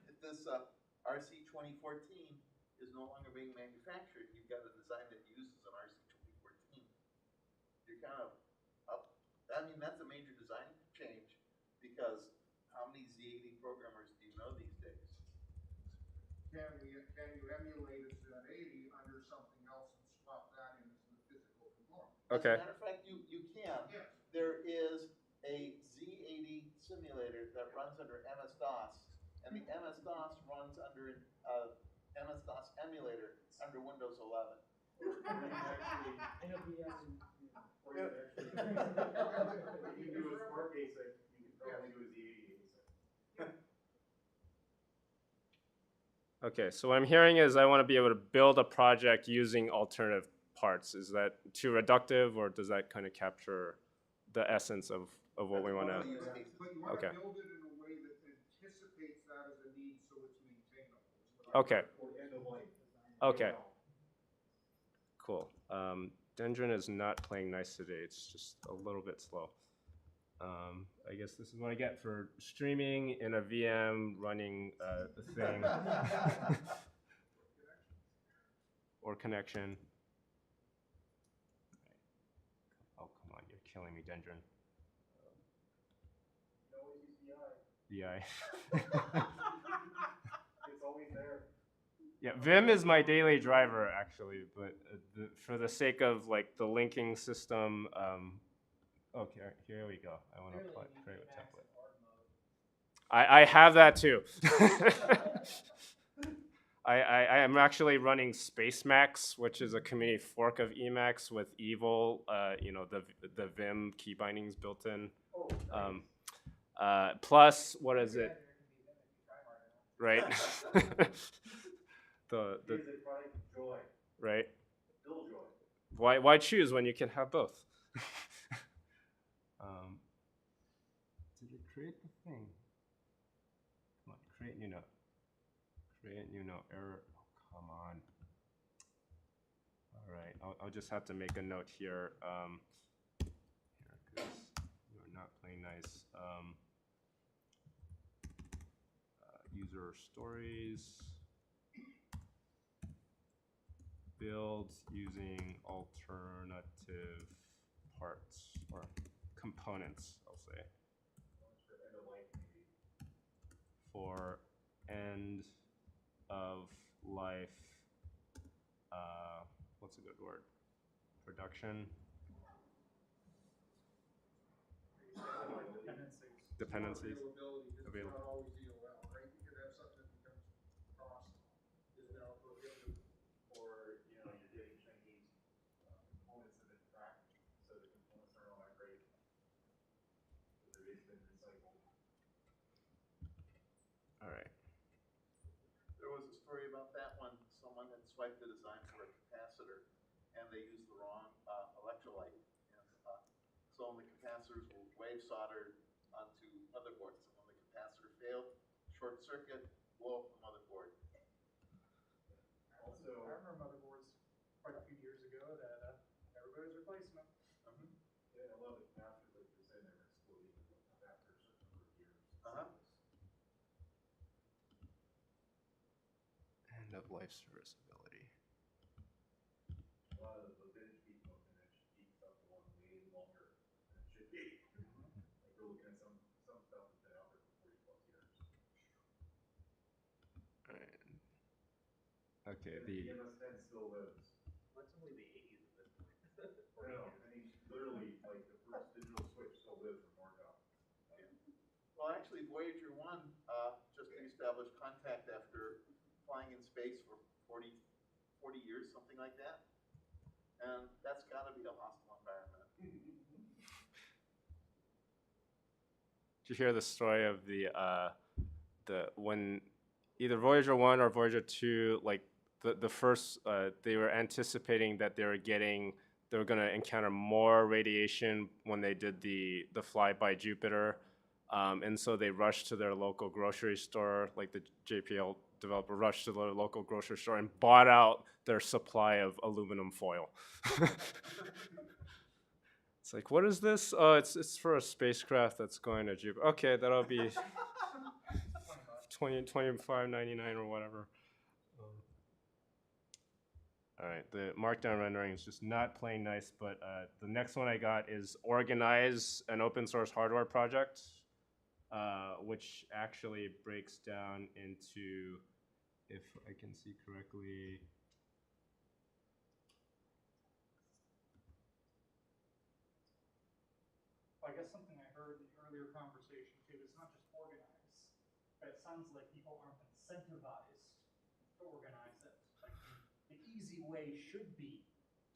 if this RC 2014 is no longer being manufactured, you've got a design that uses an RC 2014. You're kind of up. I mean, that's a major design change because how many Z80 programmers do you know these days? Can you emulate a Z80 under something else and swap that in as the physical component? Okay. As a matter of fact, you can. Yes. There is a Z80 simulator that runs under MS-DOS, and the MS-DOS runs under MS-DOS emulator under Windows 11. In a VM, What you can do is work ASIC, you can probably do a Z80 ASIC. Okay, so what I'm hearing is I want to be able to build a project using alternative parts. Is that too reductive, or does that kind of capture the essence of what we want to? But you want Okay. to build it in a way that anticipates that as a need so it's maintainable. Okay. Okay. Cool. Dendron is not playing nice today. It's just a little bit slow. I guess this is what I get for streaming in a VM running the thing. Or connection. Oh, come on. You're killing me, Dendron. you always use VI. It's always there. Yeah, Vim is my daily driver actually, but for the sake of like the linking system, okay, here we go. I want to create a template. I have that too. I am actually running SpaceMax, which is a community fork of Emacs with Evil, the Vim key bindings built in. Plus, what is it? Right. the Joy. Right. Still joy. Why choose when you can have both? Did it create the thing? Come on, create new note. Create new note. Error. Oh, come on. All right, I'll just have to make a note here. Because you're not playing nice. User stories. Build using alternative parts or components, I'll say. For end of life, what's a good word? Production. Dependencies. Availability, because it's not always EOL, right? You could have something that becomes cost is now prohibitive. Or, you're getting Chinese components that interact, so the components aren't all that great. So they've been recycled. All right. There was a story about that when someone had swiped the design for a capacitor and they used the wrong electrolyte. And so the capacitors were wave soldered onto motherboards. And when the capacitor failed, short circuit, blow up the motherboard. Also, I remember motherboards quite a few years ago that everybody's replacing them. Yeah, a lot of the capacitors, like you're saying, they were exploding after a certain number of years. End of life serviceability. A lot of the vintage people finish keep stuff going way longer than it should be. Like we're looking at some stuff that's been out there for 40 plus years. All right. Okay. And the MS-10 still lives. Well, that's only the 80s at this point. No, I mean literally, like the first digital switch still lives in Morgoth. Well, actually, Voyager 1 just reestablished contact after flying in space for 40 years, something like that. And that's got to be a hostile environment. Did you hear the story of the when either Voyager 1 or Voyager 2, like the first, they were anticipating that they were going to encounter more radiation when they did the flyby Jupiter. And so they rushed to their local grocery store, like the JPL developer rushed to their local grocery store and bought out their supply of aluminum foil. It's like, what is this? Oh, it's for a spacecraft that's going to Jupiter. Okay, that'll be $25.99 or whatever. All right, the Markdown rendering is just not playing nice, but the next one I got is organize an open source hardware project, which actually breaks down into, if I can see correctly, I guess something I heard in the earlier conversation too, it's not just organize, but it sounds like people aren't incentivized to organize it. Like the easy way should be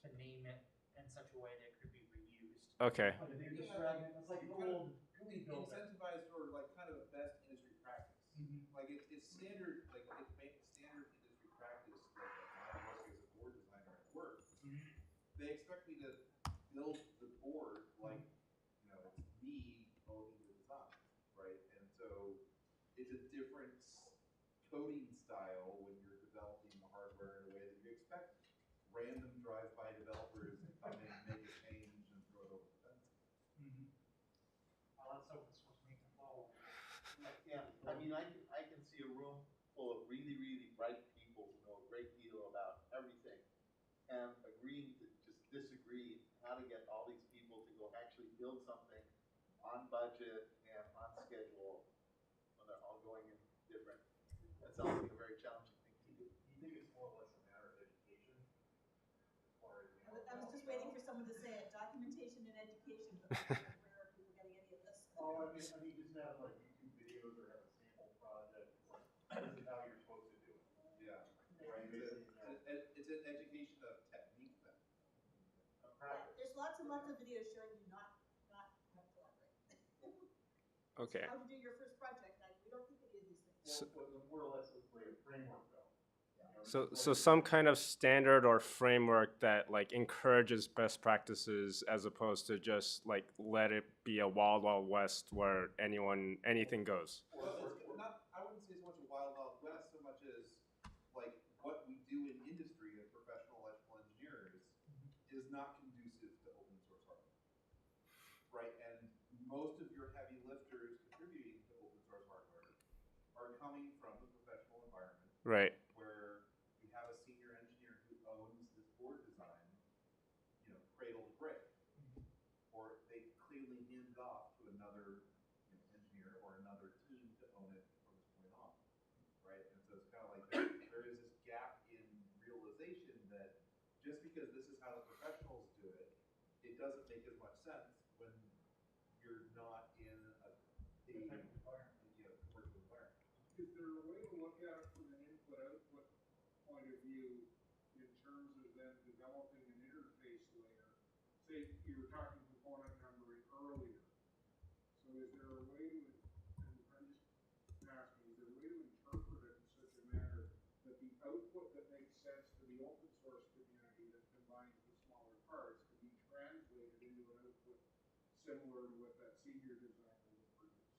to name it in such a way that it could be reused. Okay. But they're describing it as like an old GUI builder. Incentivized for like kind of a best industry practice. Like it's standard, like it's standard industry practice. Like when I was as a board designer at work, they expect me to build the board like it's me owning the design, right? And so it's a different coding style when you're developing the hardware in a way that you expect random drive-by developers to come in, make a change, and throw it over the fence. Well, that's open source maintenance all. Yeah, I mean, I can see a room full of really, really bright people who know a great deal about everything, and agreeing to just disagree how to get all these people to go actually build something on budget and on schedule when they're all going in different. That sounds like a very challenging thing to do. You think Where are people getting any of this? Oh, I mean, just have like YouTube videos or have a sample project. It's like, this is how you're supposed to do it. Yeah. Right. It's an education of technique then. Yeah, there's lots and lots of videos showing you not how to collaborate. Okay. How to do your first project. We don't think any of these things. Well, more or less it's like a framework though. So some kind of standard or framework that like encourages best practices as opposed to just like let it be a wild west where anything goes. Well, it's not, I wouldn't say so much a wild west so much as like what we do in industry as professional electrical engineers is not conducive to open source hardware, right? And most of your heavy lifters contributing to open source hardware are coming from the professional environment, Right. where we have a senior engineer who owns this board design, cradle to grave, or they clearly hand it off to another engineer or another team to own it from this point on, right? And so it's kind of like there is this gap in realization that just because this is how the professionals do it, it doesn't make as much sense when you're not in a commercial environment. Is there a way to look at it from an input-output point of view in terms of them developing an interface layer? Say you were talking component numbering earlier. So is there a way to, and I'm just asking, is there a way to interpret it in such a manner that the output that makes sense to the open source community that combines the smaller parts can be translated into an output similar to what that senior designer would produce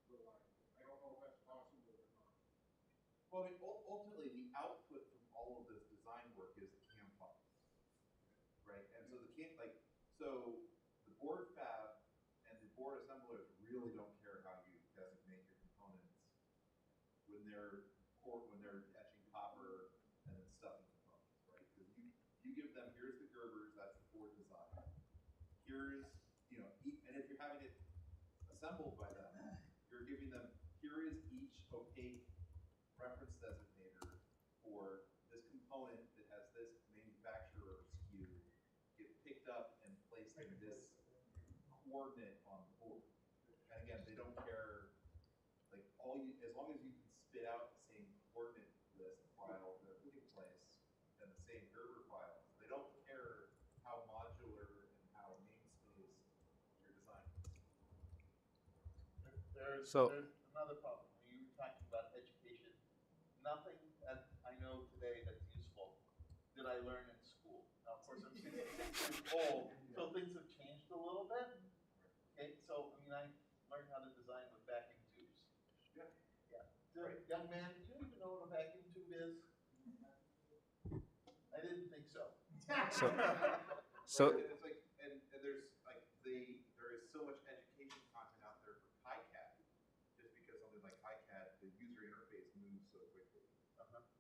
reliably? I don't know if that's possible or not. Well, I mean, ultimately, the output from all of this design work is the CAM files, right? And so so the board fab and the board assemblers really don't care how you designate your components when they're etching copper and then stuffing components, right? Because you give them, here's the Gerbers, that's the board design. Here's, and if you're having it assembled by them, you're giving them, here is each opaque reference designator for this component that has this manufacturer SKU get picked up and placed in this coordinate on the board. And again, they don't care, like as long as you can spit out the same coordinate list file that we can place and the same Gerber files, they don't care how modular and how namespace your design is. There's another problem. You were talking about education. Nothing that I know today that's useful did I learn in school. Now, of course, I'm 66 years old, so things have changed a little bit. Okay, so I learned how to design with vacuum tubes. Yeah. Right. Young man, do you even know what a vacuum tube is? I didn't think so. So it's like, and there's like there is so much education content out there for KiCad, just because something like KiCad, the user interface moves so quickly,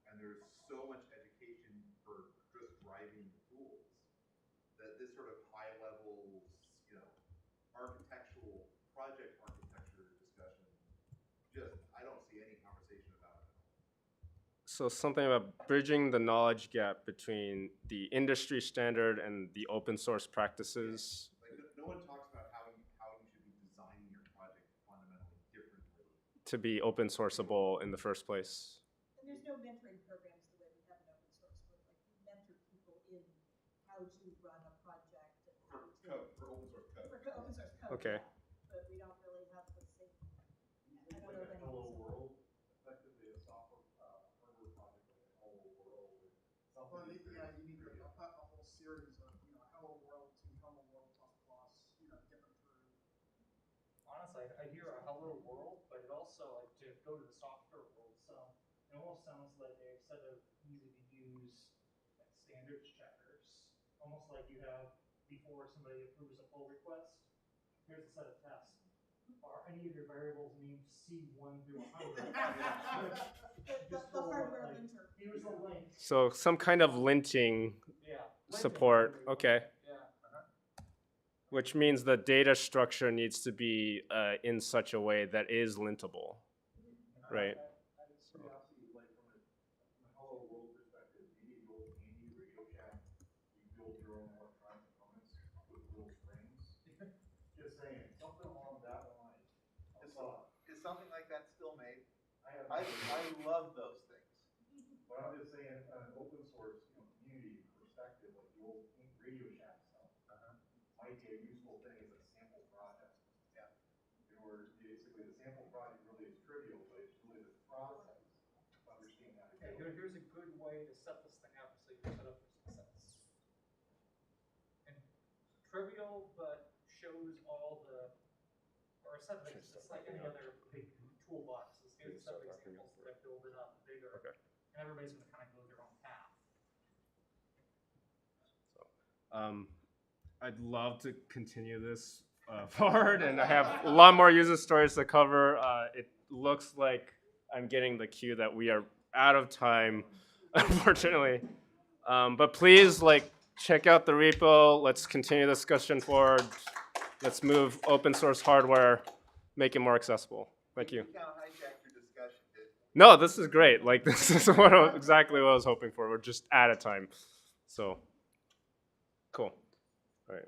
and there's so much education for just driving the tools that this sort of high level, architectural project architecture discussion, I don't see any conversation about it. So something about bridging the knowledge gap between the industry standard and the open source practices. Like no one talks about how you should be designing your project fundamentally differently To be open sourceable in the first place. And there's no mentoring programs the way we have in open source, where like you mentor people in how to run a project and how to for open source code. For open source code. Okay. Yeah. But we don't really have the same. I don't know of any. Hello World, effectively a software hardware project like a Hello World. Well, yeah, you need a whole series of Hello World to Hello World get them through. Honestly, I hear a hello world, but it also, like, to go to the software world, it almost sounds like a set of easy to use like standards checkers, almost like you have before somebody approves a pull request. Here's a set of tests. Are any of your variables named C1 through 100? the hardware linter. Here's a link. So some kind of linting support. Okay. Which means the data structure needs to be in such a way that is lintable, right? Out of curiosity, like from a Hello World perspective, maybe the old Andy Radio Shack, you build your own electronic components with little strings. Just something like that still made? I love those things. But I'm just saying, on an open source, community perspective, like the old Radio Shack stuff, might be a useful thing as a sample project. Yeah. In order, basically, the sample project really is trivial, but it's really the process of understanding how to Okay, do it. here's a good way to set this thing up so you're set up for success. And trivial, but shows all the, or set of it's just like any other big toolbox. Here's a set of examples that build it up bigger. Okay. And everybody's gonna kind of go their own path. I'd love to continue this forward, and I have a lot more user stories to cover. It looks like I'm getting the cue that we are out of time, unfortunately. But please, check out the repo. Let's continue the discussion forward. Let's move open source hardware, make it more accessible. Thank you. We kind of hijacked your discussion, didn't we? No, this is great. This is exactly what I was hoping for. We're just out of time. So, cool. All right.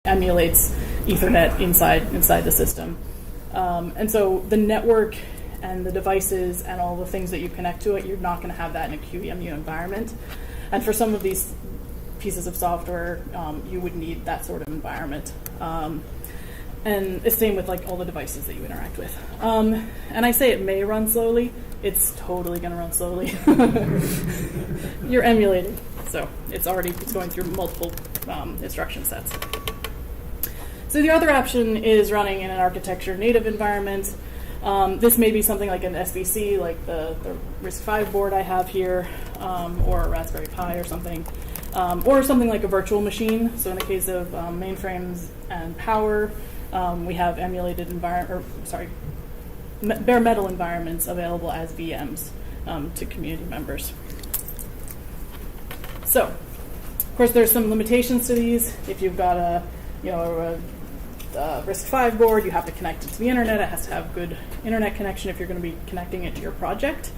emulates Ethernet inside the system. And so the network and the devices and all the things that you connect to it, you're not going to have that in a QEMU environment. And for some of these pieces of software, you would need that sort of environment. And the same with like all the devices that you interact with. And I say it may run slowly. It's totally going to run slowly. You're emulating, so it's going through multiple instruction sets. So the other option is running in an architecture native environment. This may be something like an SBC, like the RISC-V board I have here, or a Raspberry Pi or something like a virtual machine. So in the case of mainframes and power, we have emulated bare metal environments available as VMs to community members. So, of course, there's some limitations to these. If you've got a RISC-V board, you have to connect it to the internet. It has to have good internet connection if you're going to be connecting it to your project.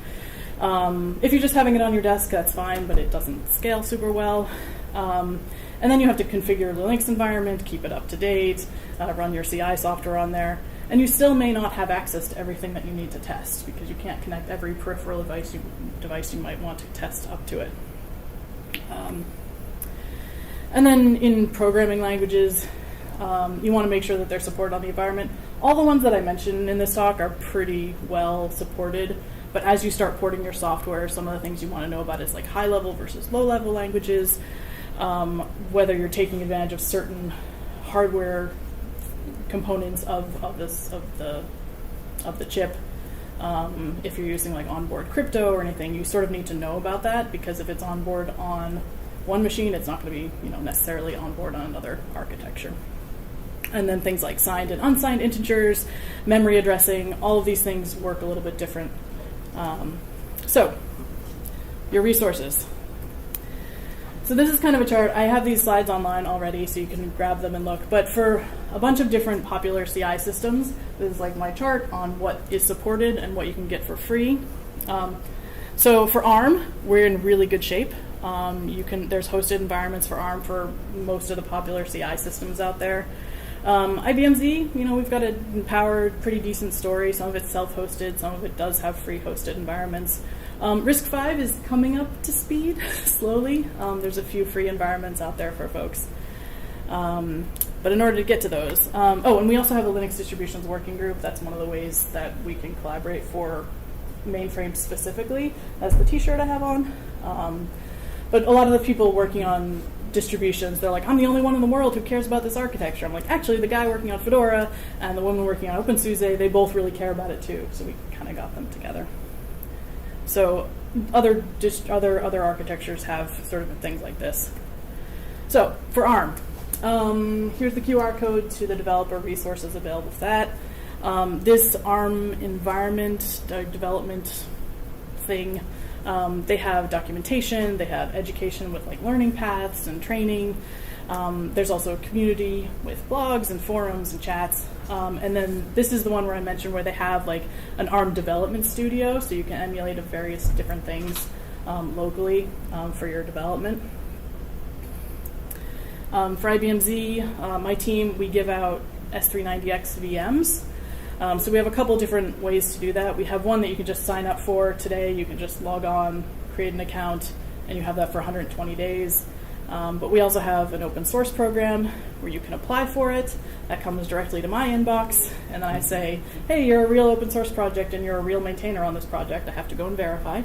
If you're just having it on your desk, that's fine, but it doesn't scale super well. And then you have to configure the Linux environment, keep it up to date, run your CI software on there. And you still may not have access to everything that you need to test because you can't connect every peripheral device you might want to test up to it. And then in programming languages, you want to make sure that they're supported on the environment. All the ones that I mentioned in this talk are pretty well supported, but as you start porting your software, some of the things you want to know about is like high-level versus low-level languages, whether you're taking advantage of certain hardware components of the chip. If you're using like onboard crypto or anything, you sort of need to know about that, because if it's onboard on one machine, it's not going to be necessarily onboard on another architecture. And then things like signed and unsigned integers, memory addressing, all of these things work a little bit different. So, your resources. So this is kind of a chart. I have these slides online already, so you can grab them and look. But for a bunch of different popular CI systems, this is like my chart on what is supported and what you can get for free. So for ARM, we're in really good shape. There's hosted environments for ARM for most of the popular CI systems out there. IBM-Z, we've got a empowered, pretty decent story. Some of it's self-hosted, some of it does have free hosted environments. RISC-V is coming up to speed slowly. There's a few free environments out there for folks. But in order to get to those, and we also have a Linux distributions working group. That's one of the ways that we can collaborate for mainframes specifically. That's the t-shirt I have on. But a lot of the people working on distributions, they're like, I'm the only one in the world who cares about this architecture. I'm like, actually, the guy working on Fedora and the woman working on OpenSUSE, they both really care about it too. So we kind of got them together. So other architectures have sort of things like this. So for ARM, here's the QR code to the developer resources available for that. This ARM environment development thing, they have documentation, they have education with like learning paths and training. There's also a community with blogs and forums and chats. And then this is the one where I mentioned where they have like an ARM development studio, so you can emulate various different things locally for your development. For IBM-Z, my team, we give out S390X VMs. So we have a couple different ways to do that. We have one that you can just sign up for today. You can just log on, create an account, and you have that for 120 days. But we also have an open source program where you can apply for it. That comes directly to my inbox. And then I say, hey, you're a real open source project and you're a real maintainer on this project. I have to go and verify.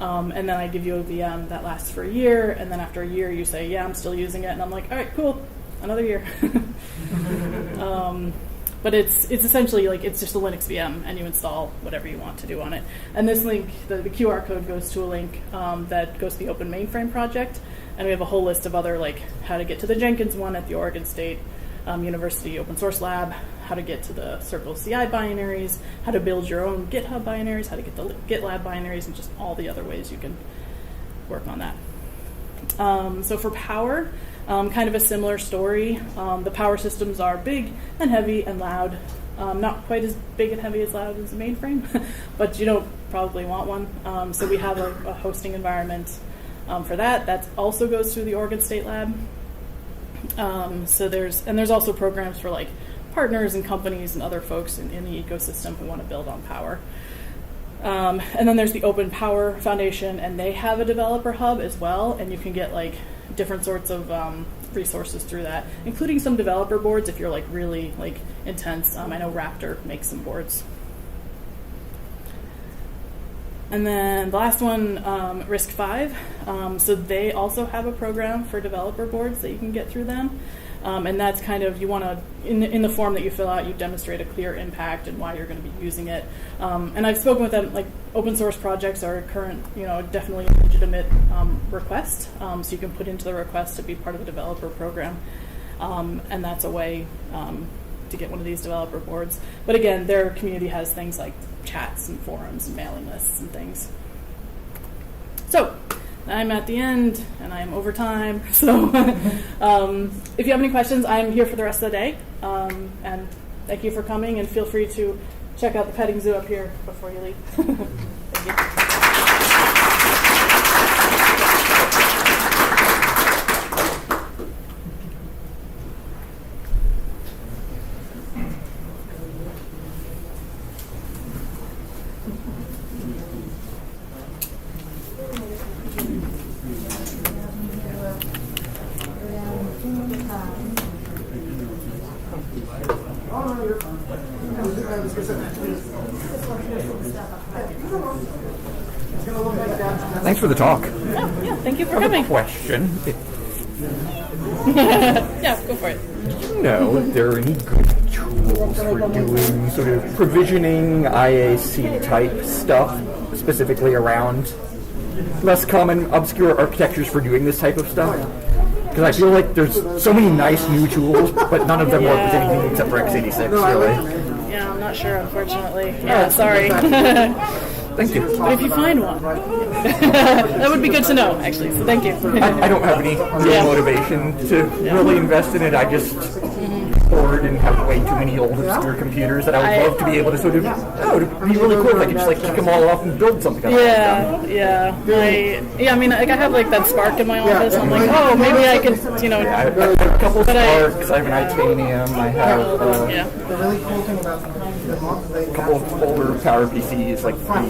And then I give you a VM that lasts for a year. And then after a year, you say, yeah, I'm still using it. And I'm like, all right, cool, another year. But it's essentially like it's just a Linux VM, and you install whatever you want to do on it. And this link, the QR code goes to a link that goes to the Open Mainframe project. And we have a whole list of other, like how to get to the Jenkins one at the Oregon State University Open Source Lab, how to get to the Circle CI binaries, how to build your own GitHub binaries, how to get the GitLab binaries, and just all the other ways you can work on that. So for Power, kind of a similar story. The Power systems are big and heavy and loud. Not quite as big and heavy as loud as a mainframe, but you don't probably want one. So we have a hosting environment for that. That also goes through the Oregon State Lab. There's also programs for like partners and companies and other folks in the ecosystem who want to build on Power. And then there's the Open Power Foundation, and they have a developer hub as well, and you can get like different sorts of resources through that, including some developer boards if you're like really like intense. I know Raptor makes some boards. And then the last one, Risk5. So they also have a program for developer boards that you can get through them. And that's kind of, you want to, in the form that you fill out, you demonstrate a clear impact and why you're going to be using it. And I've spoken with them, like open source projects are definitely a legitimate request. So you can put into the request to be part of the developer program. And that's a way to get one of these developer boards. But again, their community has things like chats and forums and mailing lists and things. So I'm at the end and I'm over time. So if you have any questions, I'm here for the rest of the day. And thank you for coming, and feel free to check out the petting zoo up here before you leave. Thank you. Thanks for the talk. Oh, yeah, thank you for I have coming. a question. Yeah, go for it. Do you know if there are any good tools for doing sort of provisioning IAC type stuff, specifically around less common, obscure architectures for doing this type of stuff? Because I feel like there's so many nice new tools, but none of them work with anything except for x86, really. Yeah, I'm not sure, unfortunately. Yeah, sorry. Thank you. But if you find one, that would be good to know, actually, so thank you. I don't have any real motivation to really invest in it. I just bored and have way too many old obscure computers that I would love to be able to sort of, it'd be really cool if I could just like kick them all off and build something. I mean, like I have like that Spark in my office. I'm like, oh, maybe I could, I have a couple Sparks. I have an Itanium. I have a couple of older Power PCs, like the Power.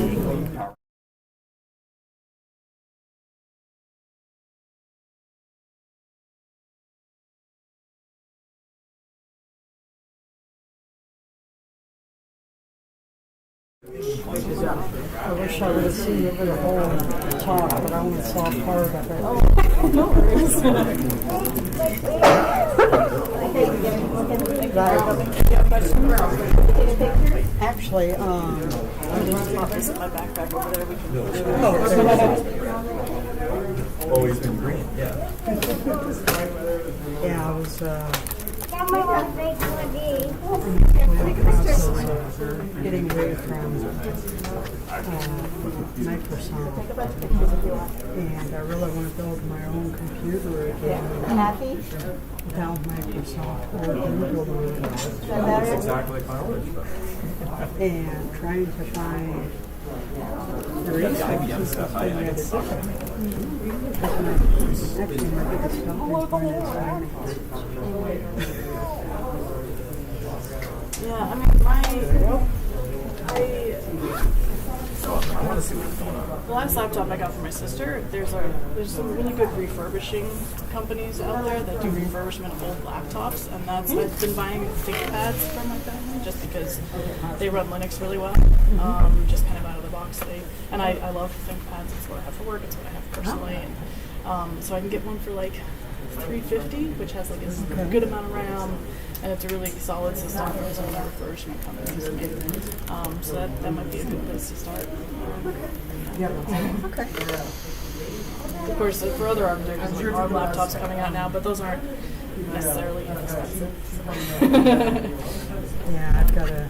I wish I would have seen you for the whole talk, but I only saw part of it. No worries. Actually, my backpack over there. We can. Always been green, yeah. Yeah, I was. Getting away from Microsoft, and I really want to build my own computer again. Happy? Without Microsoft or Google. That's exactly how it is. And trying to find the resources to find it different. Actually, my biggest stumbling point is Yeah, I mean, the last laptop I got for my sister, there's some really good refurbishing companies out there that do refurbishment of old laptops, and I've been buying ThinkPads for my family just because they run Linux really well, just kind of out of the box. And I love ThinkPads. It's what I have for work. It's what I have personally, and so I can get one for like $350, which has like a good amount of RAM. And it's a really solid system for some of the refurbishment companies. So that might be a good place to start. Okay. Of course, for other architects, there are laptops coming out now, but those aren't necessarily inexpensive. Yeah, I've got a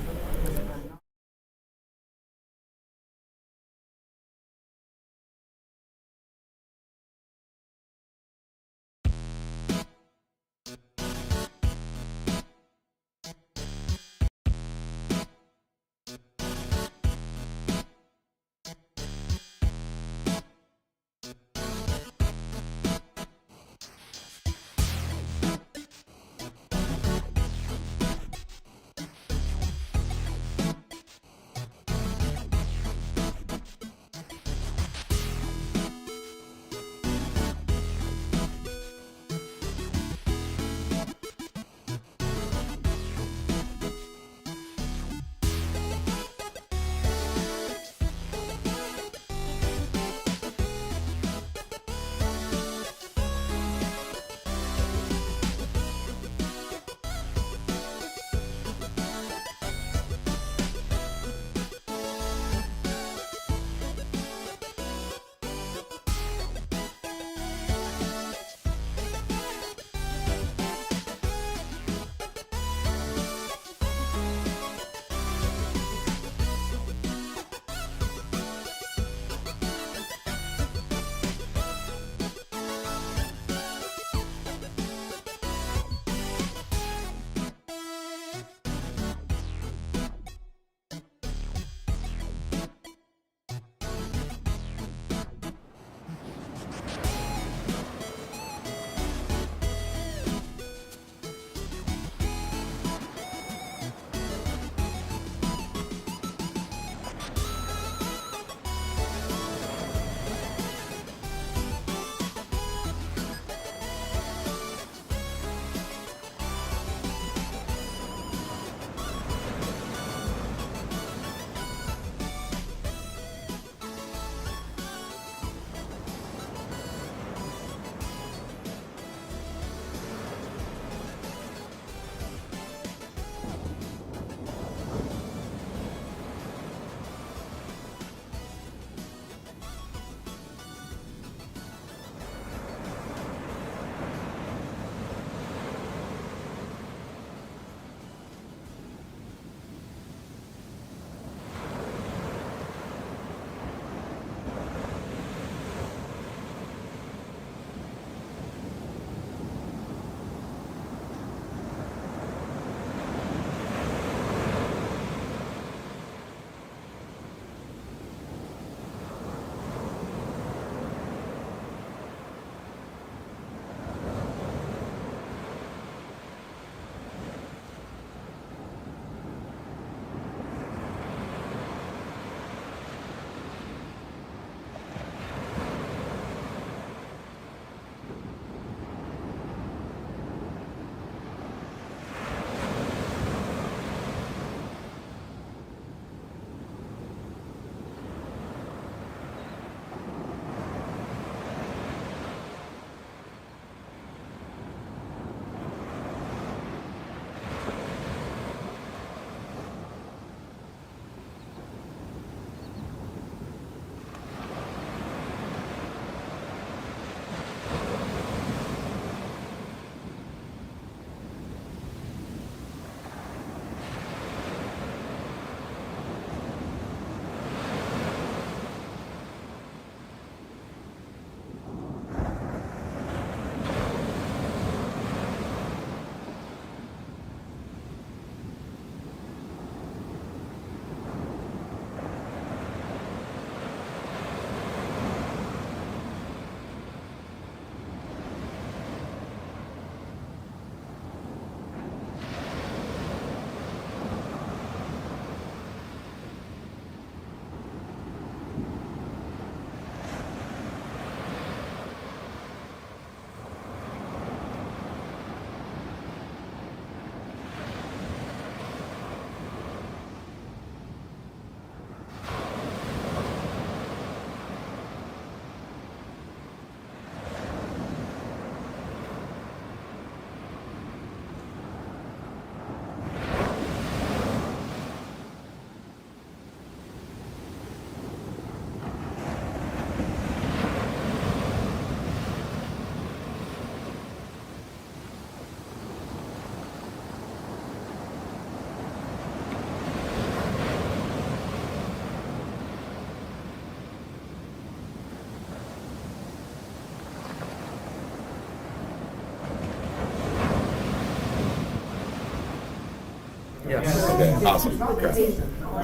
Yes. Okay, awesome. Great.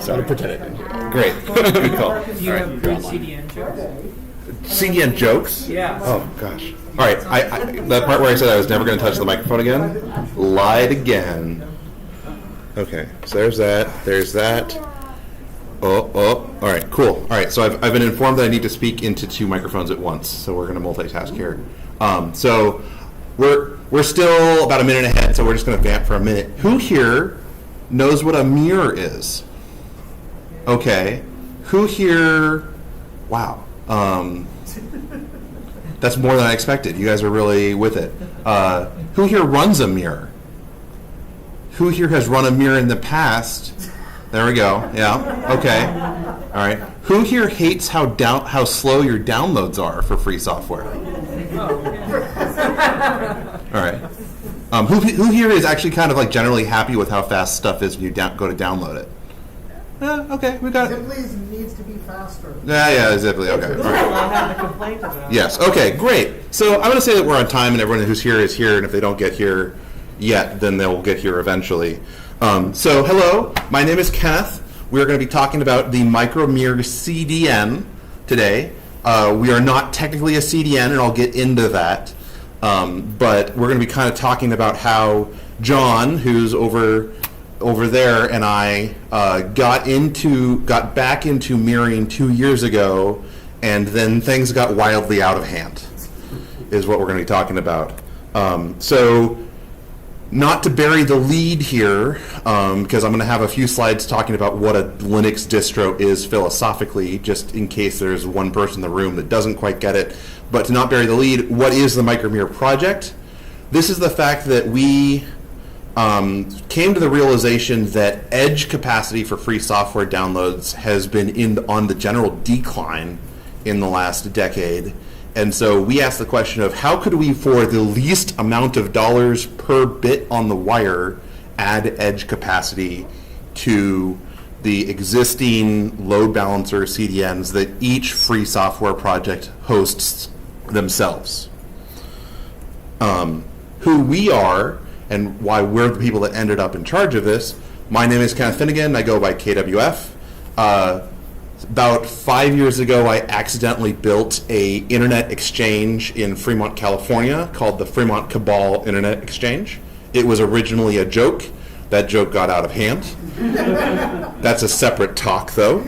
So to pretend it didn't hear. Great. Good call. Do you All have right, good you're online. CDN jokes? CDN jokes? Yeah. Oh gosh. All right. I that part where I said I was never going to touch the microphone again, lied again. Okay. So there's that. There's that. Oh. All right. Cool. All right. So I've been informed that I need to speak into 2 microphones at once. So we're going to multitask here. So we're still about a minute ahead. So we're just going to vamp for a minute. Who here knows what a mirror is? Okay. Who here? Wow. That's more than I expected. You guys are really with it. Who here runs a mirror? Who here has run a mirror in the past? There we go. Yeah. Okay. All right. Who here hates how slow your downloads are for free software? All right. Who here is actually kind of like generally happy with how fast stuff is when you go to download it? Okay, we got it. Zipley needs to be faster. Yeah, Zipley. Okay. All right. I have a complaint about. Yes. Okay. Great. So I'm going to say that we're on time, and everyone who's here is here. And if they don't get here yet, then they'll get here eventually. So hello, my name is Kenneth. We're going to be talking about the Micromirror CDN today. We are not technically a CDN, and I'll get into that. But we're going to be kind of talking about how John, who's over there, and I got back into mirroring 2 years ago, and then things got wildly out of hand, is what we're going to be talking about. So not to bury the lead here, because I'm going to have a few slides talking about what a Linux distro is philosophically, just in case there's one person in the room that doesn't quite get it. But to not bury the lead, what is the Micromirror project? This is the fact that we came to the realization that edge capacity for free software downloads has been on the general decline in the last decade. And so we asked the question of how could we, for the least amount of dollars per bit on the wire, add edge capacity to the existing load balancer CDNs that each free software project hosts themselves. Who we are and why we're the people that ended up in charge of this. My name is Kenneth Finnegan. I go by KWF. About 5 years ago, I accidentally built an internet exchange in Fremont, California called the Fremont Cabal Internet Exchange. It was originally a joke. That joke got out of hand. That's a separate talk, though.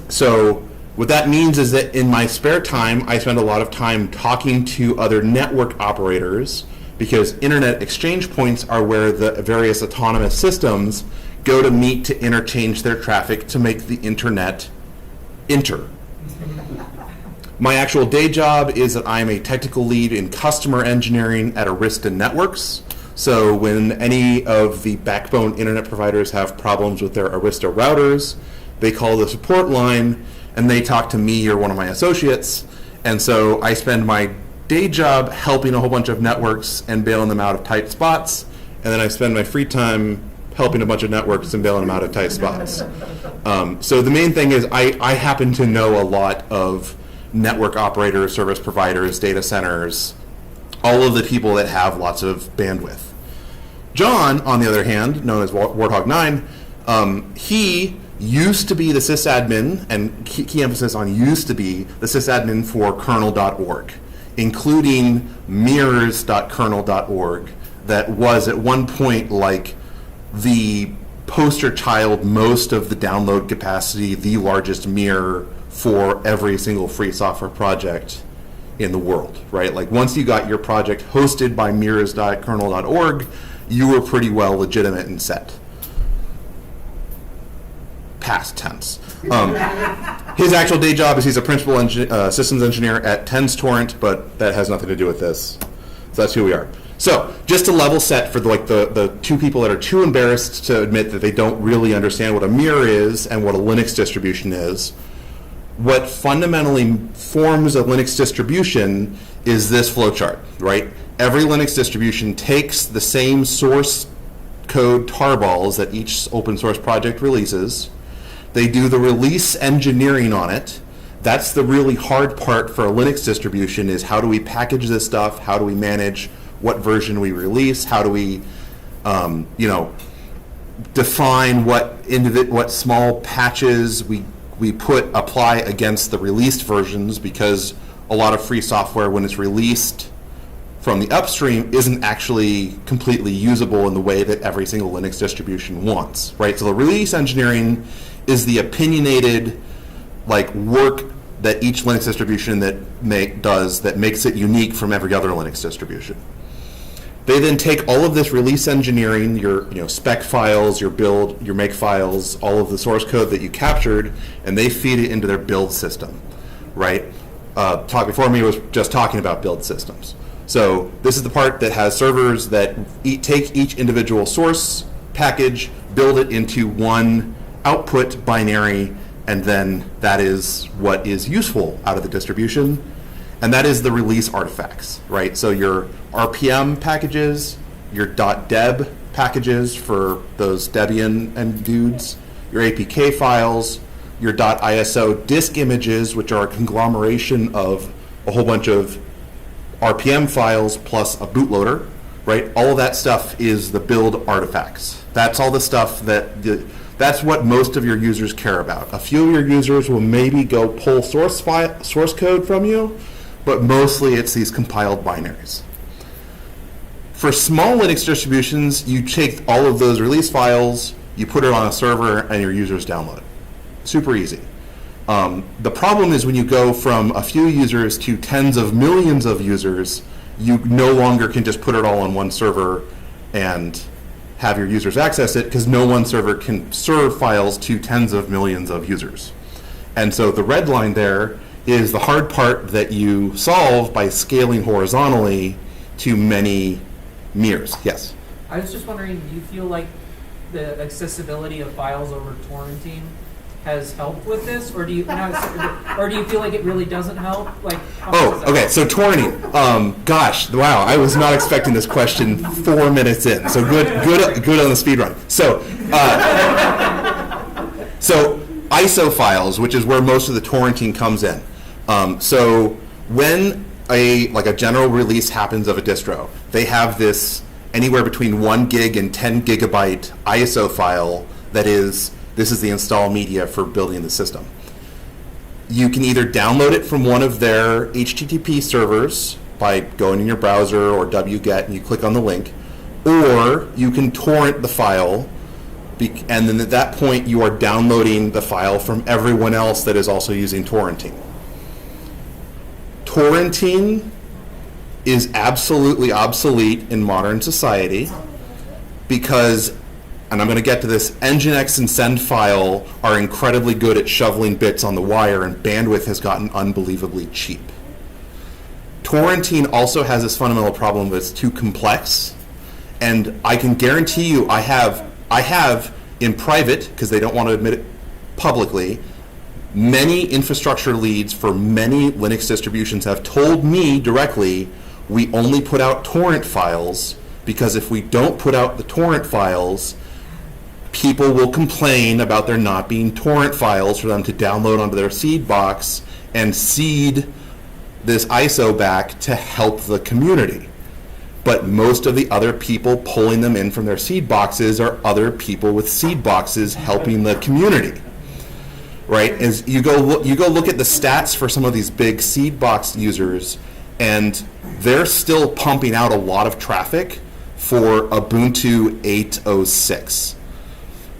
So what that means is that in my spare time, I spend a lot of time talking to other network operators, because internet exchange points are where the various autonomous systems go to meet to interchange their traffic to make the internet enter. My actual day job is that I'm a technical lead in customer engineering at Arista Networks. So when any of the backbone internet providers have problems with their Arista routers, they call the support line and they talk to me or one of my associates. And so I spend my day job helping a whole bunch of networks and bailing them out of tight spots, and then I spend my free time helping a bunch of networks and bailing them out of tight spots. So the main thing is I happen to know a lot of network operators, service providers, data centers, all of the people that have lots of bandwidth. John, on the other hand, known as Warthog 9, he used to be the sysadmin, and key emphasis on used to be the sysadmin for kernel.org, including mirrors.kernel.org, that was at one point like the poster child, most of the download capacity, the largest mirror for every single free software project in the world, right? Like once you got your project hosted by mirrors.kernel.org, you were pretty well legitimate and set. Past tense. His actual day job is he's a principal systems engineer at TensTorrent, but that has nothing to do with this. So that's who we are. So just to level set for the two people that are too embarrassed to admit that they don't really understand what a mirror is and what a Linux distribution is, what fundamentally forms a Linux distribution is this flowchart, right? Every Linux distribution takes the same source code tarballs that each open source project releases. They do the release engineering on it. That's the really hard part for a Linux distribution, is how do we package this stuff? How do we manage what version we release? How do we, define what small patches we apply against the released versions, because a lot of free software, when it's released from the upstream, isn't actually completely usable in the way that every single Linux distribution wants, right? So the release engineering is the opinionated work that each Linux distribution does that makes it unique from every other Linux distribution. They then take all of this release engineering, your spec files, your build, your make files, all of the source code that you captured, and they feed it into their build system, right? Talk before me was just talking about build systems. So this is the part that has servers that take each individual source package, build it into one output binary, and then that is what is useful out of the distribution. And that is the release artifacts, right? So your RPM packages, your .deb packages for those Debian and dudes, your APK files, your .iso disk images, which are a conglomeration of a whole bunch of RPM files plus a bootloader, right? All of that stuff is the build artifacts. That's all the stuff that's what most of your users care about. A few of your users will maybe go pull source code from you, but mostly it's these compiled binaries. For small Linux distributions, you take all of those release files, you put it on a server, and your users download it. Super easy. The problem is when you go from a few users to tens of millions of users, you no longer can just put it all on one server and have your users access it, because no one server can serve files to tens of millions of users. And so the red line there is the hard part that you solve by scaling horizontally to many mirrors. Yes? I was just wondering, do you feel like the accessibility of files over torrenting has helped with this, or do you or do you feel like it really doesn't help? Okay. So torrenting. Gosh, wow! I was not expecting this question 4 minutes in. So good on the speed run. So ISO files, which is where most of the torrenting comes in. So when a general release happens of a distro, they have this anywhere between 1 gig and 10 gigabyte ISO file that is. This is the install media for building the system. You can either download it from one of their HTTP servers by going in your browser or wget and you click on the link, or you can torrent the file, and then at that point you are downloading the file from everyone else that is also using torrenting. Torrenting is absolutely obsolete in modern society because, and I'm going to get to this, Nginx and Sendfile are incredibly good at shoveling bits on the wire, and bandwidth has gotten unbelievably cheap. Torrenting also has this fundamental problem that it's too complex, and I can guarantee you I have in private, because they don't want to admit it publicly, many infrastructure leads for many Linux distributions have told me directly, we only put out torrent files because if we don't put out the torrent files, people will complain about there not being torrent files for them to download onto their seed box and seed this ISO back to help the community. But most of the other people pulling them in from their seed boxes are other people with seed boxes helping the community, right? As you go look at the stats for some of these big seed box users, and they're still pumping out a lot of traffic for Ubuntu 8.06.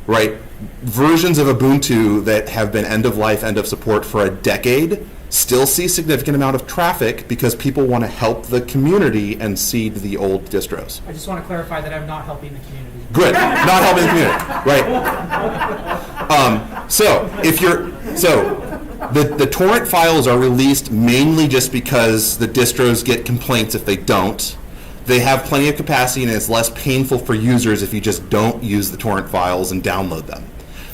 Right, versions of Ubuntu that have been end of life, end of support for a decade still see significant amount of traffic because people want to help the community and seed the old distros. I just want to clarify that I'm not helping the community. Good, not helping the community, right? The torrent files are released mainly just because the distros get complaints if they don't. They have plenty of capacity, and it's less painful for users if you just don't use the torrent files and download them.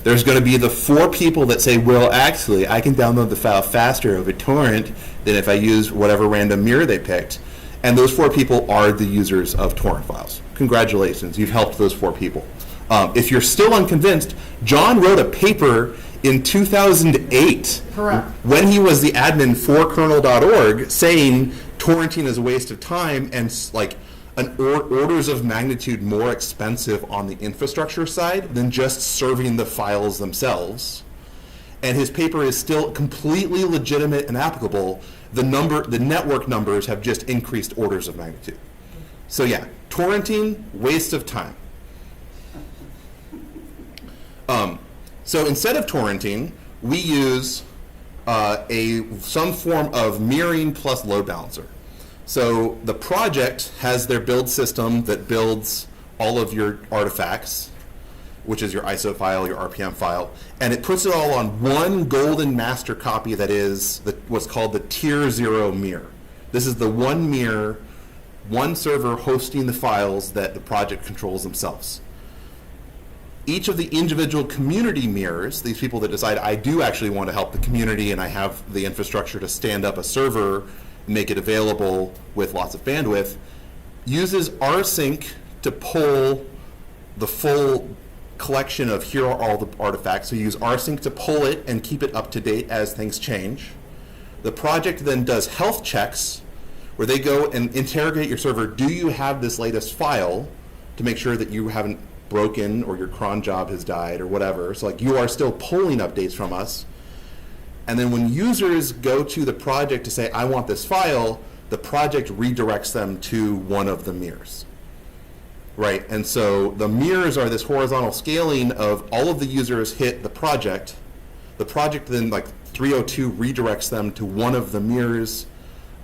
There's going to be the 4 people that say, well, actually, I can download the file faster over torrent than if I use whatever random mirror they picked. And those 4 people are the users of torrent files. Congratulations, you've helped those 4 people. If you're still unconvinced, John wrote a paper in 2008 when he was the admin for kernel.org saying torrenting is a waste of time and orders of magnitude more expensive on the infrastructure side than just serving the files themselves. And his paper is still completely legitimate and applicable. The network numbers have just increased orders of magnitude. So yeah, torrenting, waste of time. So instead of torrenting, we use some form of mirroring plus load balancer. So the project has their build system that builds all of your artifacts, which is your ISO file, your RPM file, and it puts it all on one golden master copy that is what's called the tier 0 mirror. This is the one mirror, one server hosting the files that the project controls themselves. Each of the individual community mirrors, these people that decide, I do actually want to help the community and I have the infrastructure to stand up a server and make it available with lots of bandwidth, uses rsync to pull the full collection of here are all the artifacts. So you use rsync to pull it and keep it up to date as things change. The project then does health checks where they go and interrogate your server. Do you have this latest file to make sure that you haven't broken or your cron job has died or whatever. So like you are still pulling updates from us. And then when users go to the project to say, I want this file, the project redirects them to one of the mirrors. Right, and so the mirrors are this horizontal scaling of all of the users hit the project then like 302 redirects them to one of the mirrors,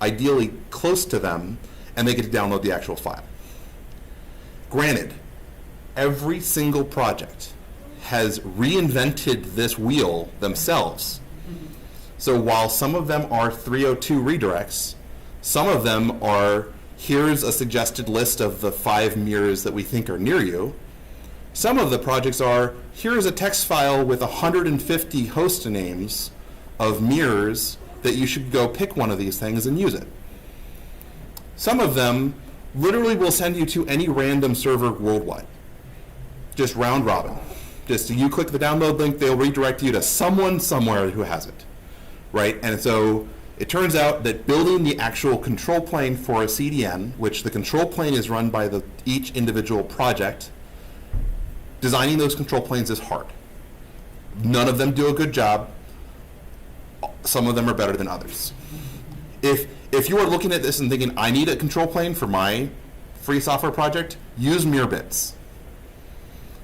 ideally close to them, and they get to download the actual file. Granted, every single project has reinvented this wheel themselves. So while some of them are 302 redirects, some of them are here's a suggested list of the 5 mirrors that we think are near you. Some of the projects are, here's a text file with 150 host names of mirrors that you should go pick one of these things and use it. Some of them literally will send you to any random server worldwide. Just round robin. Just you click the download link, they'll redirect you to someone somewhere who has it. Right? And so it turns out that building the actual control plane for a CDN, which the control plane is run by each individual project, designing those control planes is hard. None of them do a good job. Some of them are better than others. If you are looking at this and thinking, I need a control plane for my free software project, use Mirbits.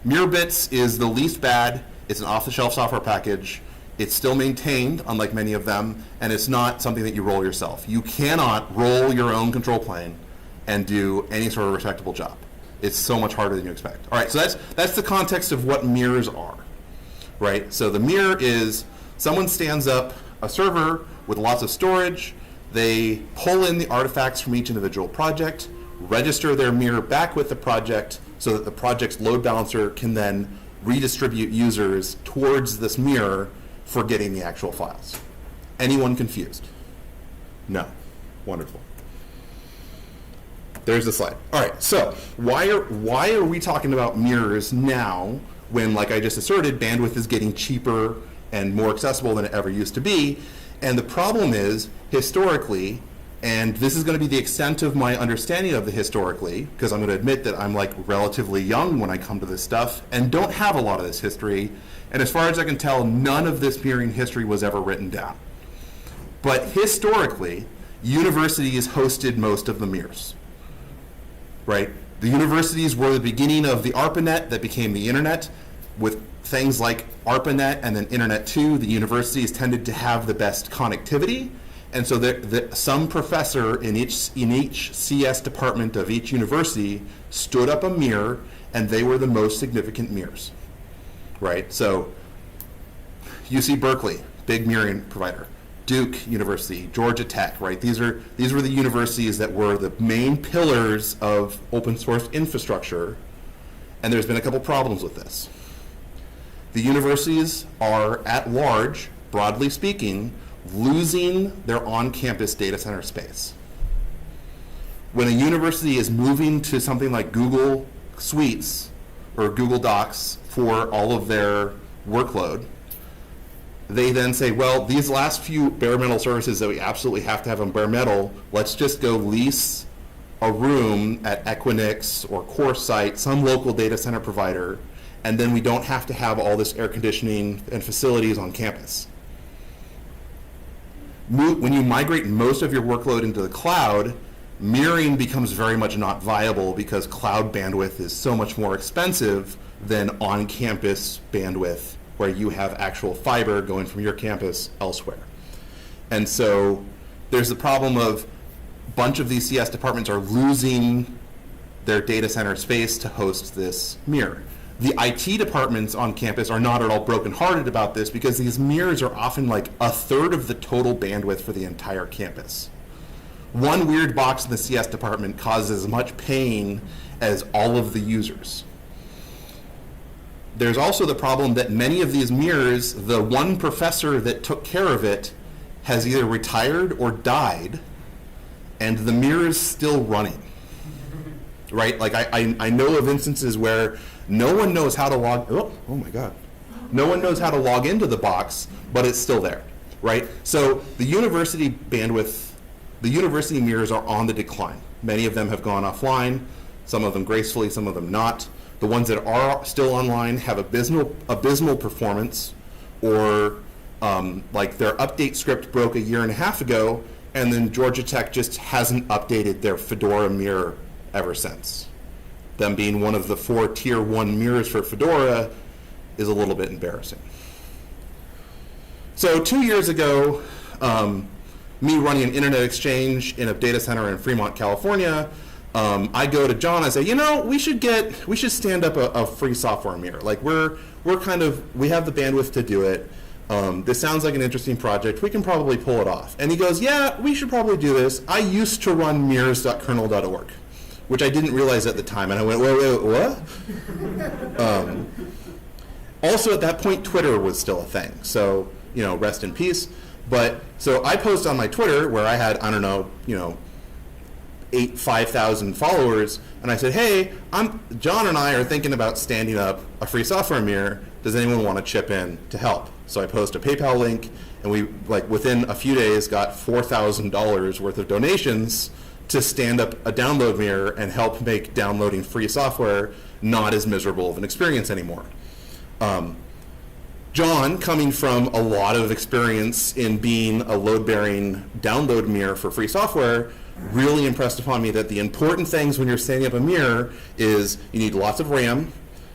Mirbits is the least bad. It's an off-the-shelf software package. It's still maintained, unlike many of them, and it's not something that you roll yourself. You cannot roll your own control plane and do any sort of respectable job. It's so much harder than you expect. All right, so that's the context of what mirrors are, right? So the mirror is someone stands up a server with lots of storage. They pull in the artifacts from each individual project, register their mirror back with the project so that the project's load balancer can then redistribute users towards this mirror for getting the actual files. Anyone confused? No. Wonderful. There's the slide. All right, so why are we talking about mirrors now when, like I just asserted, bandwidth is getting cheaper and more accessible than it ever used to be? And the problem is, historically, and this is going to be the extent of my understanding of the historically, because I'm going to admit that I'm like relatively young when I come to this stuff and don't have a lot of this history. And as far as I can tell, none of this mirroring history was ever written down. But historically, universities hosted most of the mirrors, right? The universities were the beginning of the ARPANET that became the internet. With things like ARPANET and then Internet 2, the universities tended to have the best connectivity. And so some professor in each CS department of each university stood up a mirror, and they were the most significant mirrors. Right, so UC Berkeley, big mirroring provider. Duke University, Georgia Tech, right? These were the universities that were the main pillars of open source infrastructure, and there's been a couple problems with this. The universities are at large, broadly speaking, losing their on-campus data center space. When a university is moving to something like Google Suites or Google Docs for all of their workload, they then say, well, these last few bare metal services that we absolutely have to have on bare metal, let's just go lease a room at Equinix or CoreSite, some local data center provider, and then we don't have to have all this air conditioning and facilities on campus. When you migrate most of your workload into the cloud, mirroring becomes very much not viable because cloud bandwidth is so much more expensive than on-campus bandwidth where you have actual fiber going from your campus elsewhere. And so there's the problem of a bunch of these CS departments are losing their data center space to host this mirror. The IT departments on campus are not at all brokenhearted about this because these mirrors are often like a third of the total bandwidth for the entire campus. One weird box in the CS department causes as much pain as all of the users. There's also the problem that many of these mirrors, the one professor that took care of it has either retired or died, and the mirror is still running, right? Like I know of instances where no one knows how to oh my God. No one knows how to log into the box, but it's still there, right? So the university bandwidth, the university mirrors are on the decline. Many of them have gone offline, some of them gracefully, some of them not. The ones that are still online have abysmal performance, or like their update script broke a year and a half ago, and then Georgia Tech just hasn't updated their Fedora mirror ever since. Them being one of the 4 tier 1 mirrors for Fedora is a little bit embarrassing. So 2 years ago, me running an internet exchange in a data center in Fremont, California, I go to John, I say, you know, we should stand up a free software mirror. Like we have the bandwidth to do it. This sounds like an interesting project. We can probably pull it off. And he goes, yeah, we should probably do this. I used to run mirrors.kernel.org, which I didn't realize at the time. And I went, wait, what? Also at that point, Twitter was still a thing. So, you know, rest in peace. But so I post on my Twitter where I had, I don't know, 5,000 followers, and I said, hey, John and I are thinking about standing up a free software mirror. Does anyone want to chip in to help? So I post a PayPal link, and we, within a few days, got $4,000 worth of donations to stand up a download mirror and help make downloading free software not as miserable of an experience anymore. John, coming from a lot of experience in being a load-bearing download mirror for free software, really impressed upon me that the important things when you're standing up a mirror is you need lots of RAM,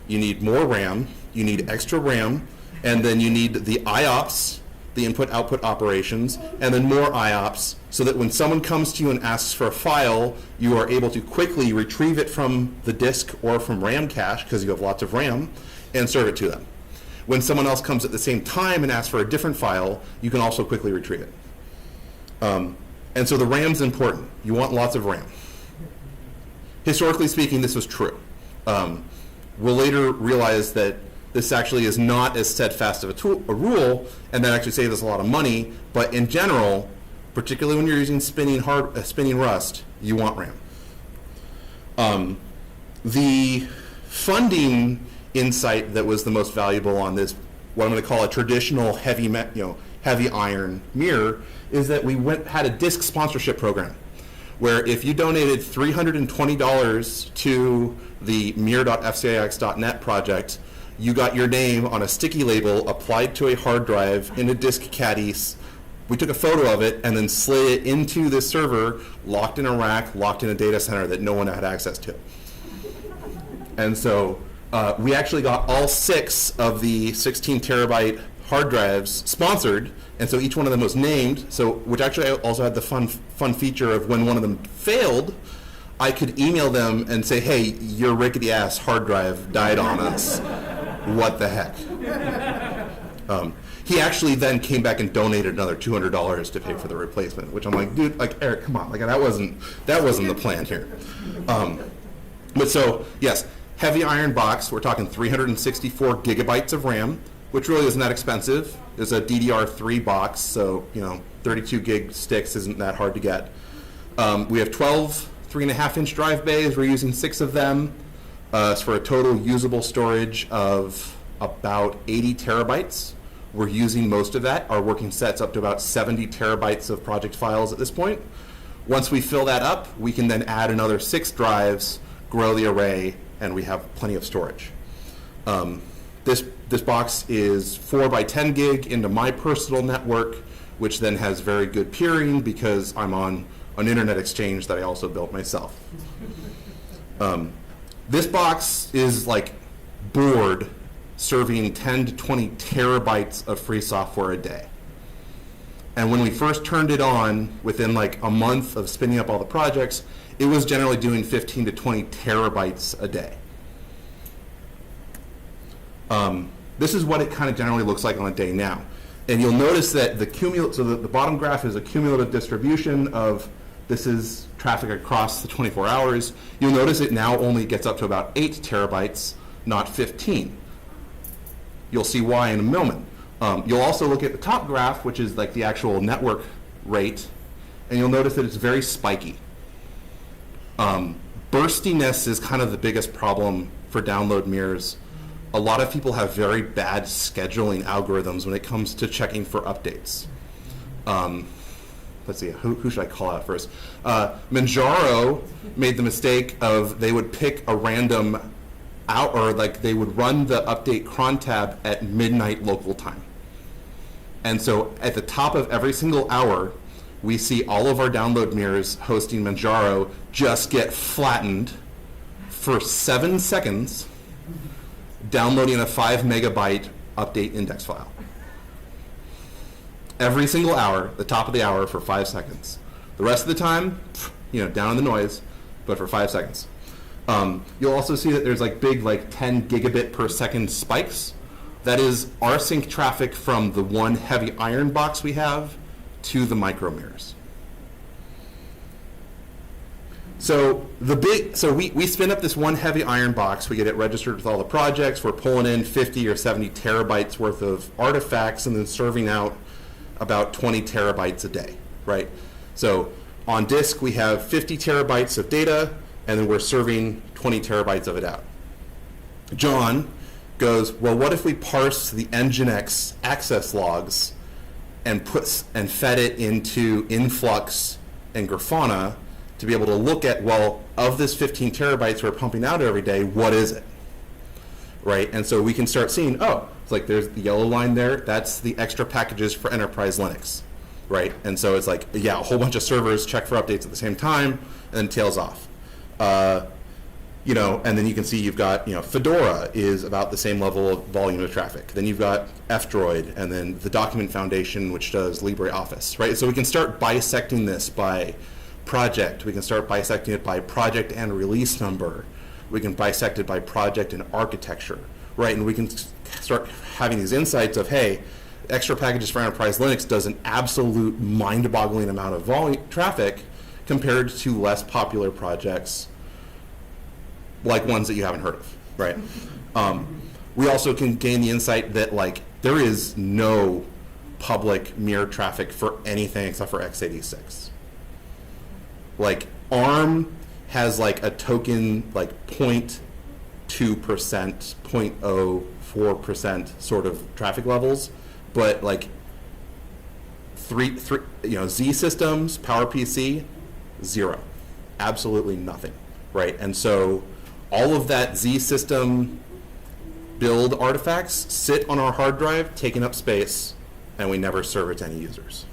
you need more RAM, you need extra RAM, and then you need the IOPS, the input-output operations, and then more IOPS, so that when someone comes to you and asks for a file, you are able to quickly retrieve it from the disk or from RAM cache, because you have lots of RAM, and serve it to them. When someone else comes at the same time and asks for a different file, you can also quickly retrieve it. And so the RAM's important. You want lots of RAM. Historically speaking, this was true. We'll later realize that this actually is not as steadfast of a rule, and that actually saves us a lot of money. But in general, particularly when you're using spinning Rust, you want RAM. The funding insight that was the most valuable on this, what I'm going to call a traditional heavy iron mirror, is that we had a disk sponsorship program where if you donated $320 to the mirror.fcix.net project, you got your name on a sticky label applied to a hard drive in a disk caddy. We took a photo of it and then slid it into this server, locked in a rack, locked in a data center that no one had access to. And so we actually got all 6 of the 16 terabyte hard drives sponsored, and so each one of them was named, which actually also had the fun feature of when one of them failed, I could email them and say, hey, your rickety ass hard drive died on us. What the heck? He actually then came back and donated another $200 to pay for the replacement, which I'm like, dude, like, Eric, come on, like that wasn't the plan here. But so, yes, heavy iron box, we're talking 364 gigabytes of RAM, which really isn't that expensive. It's a DDR3 box, so 32 gig sticks isn't that hard to get. We have 12 3.5-inch drive bays. We're using 6 of them for a total usable storage of about 80 terabytes. We're using most of that. Our working set's up to about 70 terabytes of project files at this point. Once we fill that up, we can then add another 6 drives, grow the array, and we have plenty of storage. This box is 4 by 10 gig into my personal network, which then has very good peering because I'm on an internet exchange that I also built myself. This box is like bored serving 10 to 20 terabytes of free software a day. And when we first turned it on, within like a month of spinning up all the projects, it was generally doing 15 to 20 terabytes a day. This is what it kind of generally looks like on a day now. And you'll notice that the bottom graph is a cumulative distribution of, this is traffic across the 24 hours. You'll notice it now only gets up to about 8 terabytes, not 15. You'll see why in a moment. You'll also look at the top graph, which is like the actual network rate, and you'll notice that it's very spiky. Burstiness is kind of the biggest problem for download mirrors. A lot of people have very bad scheduling algorithms when it comes to checking for updates. Let's see, who should I call out first? Manjaro made the mistake of they would pick a random out, or like they would run the update cron tab at midnight local time. And so at the top of every single hour, we see all of our download mirrors hosting Manjaro just get flattened for 7 seconds, downloading a 5 megabyte update index file. Every single hour, the top of the hour for 5 seconds. The rest of the time, down in the noise, but for 5 seconds. You'll also see that there's like big 10 gigabit per second spikes. That is rsync traffic from the one heavy iron box we have to the micro mirrors. So we spin up this one heavy iron box. We get it registered with all the projects. We're pulling in 50 or 70 terabytes worth of artifacts and then serving out about 20 terabytes a day, right? So on disk, we have 50 terabytes of data, and then we're serving 20 terabytes of it out. John goes, well, what if we parse the Nginx access logs and fed it into Influx and Grafana to be able to look at, well, of this 15 terabytes we're pumping out every day, what is it, right? And so we can start seeing, oh, it's like there's the yellow line there, that's the extra packages for enterprise Linux, right? And so it's like, yeah, a whole bunch of servers check for updates at the same time, and then tails off. And then you can see you've got, Fedora is about the same level of volume of traffic. Then you've got F-Droid, and then the Document Foundation, which does LibreOffice, right? So we can start bisecting this by project. We can start bisecting it by project and release number. We can bisect it by project and architecture, right? And we can start having these insights of, hey, extra packages for enterprise Linux does an absolute mind-boggling amount of traffic compared to less popular projects like ones that you haven't heard of, right? We also can gain the insight that there is no public mirror traffic for anything except for x86. ARM has a token 0.2%, 0.04% sort of traffic levels, but Z systems, PowerPC, 0, absolutely nothing, right? And so all of that Z system build artifacts sit on our hard drive, taking up space, and we never serve it to any users.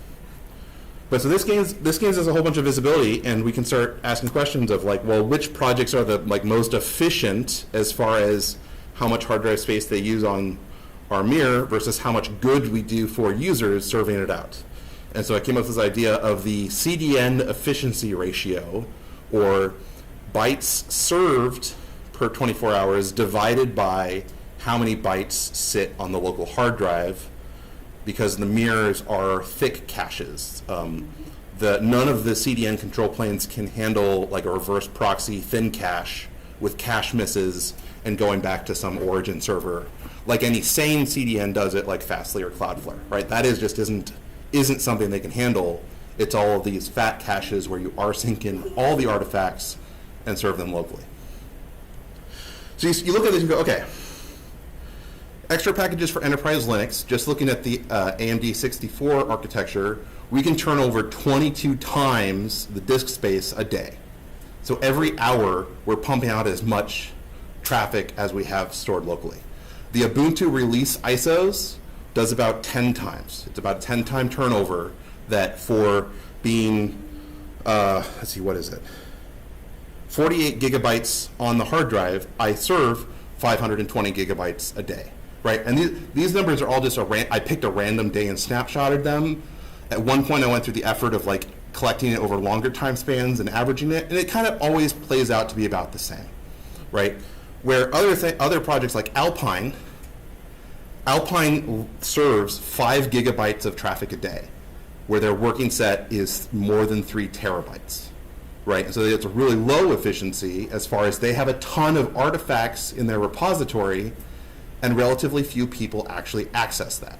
But so this gains us a whole bunch of visibility, and we can start asking questions of well, which projects are the most efficient as far as how much hard drive space they use on our mirror versus how much good we do for users serving it out. And so I came up with this idea of the CDN efficiency ratio, or bytes served per 24 hours divided by how many bytes sit on the local hard drive, because the mirrors are thick caches. None of the CDN control planes can handle a reverse proxy thin cache with cache misses and going back to some origin server like any sane CDN does it, like Fastly or Cloudflare, right? That isn't something they can handle. It's all of these fat caches where you rsync in all the artifacts and serve them locally. So you look at this and go, okay, extra packages for enterprise Linux, just looking at the AMD 64 architecture, we can turn over 22 times the disk space a day. So every hour, we're pumping out as much traffic as we have stored locally. The Ubuntu release ISOs does about 10 times. It's about a 10-time turnover that for being, let's see, what is it? 48 gigabytes on the hard drive, I serve 520 gigabytes a day, right? And these numbers are all just I picked a random day and snapshotted them. At one point, I went through the effort of like collecting it over longer time spans and averaging it, and it kind of always plays out to be about the same, right? Where other projects like Alpine serves 5 gigabytes of traffic a day, where their working set is more than 3 terabytes, right? And so it's a really low efficiency as far as they have a ton of artifacts in their repository, and relatively few people actually access that.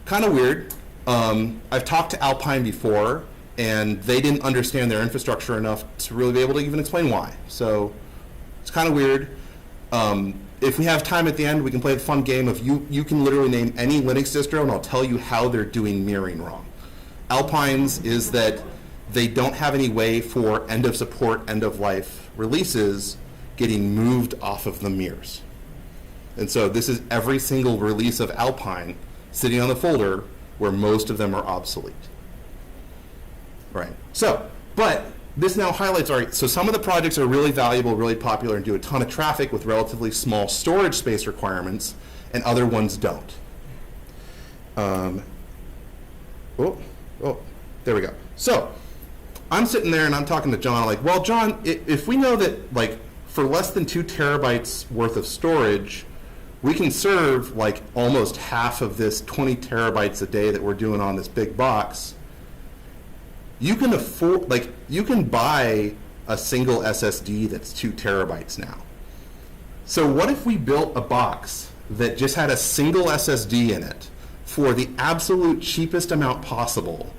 Kind of weird. I've talked to Alpine before, and they didn't understand their infrastructure enough to really be able to even explain why. So it's kind of weird. If we have time at the end, we can play the fun game of you can literally name any Linux distro, and I'll tell you how they're doing mirroring wrong. Alpine's is that they don't have any way for end of support, end of life releases getting moved off of the mirrors. And so this is every single release of Alpine sitting on the folder where most of them are obsolete. Right. So, but this now highlights, all right, so some of the projects are really valuable, really popular, and do a ton of traffic with relatively small storage space requirements, and other ones don't. There we go. So, I'm sitting there and I'm talking to John, like, well, John, if we know that, like, for less than 2 terabytes worth of storage, we can serve, like, almost half of this 20 terabytes a day that we're doing on this big box. You can afford, like, you can buy a single SSD that's 2 terabytes now. So what if we built a box that just had a single SSD in it for the absolute cheapest amount possible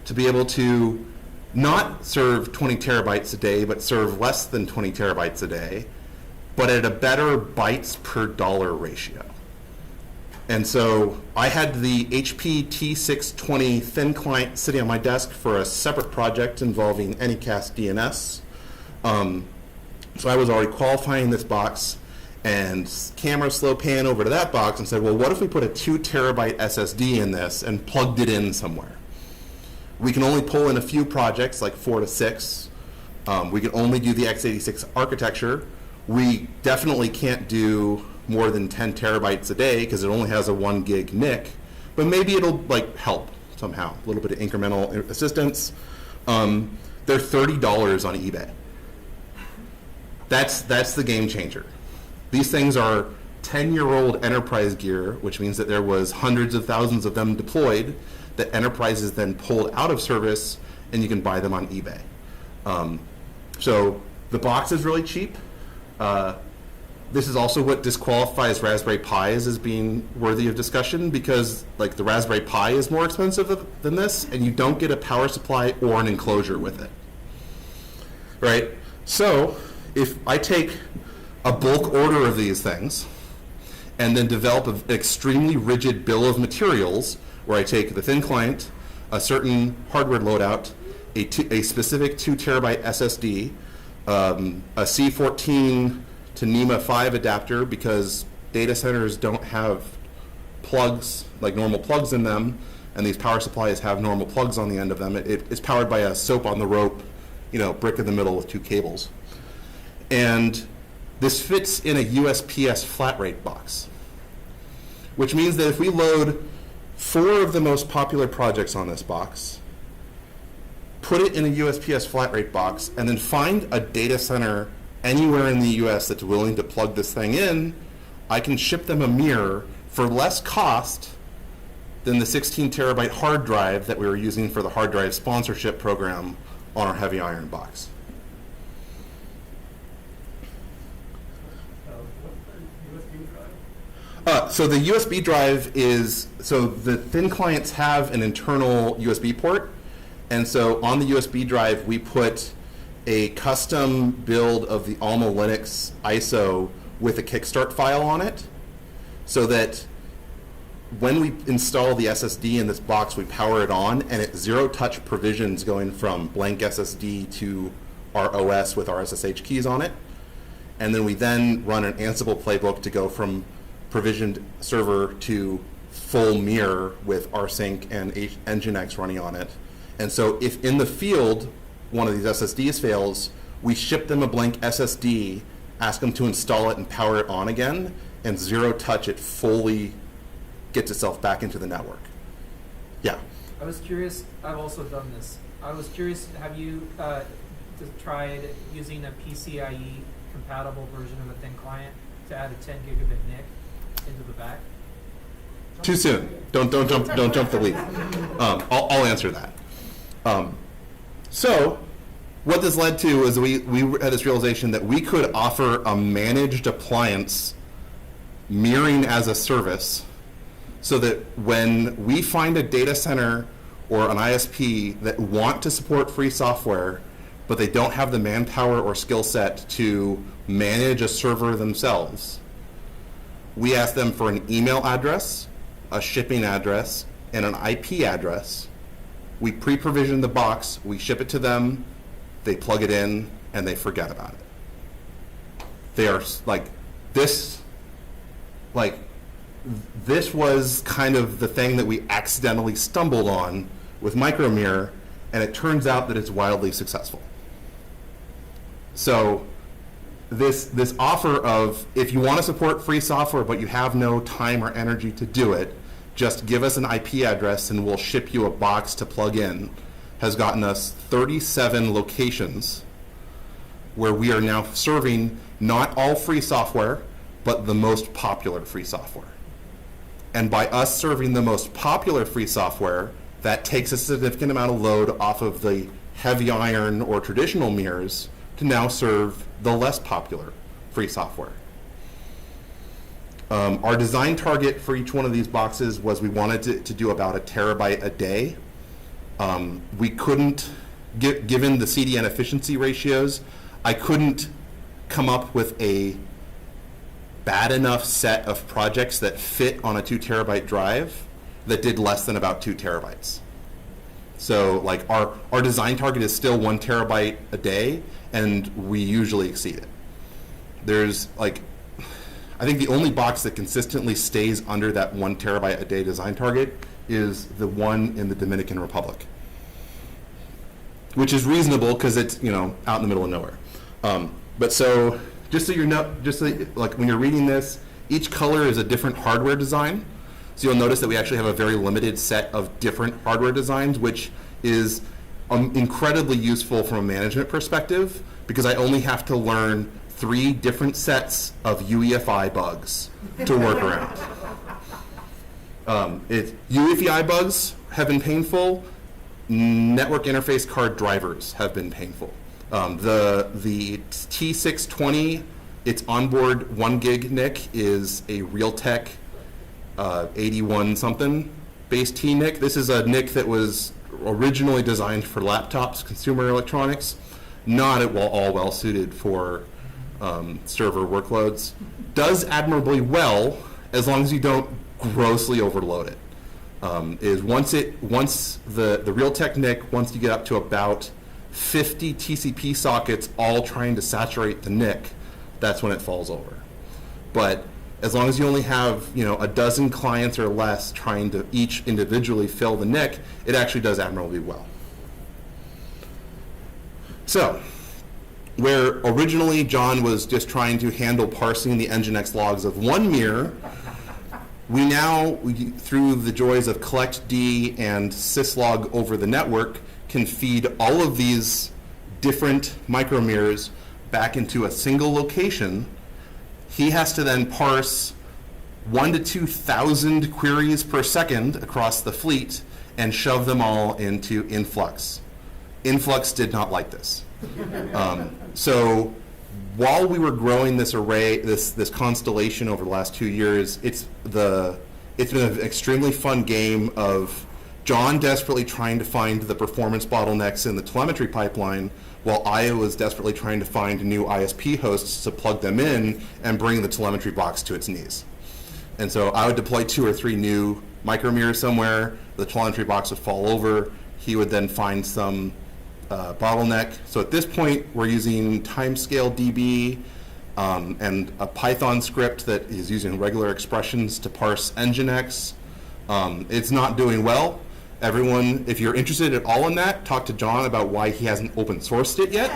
to be able to not serve 20 terabytes a day, but serve less than 20 terabytes a day, but at a better bytes per dollar ratio? And so I had the HP T620 thin client sitting on my desk for a separate project involving Anycast DNS. So I was already qualifying this box, and camera slow pan over to that box and said, well, what if we put a 2 terabyte SSD in this and plugged it in somewhere? We can only pull in a few projects, like 4 to 6. We can only do the x86 architecture. We definitely can't do more than 10 terabytes a day because it only has a 1 gig NIC, but maybe it'll like help somehow, a little bit of incremental assistance. They're $30 on eBay. That's the game changer. These things are 10-year-old enterprise gear, which means that there was hundreds of thousands of them deployed that enterprises then pulled out of service, and you can buy them on eBay. So the box is really cheap. This is also what disqualifies Raspberry Pis as being worthy of discussion, because like the Raspberry Pi is more expensive than this, and you don't get a power supply or an enclosure with it. Right? So if I take a bulk order of these things and then develop an extremely rigid bill of materials where I take the thin client, a certain hardware loadout, a specific 2 terabyte SSD, a C14 to NEMA 5 adapter, because data centers don't have plugs, like normal plugs in them, and these power supplies have normal plugs on the end of them. It's powered by a soap on the rope, brick in the middle with 2 cables. And this fits in a USPS flat rate box, which means that if we load 4 of the most popular projects on this box, put it in a USPS flat rate box, and then find a data center anywhere in the US that's willing to plug this thing in, I can ship them a mirror for less cost than the 16 terabyte hard drive that we were using for the hard drive sponsorship program on our heavy iron box. So the USB drive is, so the thin clients have an internal USB port, and so on the USB drive we put a custom build of the Alma Linux ISO with a kickstart file on it. so that when we install the SSD in this box, we power it on, and it zero-touch provisions going from blank SSD to our OS with our SSH keys on it. And then we then run an Ansible playbook to go from provisioned server to full mirror with rsync and Nginx running on it. And so if in the field one of these SSDs fails, we ship them a blank SSD, ask them to install it and power it on again, and zero-touch it fully gets itself back into the network. Yeah. I was curious, I've also done this. I was curious, have you tried using a PCIe compatible version of a thin client to add a 10 gigabit NIC into the back? Too soon. Don't jump the leap. I'll answer that. So what this led to is we had this realization that we could offer a managed appliance mirroring as a service, so that when we find a data center or an ISP that want to support free software, but they don't have the manpower or skill set to manage a server themselves, we ask them for an email address, a shipping address, and an IP address. We pre-provision the box, we ship it to them, they plug it in, and they forget about it. They are this was kind of the thing that we accidentally stumbled on with Micromirror, and it turns out that it's wildly successful. So this offer of, if you want to support free software but you have no time or energy to do it, just give us an IP address and we'll ship you a box to plug in, has gotten us 37 locations where we are now serving not all free software, but the most popular free software. And by us serving the most popular free software, that takes a significant amount of load off of the heavy iron or traditional mirrors to now serve the less popular free software. Our design target for each one of these boxes was we wanted to do about 1 terabyte a day. We couldn't, given the CDN efficiency ratios, I couldn't come up with a bad enough set of projects that fit on a 2 terabyte drive that did less than about 2 terabytes. So like our design target is still 1 terabyte a day, and we usually exceed it. There's like, I think the only box that consistently stays under that 1 terabyte a day design target is the one in the Dominican Republic, which is reasonable because it's, you know, out in the middle of nowhere. But so, just so you know, like when you're reading this, each color is a different hardware design. So you'll notice that we actually have a very limited set of different hardware designs, which is incredibly useful from a management perspective, because I only have to learn 3 different sets of UEFI bugs to work around. UEFI bugs have been painful. Network interface card drivers have been painful. The T620, its onboard 1 gig NIC is a Realtek 81 something base T NIC. This is a NIC that was originally designed for laptops, consumer electronics, not at all well suited for server workloads. Does admirably well as long as you don't grossly overload it. Once the Realtek NIC, once you get up to about 50 TCP sockets all trying to saturate the NIC, that's when it falls over. But as long as you only have, you know, a dozen clients or less trying to each individually fill the NIC, it actually does admirably well. So, where originally John was just trying to handle parsing the Nginx logs of one mirror, we now, through the joys of collectd and syslog over the network, can feed all of these different micromirrors back into a single location. He has to then parse 1,000 to 2,000 queries per second across the fleet and shove them all into Influx. Influx did not like this. So while we were growing this array, this constellation over the last 2 years, it's been an extremely fun game of John desperately trying to find the performance bottlenecks in the telemetry pipeline, while I was desperately trying to find new ISP hosts to plug them in and bring the telemetry box to its knees. And so I would deploy 2 or 3 new micro mirrors somewhere, the telemetry box would fall over, he would then find some bottleneck. So at this point, we're using timescale DB and a Python script that is using regular expressions to parse Nginx. It's not doing well. Everyone, if you're interested at all in that, talk to John about why he hasn't open sourced it yet.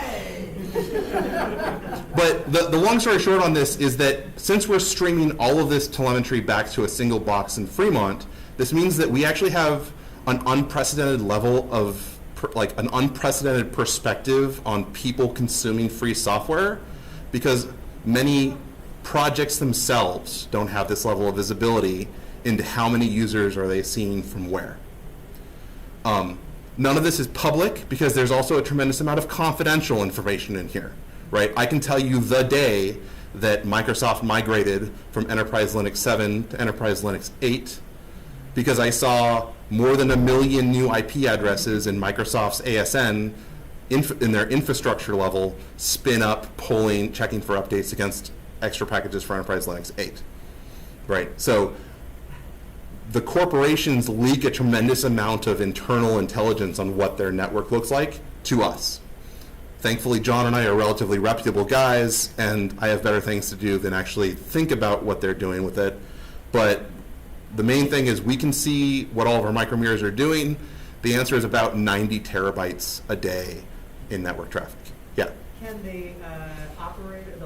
But the long story short on this is that since we're streaming all of this telemetry back to a single box in Fremont, this means that we actually have an unprecedented level of, like an unprecedented perspective on people consuming free software, because many projects themselves don't have this level of visibility into how many users are they seeing from where. None of this is public because there's also a tremendous amount of confidential information in here, right? I can tell you the day that Microsoft migrated from Enterprise Linux 7 to Enterprise Linux 8 because I saw more than 1 million new IP addresses in Microsoft's ASN in their infrastructure level spin up, polling, checking for updates against extra packages for Enterprise Linux 8, right? So the corporations leak a tremendous amount of internal intelligence on what their network looks like to us. Thankfully, John and I are relatively reputable guys, and I have better things to do than actually think about what they're doing with it. But the main thing is we can see what all of our micro mirrors are doing. The answer is about 90 terabytes a day in network traffic. Yeah? Can the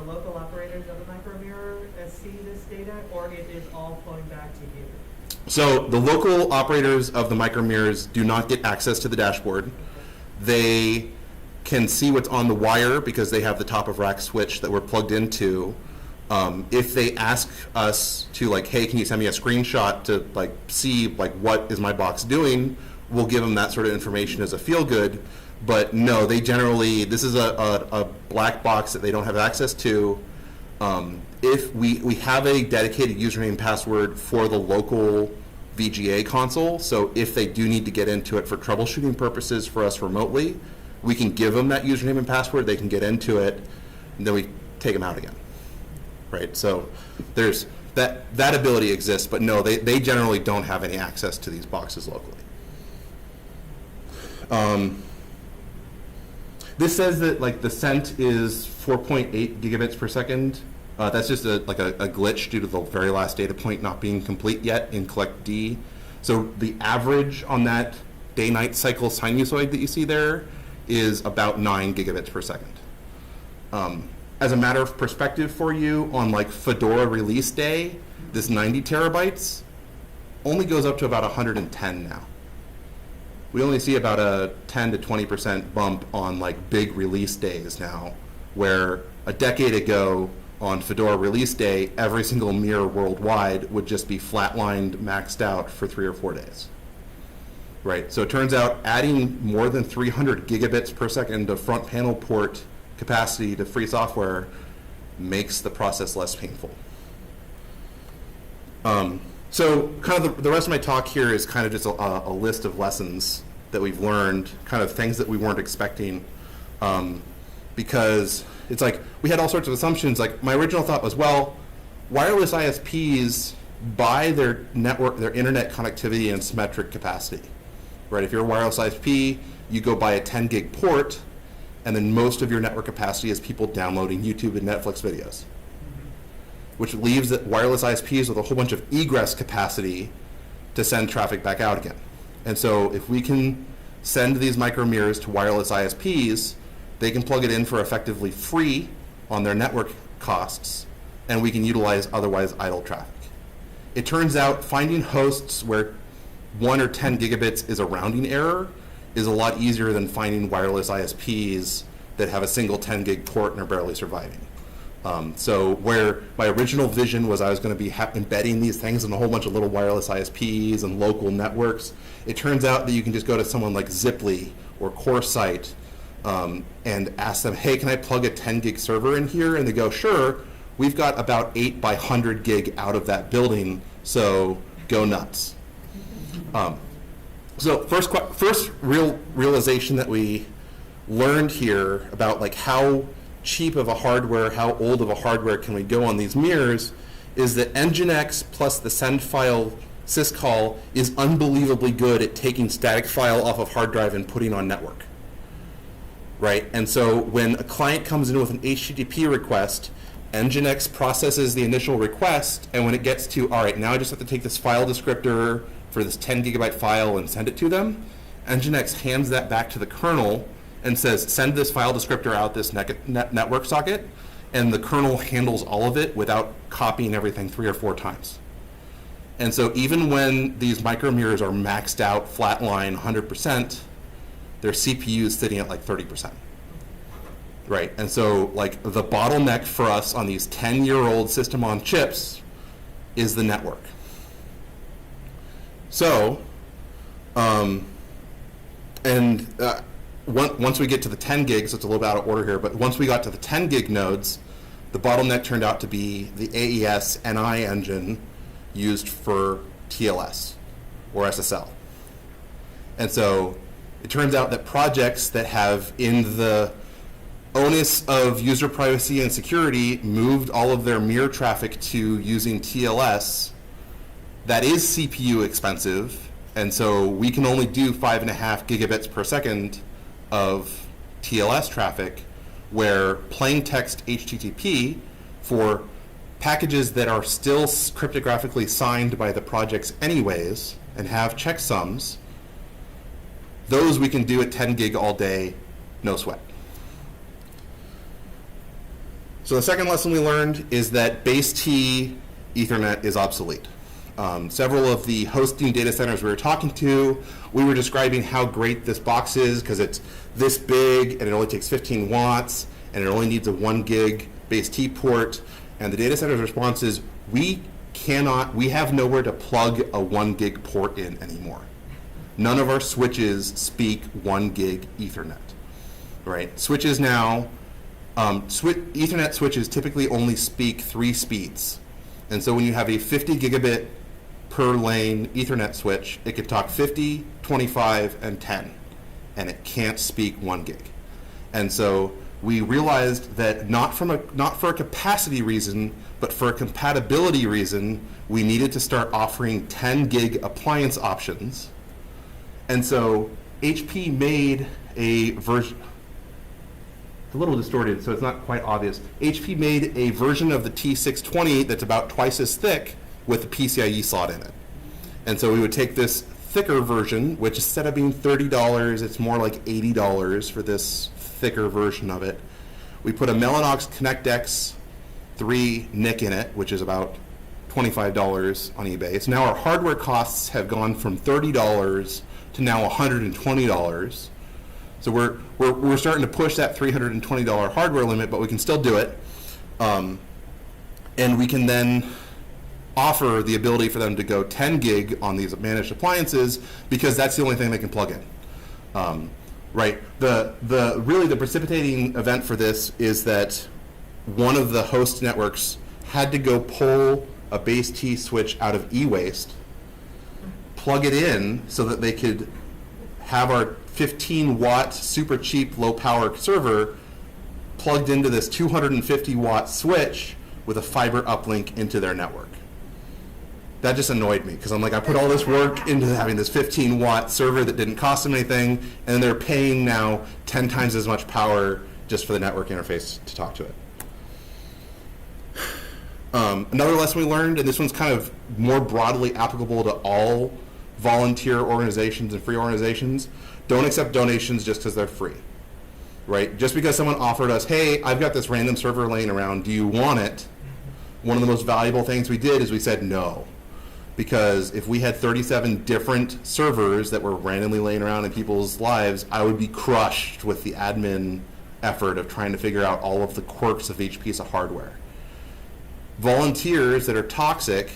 local operators of the micro mirror see this data, or it is all flowing back to you? So the local operators of the micro mirrors do not get access to the dashboard. They can see what's on the wire because they have the top of rack switch that we're plugged into. If they ask us to, like, hey, can you send me a screenshot to like see like what is my box doing, we'll give them that sort of information as a feel good. But no, they generally, this is a black box that they don't have access to. If we have a dedicated username and password for the local VGA console, so if they do need to get into it for troubleshooting purposes for us remotely, we can give them that username and password, they can get into it, and then we take them out again, right? So there's that ability exists, but no, they generally don't have any access to these boxes locally. This says that like the sent is 4.8 gigabits per second. That's just a glitch due to the very last data point not being complete yet in collect D. So the average on that day-night cycle sinusoid that you see there is about 9 gigabits per second. As a matter of perspective for you, on like Fedora release day, this 90 terabytes only goes up to about 110 now. We only see about a 10 to 20% bump on like big release days now, where a decade ago on Fedora release day, every single mirror worldwide would just be flatlined, maxed out for 3 or 4 days. Right, so it turns out adding more than 300 gigabits per second of front panel port capacity to free software makes the process less painful. So kind of the rest of my talk here is kind of just a list of lessons that we've learned, kind of things that we weren't expecting, because it's like we had all sorts of assumptions. Like my original thought was, well, wireless ISPs buy their network, their internet connectivity in symmetric capacity, right? If you're a wireless ISP, you go buy a 10 gig port, and then most of your network capacity is people downloading YouTube and Netflix videos, which leaves wireless ISPs with a whole bunch of egress capacity to send traffic back out again. And so if we can send these micro mirrors to wireless ISPs, they can plug it in for effectively free on their network costs, and we can utilize otherwise idle traffic. It turns out finding hosts where 1 or 10 gigabits is a rounding error is a lot easier than finding wireless ISPs that have a single 10 gig port and are barely surviving. So where my original vision was I was going to be embedding these things in a whole bunch of little wireless ISPs and local networks, it turns out that you can just go to someone like Ziply or CoreSite and ask them, hey, can I plug a 10 gig server in here? And they go, sure, we've got about 8 by 100 gig out of that building, so go nuts. So first real realization that we learned here about like how cheap of a hardware, how old of a hardware can we go on these mirrors is that Nginx plus the send file syscall is unbelievably good at taking static file off of hard drive and putting on network, right? And so when a client comes in with an HTTP request, Nginx processes the initial request, and when it gets to, all right, now I just have to take this file descriptor for this 10 gigabyte file and send it to them, Nginx hands that back to the kernel and says, send this file descriptor out this network socket, and the kernel handles all of it without copying everything 3 or 4 times. And so even when these micromirrors are maxed out, flatline, 100%, their CPU is sitting at like 30%. Right, and so like the bottleneck for us on these 10-year-old system on chips is the network. So, once we get to the 10 gigs, it's a little bit out of order here, but once we got to the 10 gig nodes, the bottleneck turned out to be the AES NI engine used for TLS or SSL. And so it turns out that projects that have in the onus of user privacy and security moved all of their mirror traffic to using TLS, that is CPU expensive, and so we can only do 5.5 gigabits per second of TLS traffic, where plain text HTTP for packages that are still cryptographically signed by the projects anyways and have checksums, those we can do at 10 gig all day, no sweat. So the second lesson we learned is that base T Ethernet is obsolete. Several of the hosting data centers we were talking to, we were describing how great this box is because it's this big and it only takes 15 watts and it only needs a 1 gig base T port. And the data center's response is, we have nowhere to plug a 1 gig port in anymore. None of our switches speak 1 gig Ethernet, right? Switches now, Ethernet switches typically only speak 3 speeds. And so when you have a 50 gigabit per lane Ethernet switch, it can talk 50, 25, and 10, and it can't speak 1 gig. And so we realized that not for a capacity reason, but for a compatibility reason, we needed to start offering 10 gig appliance options. And so HP made a version, a little distorted, so it's not quite obvious. HP made a version of the T620 that's about twice as thick with a PCIe slot in it. And so we would take this thicker version, which instead of being $30, it's more like $80 for this thicker version of it. We put a Mellanox ConnectX 3 NIC in it, which is about $25 on eBay. So now our hardware costs have gone from $30 to now $120. So we're starting to push that $320 hardware limit, but we can still do it. And we can then offer the ability for them to go 10 gig on these managed appliances because that's the only thing they can plug in. Right. Really the precipitating event for this is that one of the host networks had to go pull a base T switch out of e-waste, plug it in so that they could have our 15 watt super cheap low power server plugged into this 250 watt switch with a fiber uplink into their network. That just annoyed me because I'm like, I put all this work into having this 15 watt server that didn't cost them anything, and they're paying now 10 times as much power just for the network interface to talk to it. Another lesson we learned, and this one's kind of more broadly applicable to all volunteer organizations and free organizations, don't accept donations just because they're free, right? Just because someone offered us, hey, I've got this random server laying around, do you want it? One of the most valuable things we did is we said no. Because if we had 37 different servers that were randomly laying around in people's lives, I would be crushed with the admin effort of trying to figure out all of the quirks of each piece of hardware. Volunteers that are toxic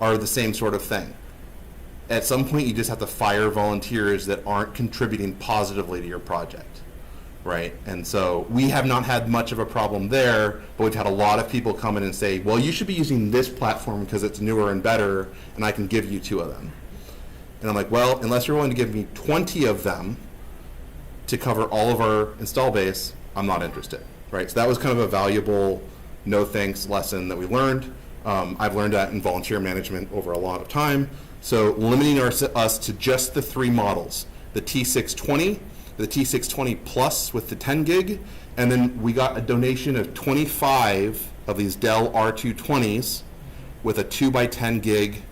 are the same sort of thing. At some point, you just have to fire volunteers that aren't contributing positively to your project, right? And so we have not had much of a problem there, but we've had a lot of people come in and say, well, you should be using this platform because it's newer and better, and I can give you 2 of them. And I'm like, well, unless you're willing to give me 20 of them to cover all of our install base, I'm not interested, right? So that was kind of a valuable no thanks lesson that we learned. I've learned that in volunteer management over a lot of time. So limiting us to just the 3 models, the T620, the T620 Plus with the 10 gig, and then we got a donation of 25 of these Dell R220s with a 2x10 gig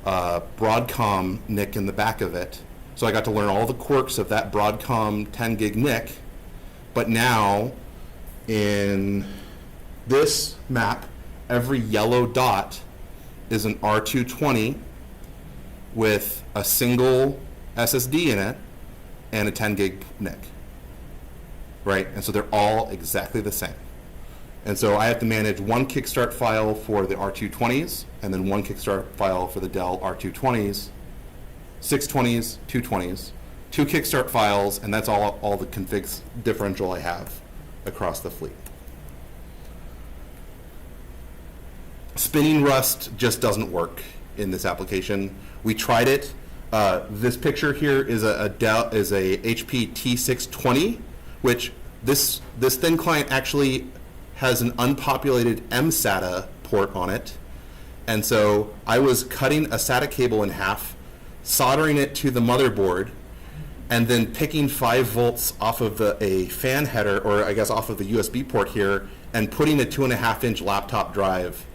Broadcom NIC in the back of it. So I got to learn all the quirks of that Broadcom 10 gig NIC. But now in this map, every yellow dot is an R220 with a single SSD in it and a 10 gig NIC, right? And so they're all exactly the same. And so I have to manage one Kickstart file for the R220s and then one Kickstart file for the Dell R220s, 620s, 220s, 2 Kickstart files, and that's all the configs differential I have across the fleet. Spinning Rust just doesn't work in this application. We tried it. This picture here is a HP T620, which this thin client actually has an unpopulated mSATA port on it. And so I was cutting a SATA cable in half, soldering it to the motherboard, and then picking 5 volts off of a fan header, or I guess off of the USB port here, and putting a 2.5-inch laptop drive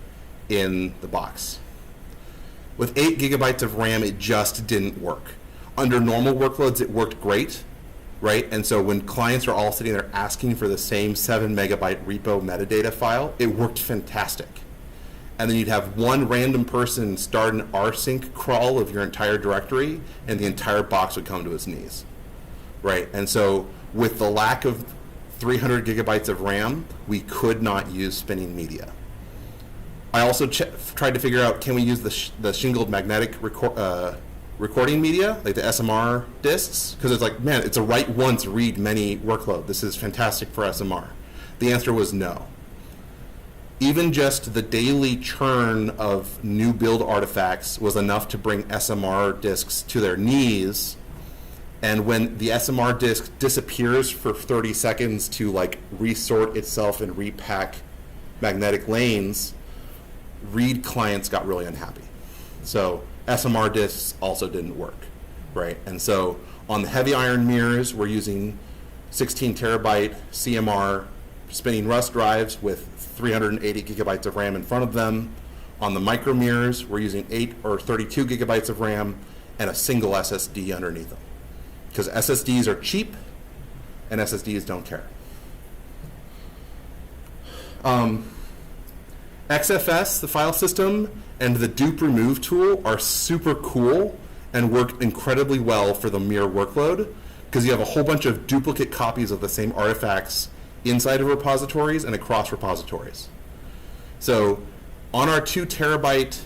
in the box. With 8 gigabytes of RAM, it just didn't work. Under normal workloads, it worked great, right? And so when clients are all sitting there asking for the same 7 megabyte repo metadata file, it worked fantastic. And then you'd have one random person start an rsync crawl of your entire directory, and the entire box would come to its knees, right? And so with the lack of 300 gigabytes of RAM, we could not use spinning media. I also tried to figure out, can we use the shingled magnetic recording media, like the SMR disks? Because it's like, man, it's a write once, read many workload. This is fantastic for SMR. The answer was no. Even just the daily churn of new build artifacts was enough to bring SMR disks to their knees. And when the SMR disk disappears for 30 seconds to like resort itself and repack magnetic lanes, read clients got really unhappy. So SMR disks also didn't work, right? And so on the heavy iron mirrors, we're using 16 terabyte CMR spinning Rust drives with 380 gigabytes of RAM in front of them. On the micro mirrors, we're using 8 or 32 gigabytes of RAM and a single SSD underneath them. Because SSDs are cheap and SSDs don't care. XFS, the file system, and the dupe remove tool are super cool and work incredibly well for the mirror workload, because you have a whole bunch of duplicate copies of the same artifacts inside of repositories and across repositories. So on our 2 terabyte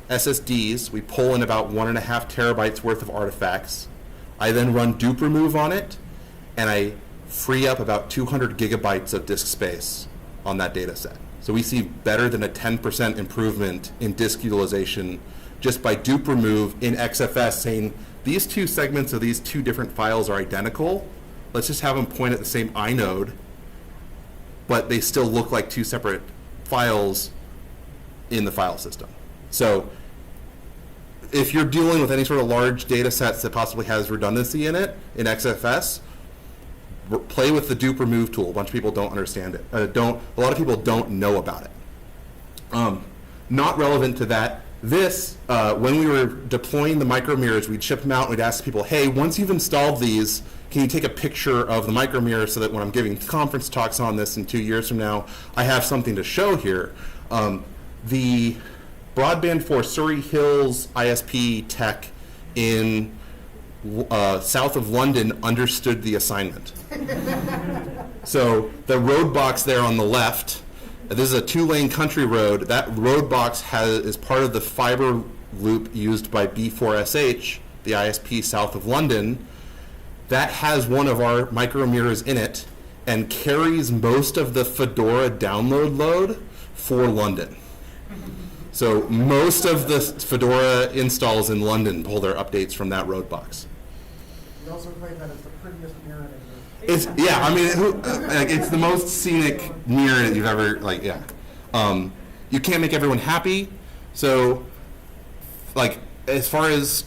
SSDs, we pull in about 1.5 terabytes worth of artifacts. I then run dupe remove on it, and I free up about 200 gigabytes of disk space on that data set. So we see better than a 10% improvement in disk utilization just by dupe remove in XFS, saying these 2 segments of these 2 different files are identical. Let's just have them point at the same inode, but they still look like 2 separate files in the file system. So if you're dealing with any sort of large data sets that possibly has redundancy in it, in XFS, play with the dupe remove tool. A bunch of people don't understand it. A lot of people don't know about it. Not relevant to that. This, when we were deploying the micro mirrors, we'd ship them out and we'd ask people, hey, once you've installed these, can you take a picture of the micro mirror so that when I'm giving conference talks on this in 2 years from now, I have something to show here. The Broadband for Surrey Hills ISP tech in south of London understood the assignment. So the road box there on the left, this is a 2-lane country road. That road box is part of the fiber loop used by B4SH, the ISP south of London. That has one of our micro mirrors in it and carries most of the Fedora download load for London. So most of the Fedora installs in London pull their updates from that road box. You also claim that it's the prettiest mirror in It's, yeah, I mean, it's the most scenic mirror that you've ever, like, yeah. you can't make everyone happy. So, like, as far as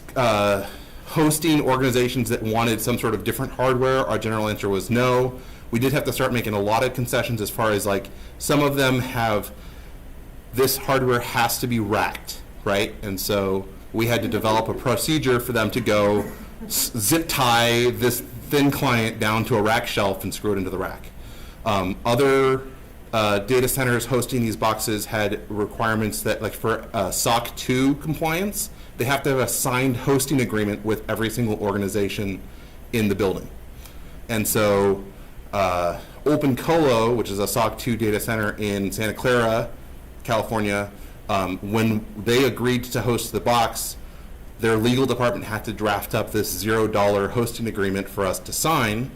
hosting organizations that wanted some sort of different hardware, our general answer was no. We did have to start making a lot of concessions as far as, like, some of them have, this hardware has to be racked, right? And so we had to develop a procedure for them to go zip tie this thin client down to a rack shelf and screw it into the rack. Other data centers hosting these boxes had requirements that, like, for SOC 2 compliance, they have to have a signed hosting agreement with every single organization in the building. And so OpenColo, which is a SOC 2 data center in Santa Clara, California, when they agreed to host the box, their legal department had to draft up this $0 hosting agreement for us to sign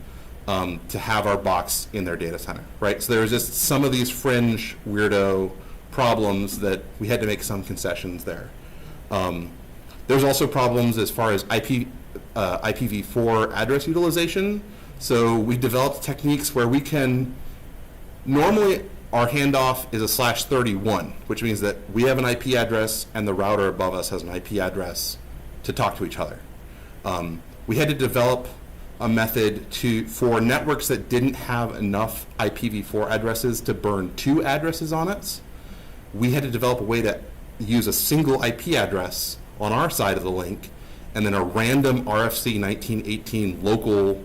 to have our box in their data center, right? So there was just some of these fringe weirdo problems that we had to make some concessions there. There's also problems as far as IPv4 address utilization. So we developed techniques where we can, normally our handoff is a /31, which means that we have an IP address and the router above us has an IP address to talk to each other. We had to develop a method for networks that didn't have enough IPv4 addresses to burn 2 addresses on it. We had to develop a way to use a single IP address on our side of the link and then a random RFC 1918 local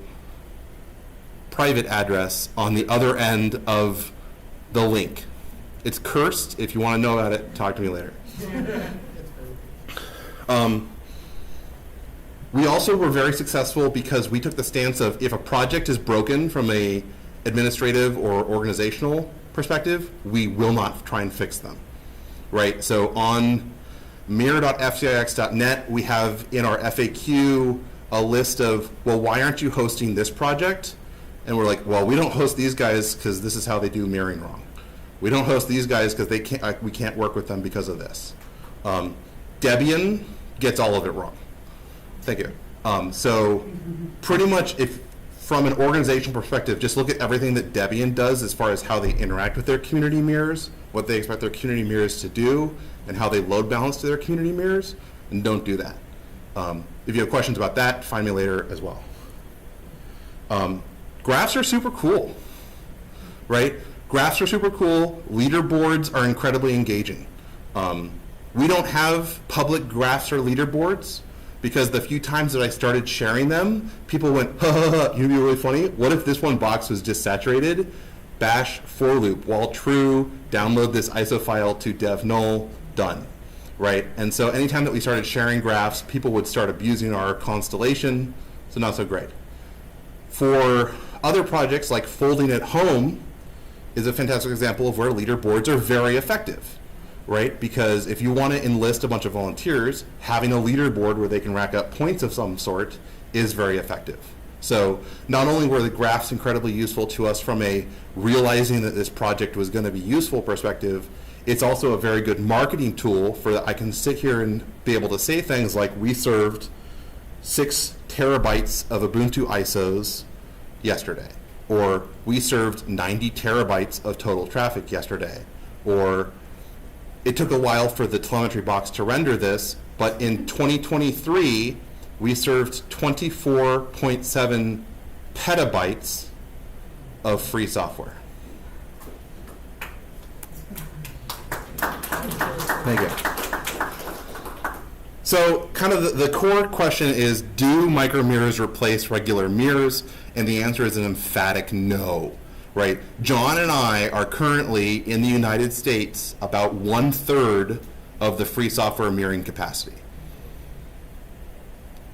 private address on the other end of the link. It's cursed. If you want to know about it, talk to me later. We also were very successful because we took the stance of, if a project is broken from a administrative or organizational perspective, we will not try and fix them, right? So on mirror.fcix.net, we have in our FAQ a list of, well, why aren't you hosting this project? And we're like, well, we don't host these guys because this is how they do mirroring wrong. We don't host these guys because they can't, we can't work with them because of this. Debian gets all of it wrong. Thank you. So pretty much, if from an organizational perspective, just look at everything that Debian does as far as how they interact with their community mirrors, what they expect their community mirrors to do, and how they load balance to their community mirrors, and don't do that. If you have questions about that, find me later as well. Graphs are super cool, right? Graphs are super cool. Leaderboards are incredibly engaging. We don't have public graphs or leaderboards because the few times that I started sharing them, people went, ha ha ha, you'd be really funny. What if this one box was just saturated? Bash for loop, while true, download this ISO file to dev null, done, right? And so anytime that we started sharing graphs, people would start abusing our constellation, so not so great. For other projects like Folding at Home is a fantastic example of where leaderboards are very effective, right? Because if you want to enlist a bunch of volunteers, having a leaderboard where they can rack up points of some sort is very effective. So not only were the graphs incredibly useful to us from a realizing that this project was going to be useful perspective, it's also a very good marketing tool for that I can sit here and be able to say things like, we served 6 terabytes of Ubuntu ISOs yesterday, or we served 90 terabytes of total traffic yesterday, or it took a while for the telemetry box to render this, but in 2023, we served 24.7 petabytes of free software. Thank you. So kind of the core question is, do micro mirrors replace regular mirrors? And the answer is an emphatic no, right? John and I are currently in the United States about 1/3 of the free software mirroring capacity.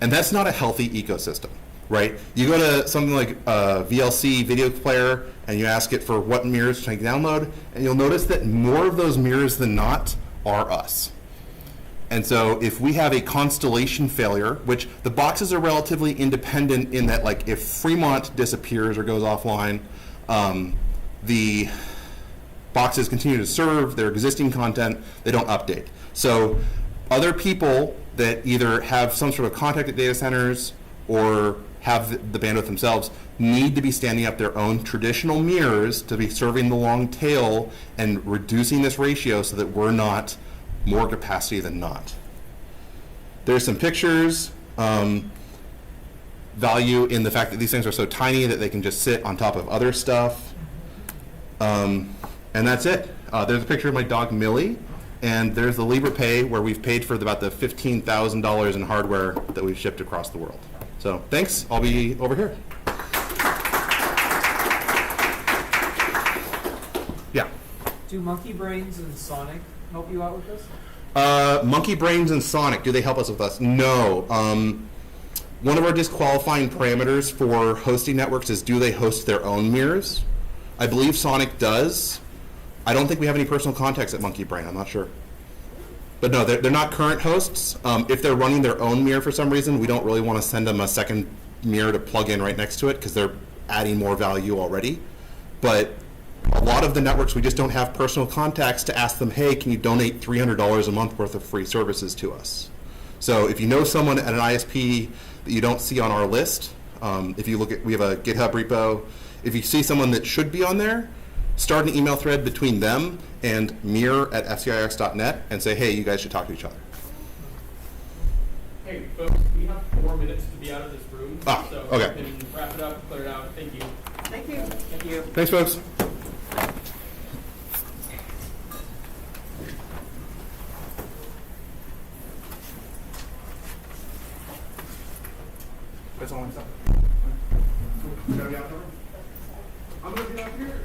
And that's not a healthy ecosystem, right? You go to something like VLC video player and you ask it for what mirrors can I download, and you'll notice that more of those mirrors than not are us. And so if we have a constellation failure, which the boxes are relatively independent in that, like, if Fremont disappears or goes offline, the boxes continue to serve their existing content, they don't update. So other people that either have some sort of contact at data centers or have the bandwidth themselves need to be standing up their own traditional mirrors to be serving the long tail and reducing this ratio so that we're not more capacity than not. There's some pictures, value in the fact that these things are so tiny that they can just sit on top of other stuff. And that's it. There's a picture of my dog Millie, and there's the Libre Pay where we've paid for about the $15,000 in hardware that we've shipped across the world. So thanks, I'll be over here. Yeah. Do Monkey Brains and Sonic help you out with this? Monkey Brains and Sonic, do they help us with us? No. One of our disqualifying parameters for hosting networks is do they host their own mirrors? I believe Sonic does. I don't think we have any personal contacts at Monkey Brain, I'm not sure. But no, they're not current hosts. If they're running their own mirror for some reason, we don't really want to send them a second mirror to plug in right next to it because they're adding more value already. But a lot of the networks, we just don't have personal contacts to ask them, hey, can you donate $300 a month worth of free services to us? So if you know someone at an ISP that you don't see on our list, if you look at, we have a GitHub repo, if you see someone that should be on there, start an email thread between them and mirror@fcirx.net and say, hey, you guys should talk to each other. Hey, folks, we have 4 minutes to be out of this room. So okay. we can wrap it up, clear it out. Thank you. Thank you. Thank you. Thanks, folks. That's all I'm saying. You gotta be out there? I'm gonna be out here.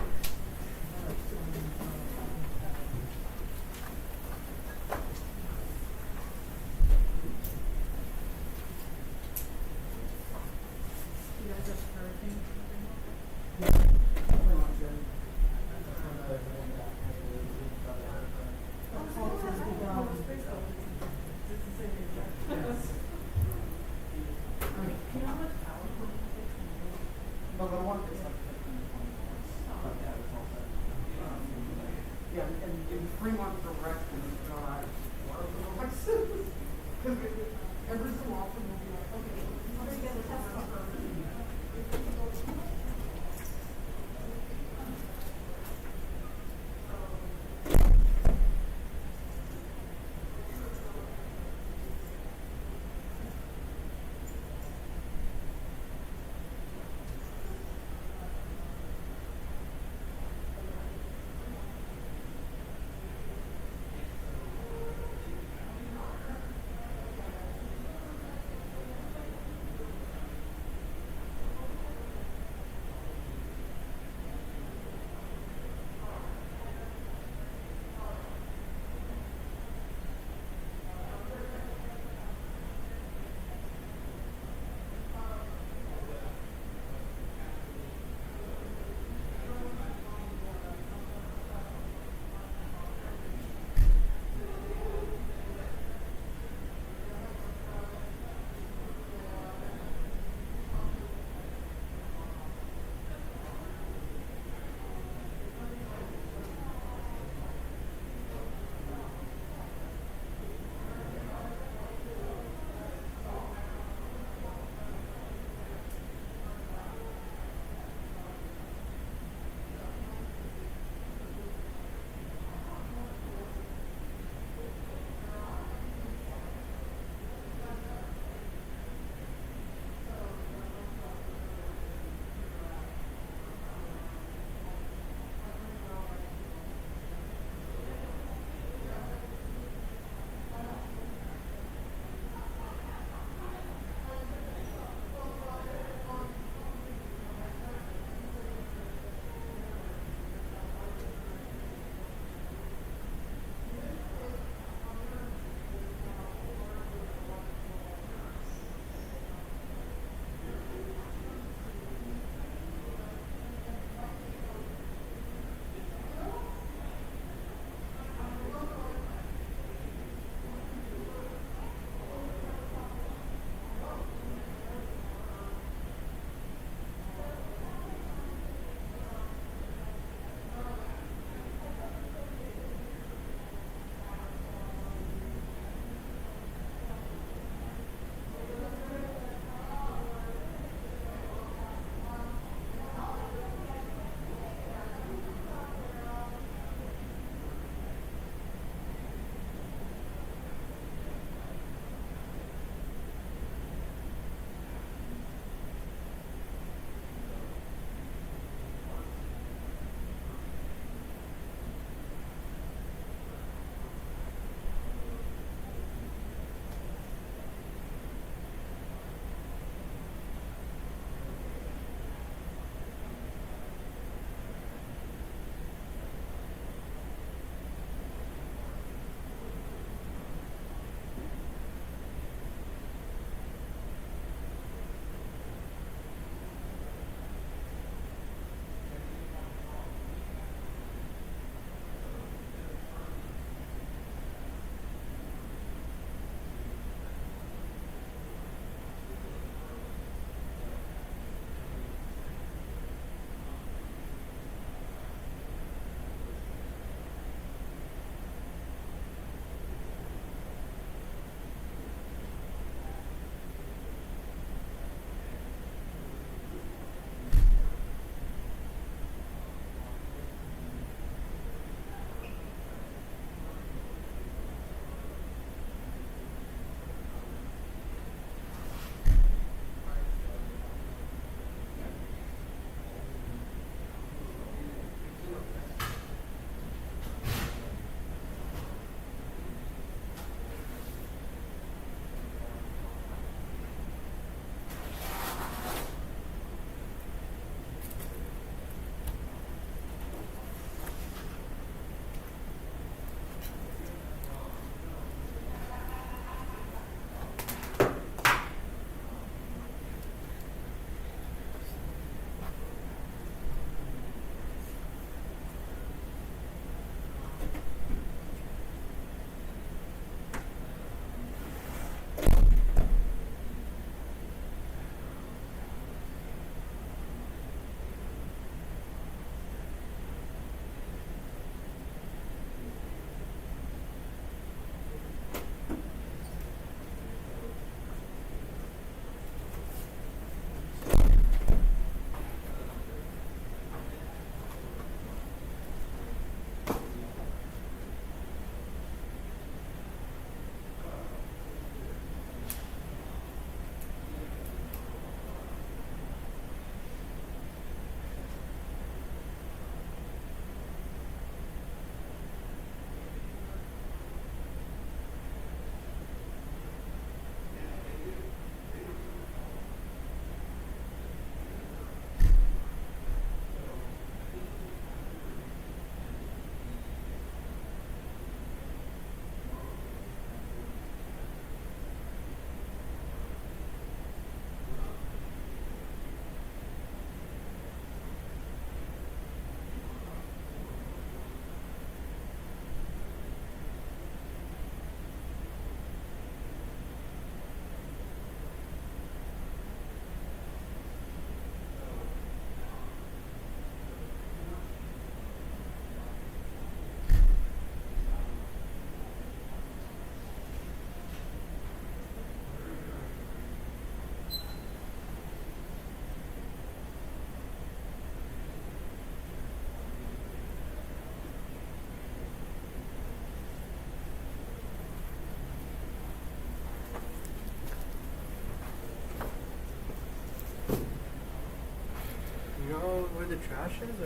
know where the trash is,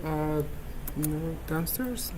or? No, downstairs.